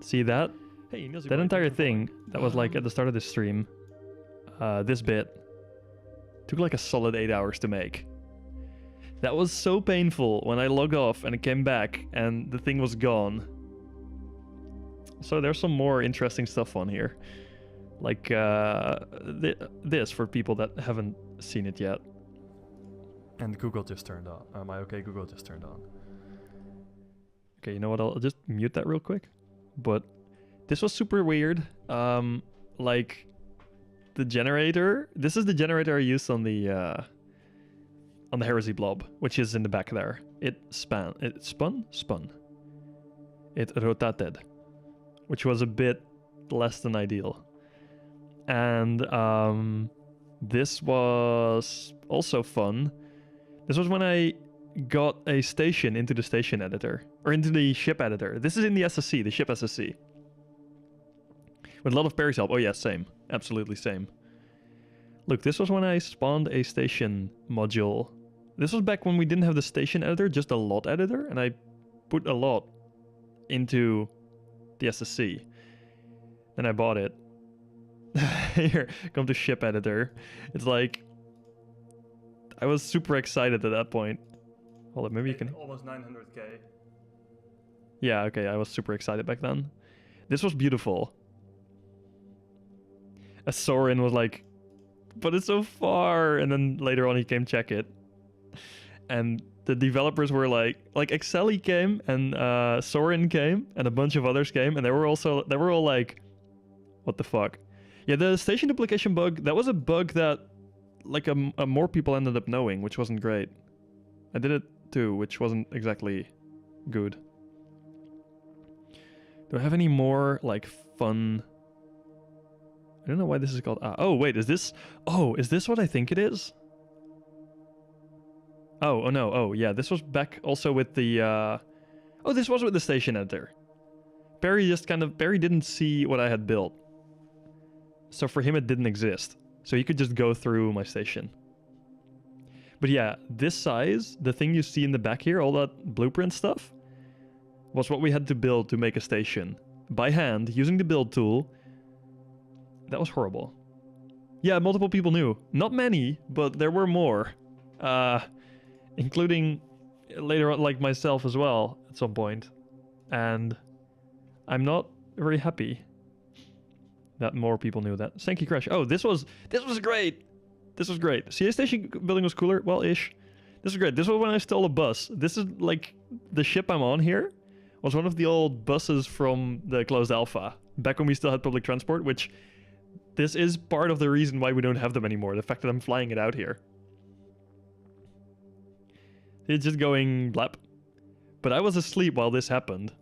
see that? Hey, that entire thing that was like at the start of the stream, this bit took like a solid 8 hours to make. That was so painful when I logged off and it came back and the thing was gone. So there's some more interesting stuff on here. Like this for people that haven't seen it yet. And Google just turned on. Am I okay? Google just turned on. Okay, you know what? I'll just mute that real quick. But this was super weird. Like the generator. This is the generator I used on the Heresy blob, which is in the back there. It spun. It rotated, which was a bit less than ideal. And this was also fun. This was when I got a station into the station editor, or into the ship editor. This is in the SSC, the ship SSC. With a lot of Perry's help. Oh yeah, same. Absolutely same. Look, this was when I spawned a station module. This was back when we didn't have the station editor, just a lot editor, and I put a lot into the SSC. Then I bought it. Here, come to ship editor. It's like, I was super excited at that point. Hold on, maybe you can... Almost 900k. Yeah, okay, I was super excited back then. This was beautiful. As Soren was like, but it's so far, and then later on he came check it. And the developers were like Excelli came, and Soren came, and a bunch of others came, and they were all like, what the fuck? Yeah, the station duplication bug, that was a bug that like more people ended up knowing, which wasn't great. I did it too, which wasn't exactly good. Do I have any more like fun? I don't know why this is called. Oh wait, is this what I think it is? Oh no, oh yeah, this was back also with the oh, this was with the station editor. Perry didn't see what I had built. So for him it didn't exist. So he could just go through my station. But yeah, this size, the thing you see in the back here, all that blueprint stuff, was what we had to build to make a station. By hand, using the build tool. That was horrible. Yeah, multiple people knew. Not many, but there were more. Including later on, like myself as well, at some point. And I'm not very happy that more people knew that. Sankey Crash. Oh, this was great. This was great. CA station building was cooler. Well, ish. This was great. This was when I stole a bus. This is like the ship I'm on here was one of the old buses from the closed alpha. Back when we still had public transport, which this is part of the reason why we don't have them anymore. The fact that I'm flying it out here. It's just going blap. But I was asleep while this happened.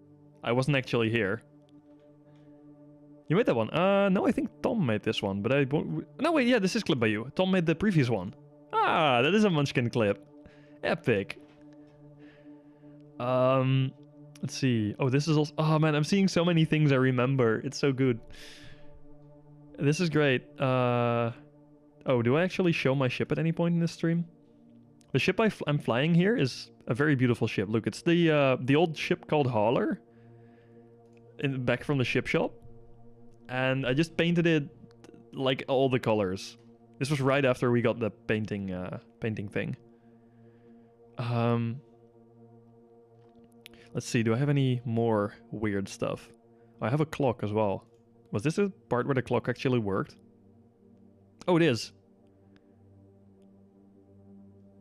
I wasn't actually here. You made that one? No, I think Tom made this one, but I won't... No, wait, yeah, this is clip by you. Tom made the previous one. Ah, that is a Munchkin clip. Epic. Let's see. Oh, this is also... Oh, man, I'm seeing so many things I remember. It's so good. This is great. Oh, do I actually show my ship at any point in this stream? The ship I'm flying here is a very beautiful ship. Look, it's the old ship called Hauler. Back from the ship shop. And I just painted it like all the colors. This was right after we got the painting thing. Let's see, do I have any more weird stuff? I have a clock as well. Was this a part where the clock actually worked? Oh, it is.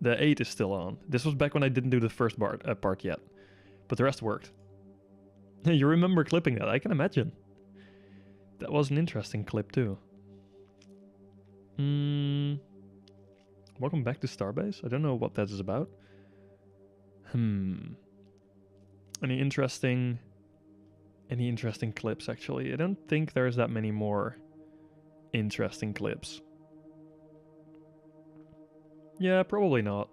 The 8 is still on. This was back when I didn't do the first part yet. But the rest worked. You remember clipping that, I can imagine. That was an interesting clip too. Welcome back to Starbase. I don't know what that is about. Any interesting clips, actually? I don't think there's that many more interesting clips. Yeah, probably not.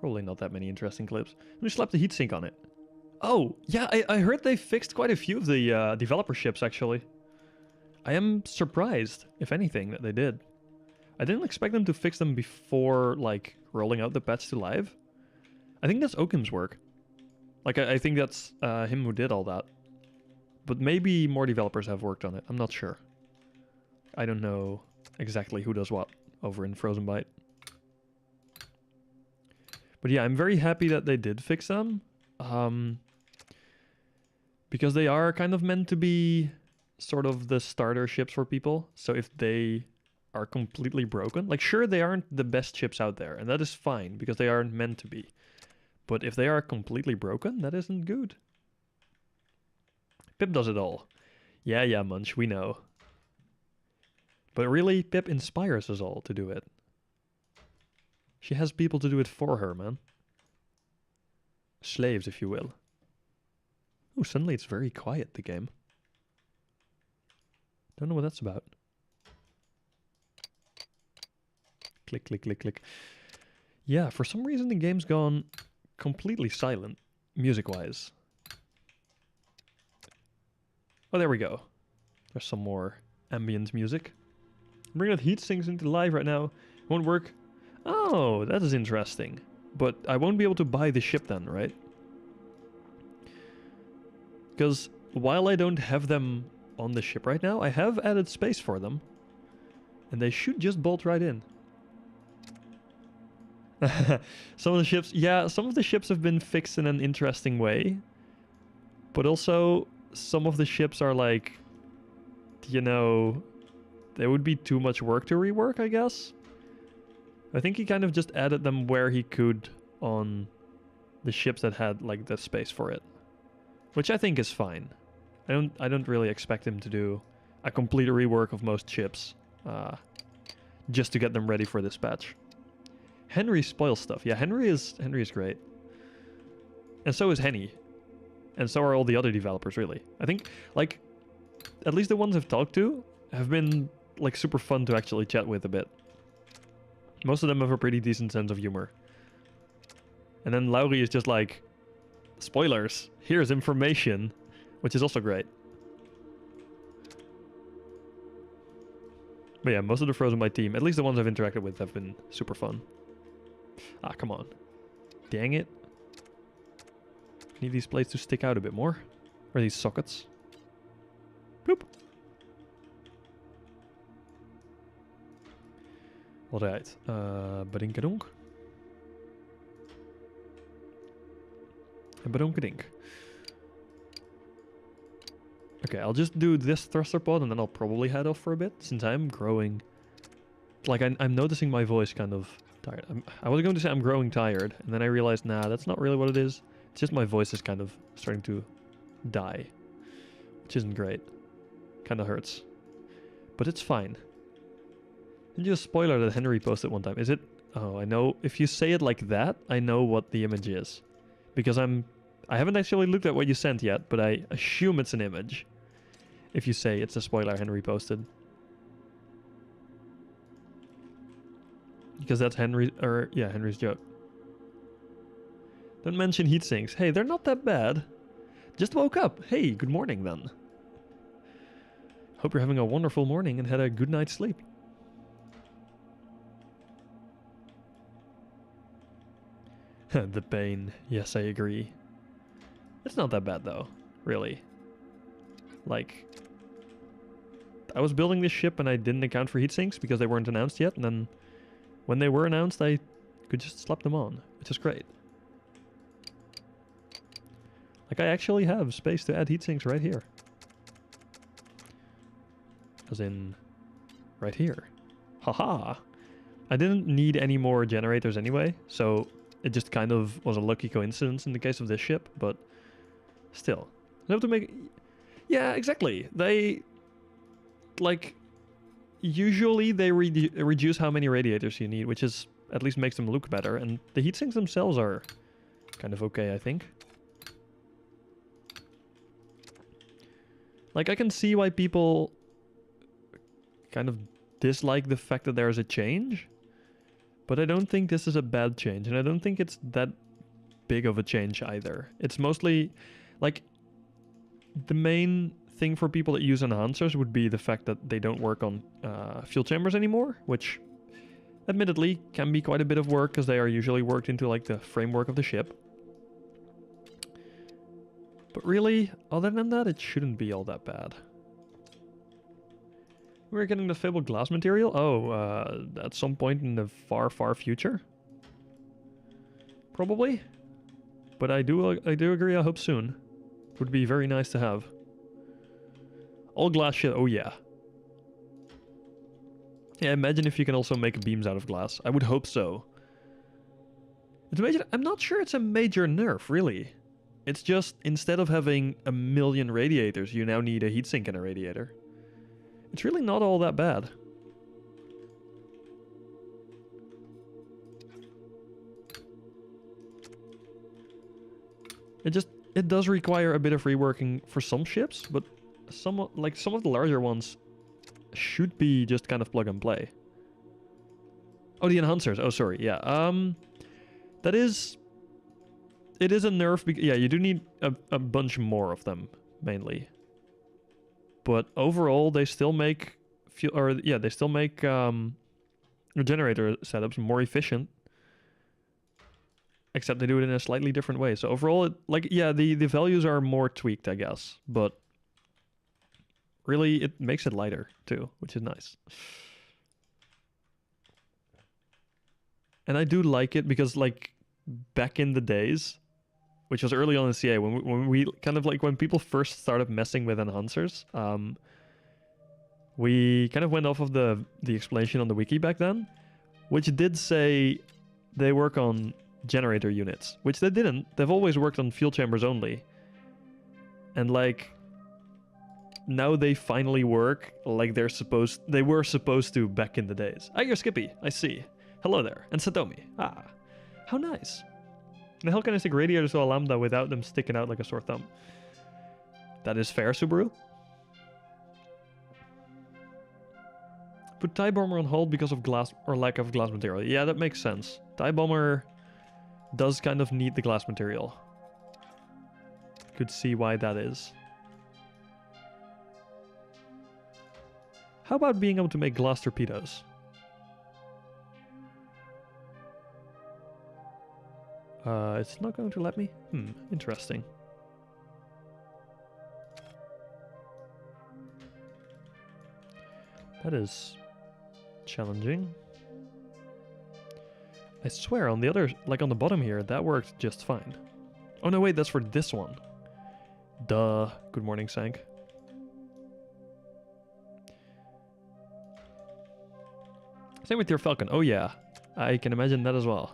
Probably not that many interesting clips. Let me slap the heatsink on it. Oh, yeah, I heard they fixed quite a few of the developer ships, actually. I am surprised, if anything, that they did. I didn't expect them to fix them before, like, rolling out the patch to live. I think that's Okim's work. Like, I think that's him who did all that. But maybe more developers have worked on it. I'm not sure. I don't know exactly who does what over in Frozen Byte. But yeah, I'm very happy that they did fix them. Because they are kind of meant to be sort of the starter ships for people. So if they are completely broken, like sure, they aren't the best ships out there, and that is fine because they aren't meant to be. But if they are completely broken, that isn't good. Pip does it all. Yeah, Munch, we know. But really, Pip inspires us all to do it. She has people to do it for her, man. Slaves, if you will. Oh, suddenly it's very quiet, the game. Don't know what that's about. Click, click, click, click. Yeah, for some reason the game's gone completely silent, music-wise. Oh, there we go. There's some more ambient music. Bring that heat sinks into live right now. It won't work. Oh, that is interesting. But I won't be able to buy the ship then, right? Because while I don't have them on the ship right now, I have added space for them. And they should just bolt right in. Some of the ships... Yeah, some of the ships have been fixed in an interesting way. But also, some of the ships are like... You know... There would be too much work to rework, I guess. I think he kind of just added them where he could on the ships that had like the space for it. Which I think is fine. I don't really expect him to do a complete rework of most ships. Just to get them ready for this patch. Henry spoils stuff. Yeah, Henry is great. And so is Henny. And so are all the other developers, really. I think, like, at least the ones I've talked to have been, like, super fun to actually chat with a bit. Most of them have a pretty decent sense of humor. And then Laurie is just like, spoilers, here's information, which is also great. But yeah, most of the Frozen Byte team, at least the ones I've interacted with, have been super fun. Ah, come on. Dang it. Need these plates to stick out a bit more. Or these sockets. Bloop. Alright. Badinkadonk. En badonkadink. Okay, I'll just do this thruster pod and then I'll probably head off for a bit, since I'm growing. Like, I'm noticing my voice kind of tired. I was going to say I'm growing tired, and then I realized, nah, that's not really what it is. It's just my voice is kind of starting to die. Which isn't great. Kind of hurts. But it's fine. And just a spoiler that Henry posted one time. Is it? Oh, I know. If you say it like that, I know what the image is. Because I haven't actually looked at what you sent yet, but I assume it's an image. If you say it's a spoiler Henry posted. Because that's Henry's joke. Don't mention heat sinks. Hey, they're not that bad. Just woke up. Hey, good morning then. Hope you're having a wonderful morning and had a good night's sleep. The pain. Yes, I agree. It's not that bad though, really. Like, I was building this ship and I didn't account for heat sinks because they weren't announced yet, and then when they were announced, I could just slap them on, which is great. Like, I actually have space to add heat sinks right here. As in, right here. Haha! I didn't need any more generators anyway, so it just kind of was a lucky coincidence in the case of this ship, but still. I have to make... Yeah, exactly. They... Like, usually they reduce how many radiators you need, which is at least makes them look better, and the heat sinks themselves are kind of okay, I think. Like, I can see why people kind of dislike the fact that there is a change, but I don't think this is a bad change, and I don't think it's that big of a change either. It's mostly, like, the main thing for people that use enhancers would be the fact that they don't work on fuel chambers anymore, which admittedly can be quite a bit of work because they are usually worked into like the framework of the ship. But really, other than that, it shouldn't be all that bad. We're getting the fabled glass material? Oh, at some point in the far, far future? Probably. But I do agree, I hope soon. It would be very nice to have. All glass shit, oh yeah. Yeah, imagine if you can also make beams out of glass. I would hope so. I'm not sure it's a major nerf, really. It's just, instead of having a million radiators, you now need a heatsink and a radiator. It's really not all that bad. It does require a bit of reworking for some ships, but some of the larger ones should be just kind of plug and play. Oh, the enhancers. Oh, sorry. Yeah. It is a nerf. Yeah, you do need a bunch more of them, mainly. But overall, they still make generator setups more efficient. Except they do it in a slightly different way. So overall, the values are more tweaked, I guess. But really, it makes it lighter, too, which is nice. And I do like it because, like, back in the days, which was early on in CA, when we kind of, like, when people first started messing with enhancers, we kind of went off of the explanation on the wiki back then, which did say they work on generator units, which they didn't. They've always worked on fuel chambers only. And, like, now they finally work like they were supposed to back in the days. Ah, you're Skippy, I see. Hello there. And Satomi. Ah, how nice. The hell can I stick radiators to a Lambda without them sticking out like a sore thumb? That is fair, Subaru. Put TIE Bomber on hold because of glass or lack of glass material. Yeah, that makes sense. TIE Bomber does kind of need the glass material. Could see why that is. How about being able to make glass torpedoes? It's not going to let me? Interesting. That is challenging. I swear, on the other, like on the bottom here, that worked just fine. Oh no, wait, that's for this one. Duh. Good morning, Sank. Same with your Falcon. Oh yeah, I can imagine that as well.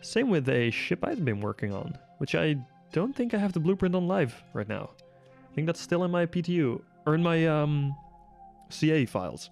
Same with a ship I've been working on, which I don't think I have the blueprint on live right now. I think that's still in my PTU, or in my CA files.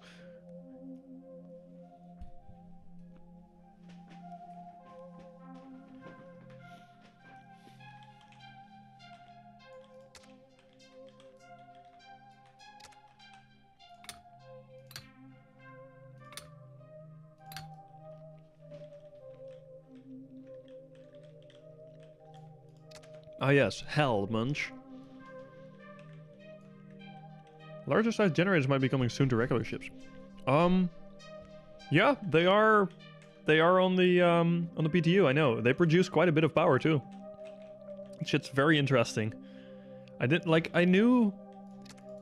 Ah yes, hell, Munch. Larger size generators might be coming soon to regular ships. Yeah, they are on the PTU, I know. They produce quite a bit of power too. Shit's very interesting. I knew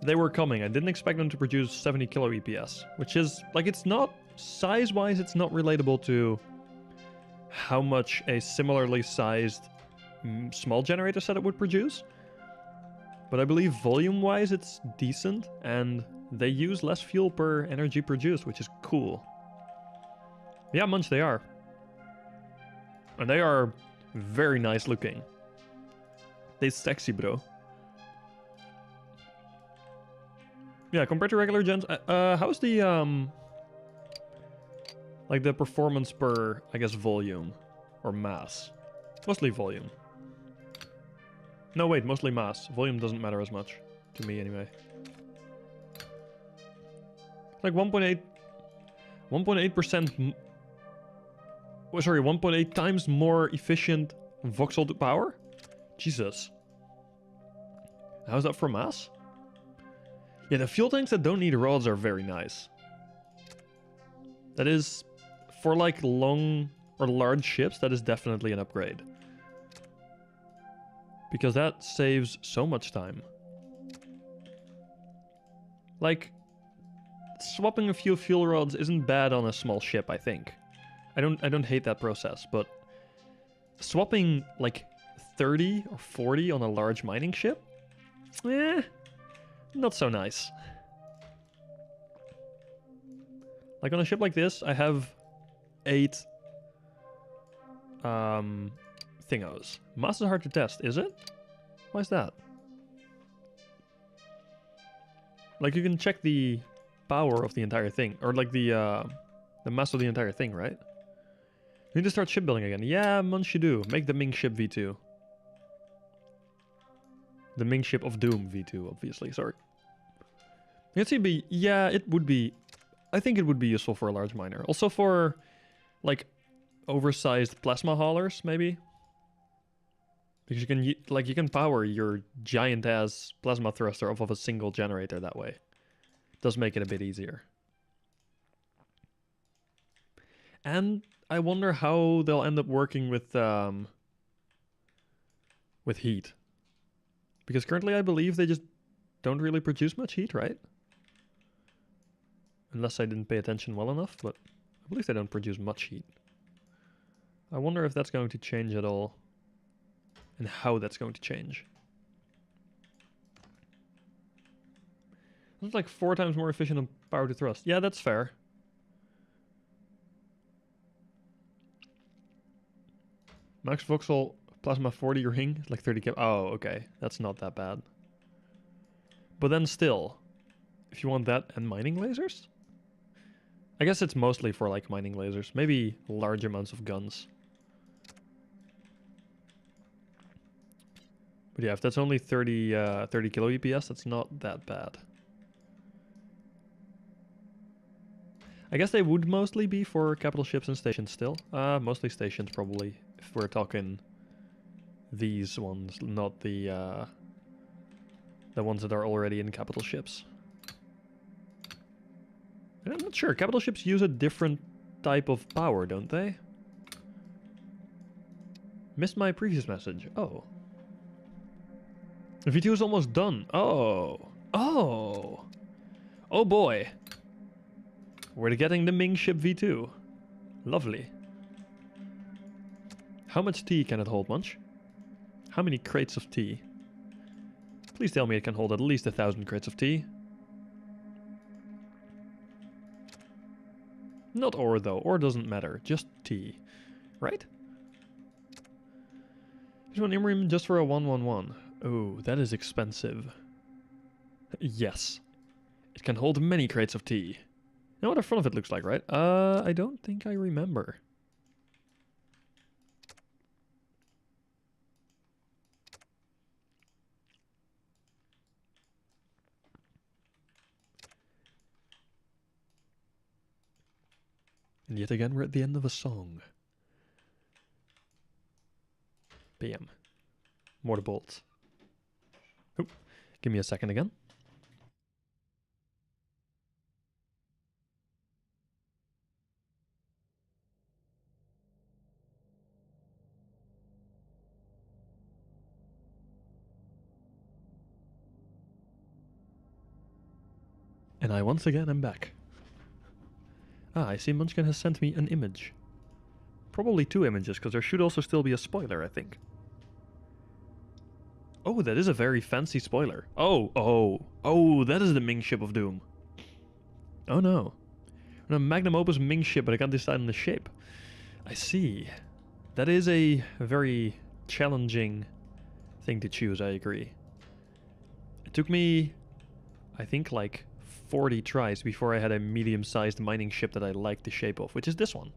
they were coming. I didn't expect them to produce 70 kilo EPS, which is, like, it's not, size-wise, it's not relatable to how much a similarly sized small generator setup would produce. But I believe volume-wise it's decent, and they use less fuel per energy produced, which is cool. Yeah, Munch, they are. And they are very nice looking. They sexy, bro. Yeah, compared to regular gens, how's the, like the performance per, I guess, volume or mass? Mostly volume. No, wait, mostly mass. Volume doesn't matter as much, to me anyway. Like 1.8%, oh, sorry, 1.8 times more efficient voxel to power? Jesus. How's that for mass? Yeah, the fuel tanks that don't need rods are very nice. That is, for like long or large ships, that is definitely an upgrade. Because that saves so much time. Like, swapping a few fuel rods isn't bad on a small ship, I think. I don't hate that process, but swapping like 30 or 40 on a large mining ship? Not so nice. Like on a ship like this, I have 8 thingos. Mass is hard to test, is it? Why is that? Like you can check the power of the entire thing, or like the mass of the entire thing, right? You need to start shipbuilding again. Yeah, Munch you do. Make the Ming ship V2. The Ming ship of Doom V2, obviously. Sorry. Let's see, yeah, it would be. I think it would be useful for a large miner. Also for, like, oversized plasma haulers, maybe. Because you can, like, you can power your giant-ass plasma thruster off of a single generator that way. It does make it a bit easier. And I wonder how they'll end up working with heat. Because currently I believe they just don't really produce much heat, right? Unless I didn't pay attention well enough, but I believe they don't produce much heat. I wonder if that's going to change at all. And how that's going to change. It's like 4 times more efficient on power to thrust. Yeah, that's fair. Max voxel plasma 40 ring is like 30 cap. Oh, okay. That's not that bad. But then still, if you want that and mining lasers? I guess it's mostly for like mining lasers. Maybe large amounts of guns. But yeah, if that's only 30 kilo EPS, that's not that bad. I guess they would mostly be for capital ships and stations still. Mostly stations probably, if we're talking these ones, not the ones that are already in capital ships. And I'm not sure, capital ships use a different type of power, don't they? Missed my previous message. Oh. The V2 is almost done. Oh. Oh. Oh boy. We're getting the Ming ship V2. Lovely. How much tea can it hold, Munch? How many crates of tea? Please tell me it can hold at least 1,000 crates of tea. Not ore though. Ore doesn't matter. Just tea. Right? There's one Imrim just for a 111. Oh, that is expensive. Yes. It can hold many crates of tea. You know what the front of it looks like, right? I don't think I remember. And yet again, we're at the end of a song. PM. More bolts. Oh, give me a second again. And I once again am back. Ah, I see Munchkin has sent me an image. Probably 2 images, because there should also still be a spoiler, I think. Oh, that is a very fancy spoiler. Oh, that is the Ming ship of Doom. Oh no. And a magnum opus Ming ship, but I can't decide on the shape. I see. That is a very challenging thing to choose, I agree. It took me, I think, like 40 tries before I had a medium-sized mining ship that I liked the shape of, which is this one.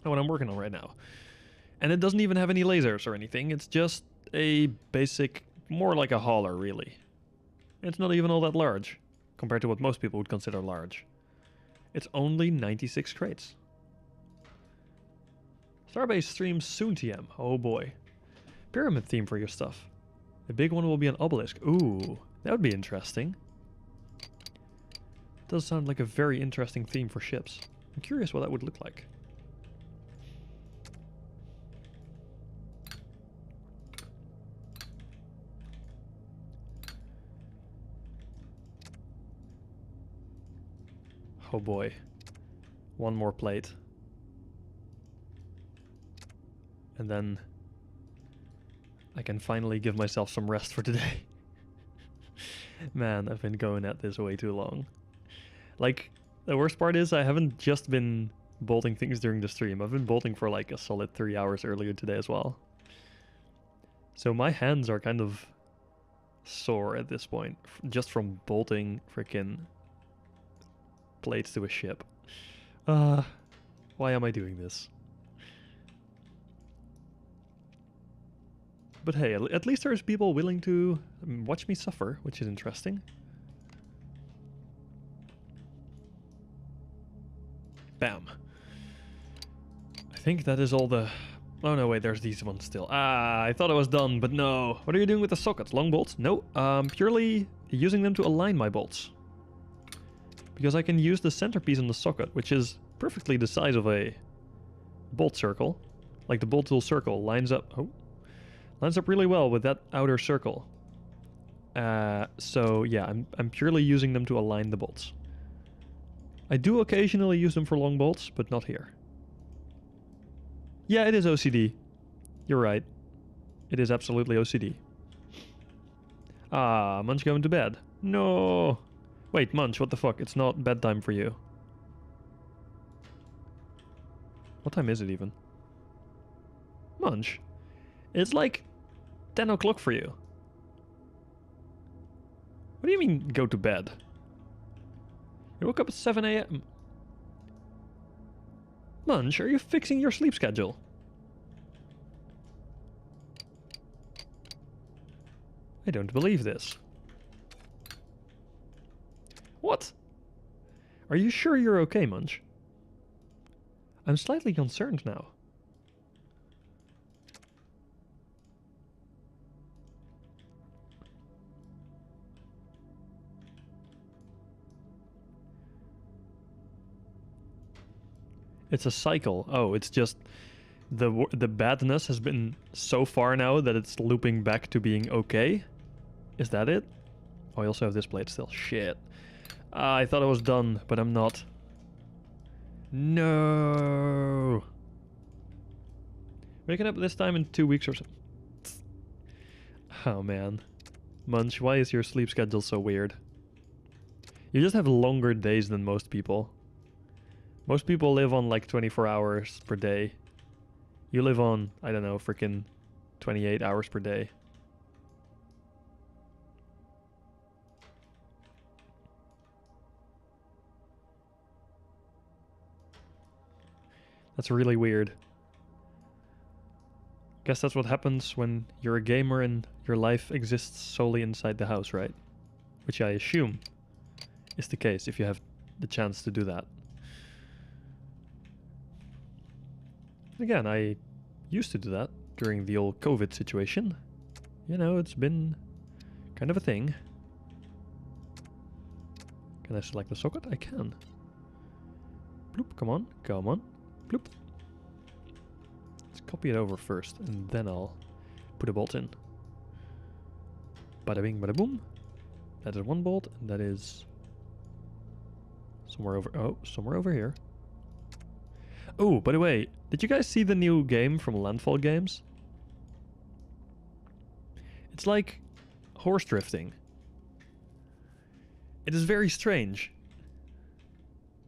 Oh, what I'm working on right now. And it doesn't even have any lasers or anything, it's just a basic, more like a hauler, really. It's not even all that large, compared to what most people would consider large. It's only 96 crates. Starbase streams soon, TM. Oh boy. Pyramid theme for your stuff. The big one will be an obelisk. Ooh, that would be interesting. Does sound like a very interesting theme for ships. I'm curious what that would look like. Oh boy. One more plate. And then I can finally give myself some rest for today. Man, I've been going at this way too long. Like, the worst part is I haven't just been bolting things during the stream. I've been bolting for like a solid 3 hours earlier today as well. So my hands are kind of sore at this point, just from bolting freaking plates to a ship. Why am I doing this? But hey, at least there's people willing to watch me suffer, which is interesting. Bam. I think that is all the... Oh no, wait, there's these ones still. Ah, I thought I was done, but no. What are you doing with the sockets? Long bolts? No, purely using them to align my bolts. Because I can use the centerpiece on the socket, which is perfectly the size of a bolt circle. Like the bolt tool circle lines up... Oh. Lines up really well with that outer circle. So yeah, I'm purely using them to align the bolts. I do occasionally use them for long bolts, but not here. Yeah, it is OCD. You're right. It is absolutely OCD. Ah, Munch going to bed. No. Wait, Munch, what the fuck? It's not bedtime for you. What time is it even? Munch? It's like 10 o'clock for you. What do you mean, go to bed? You woke up at 7 a.m. Munch, are you fixing your sleep schedule? I don't believe this. What? Are you sure you're okay, Munch? I'm slightly concerned now. It's a cycle. Oh, it's just the badness has been so far now that it's looping back to being okay. Is that it? Oh, I also have this plate still. Shit. I thought I was done, but I'm not. No. Waking up this time in 2 weeks or so. Oh man. Munch, why is your sleep schedule so weird? You just have longer days than most people. Most people live on like 24 hours per day. You live on, I don't know, freaking 28 hours per day. That's really weird. Guess that's what happens when you're a gamer and your life exists solely inside the house, right? Which I assume is the case if you have the chance to do that. Again, I used to do that during the old COVID situation. You know, it's been kind of a thing. Can I select the socket? I can. Bloop, come on, come on. Bloop. Let's copy it over first, and then I'll put a bolt in. Bada bing, bada boom. That is one bolt, and that is somewhere over... Oh, somewhere over here. Oh, by the way, did you guys see the new game from Landfall Games? It's like horse drifting. It is very strange.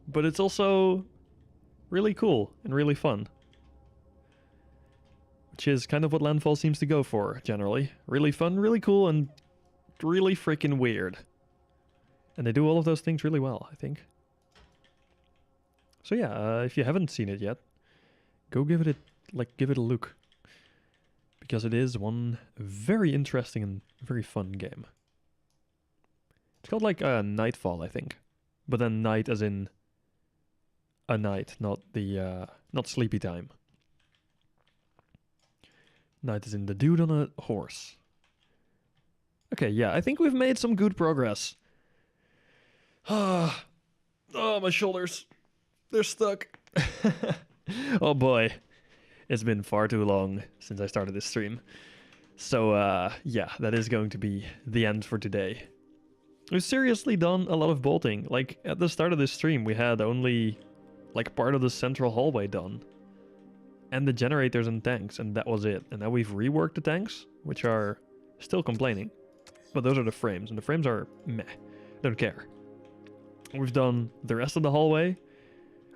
but it's also really cool and really fun. Which is kind of what Landfall seems to go for, generally. Really fun, really cool, and really freaking weird. And they do all of those things really well, I think. So yeah, if you haven't seen it yet, go give it a look. Because it is one very interesting and very fun game. It's called like Nightfall, I think. But then night as in a night, not sleepy time. Night as in the dude on a horse. Okay, yeah, I think we've made some good progress. Oh, my shoulders. They're stuck. Oh boy. It's been far too long since I started this stream. So, yeah, that is going to be the end for today. We've seriously done a lot of bolting. Like, at the start of this stream, we had only, like, part of the central hallway done. And the generators and tanks, and that was it. And now we've reworked the tanks, which are still complaining. But those are the frames, and the frames are meh. Don't care. We've done the rest of the hallway.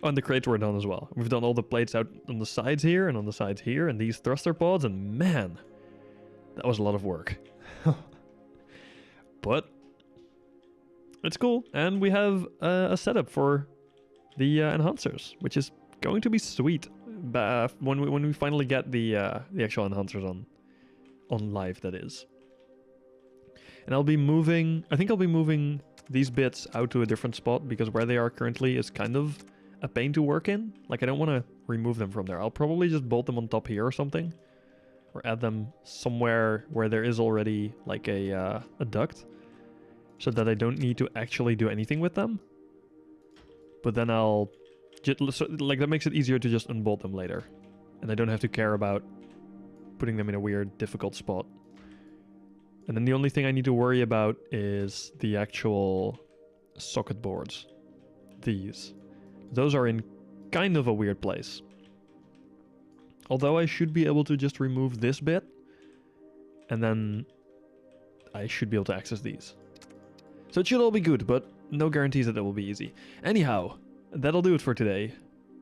Oh, and the crates were done as well. We've done all the plates out on the sides here and on the sides here, and these thruster pods, and man, that was a lot of work. But it's cool, and we have a setup for the enhancers, which is going to be sweet when we finally get the actual enhancers on live, that is. And I'll be moving. I think I'll be moving these bits out to a different spot because where they are currently is kind of a pain to work in. Like, I don't want to remove them from there. I'll probably just bolt them on top here or something, or add them somewhere where there is already like a duct, so that I don't need to actually do anything with them. But then I'll just, like, that makes it easier to just unbolt them later, and I don't have to care about putting them in a weird, difficult spot. And then the only thing I need to worry about is the actual socket boards. These. Those are in kind of a weird place. Although I should be able to just remove this bit, and then I should be able to access these. So it should all be good, but no guarantees that it will be easy. Anyhow, that'll do it for today.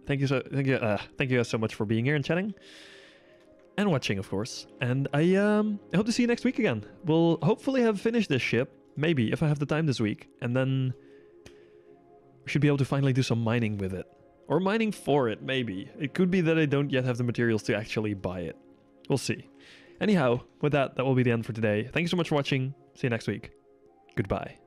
Thank you guys so much for being here and chatting. And watching, of course. And I hope to see you next week again. We'll hopefully have finished this ship. Maybe, if I have the time this week. And then we should be able to finally do some mining with it. Or mining for it, maybe. It could be that I don't yet have the materials to actually buy it. We'll see. Anyhow, with that will be the end for today. Thank you so much for watching. See you next week. Goodbye.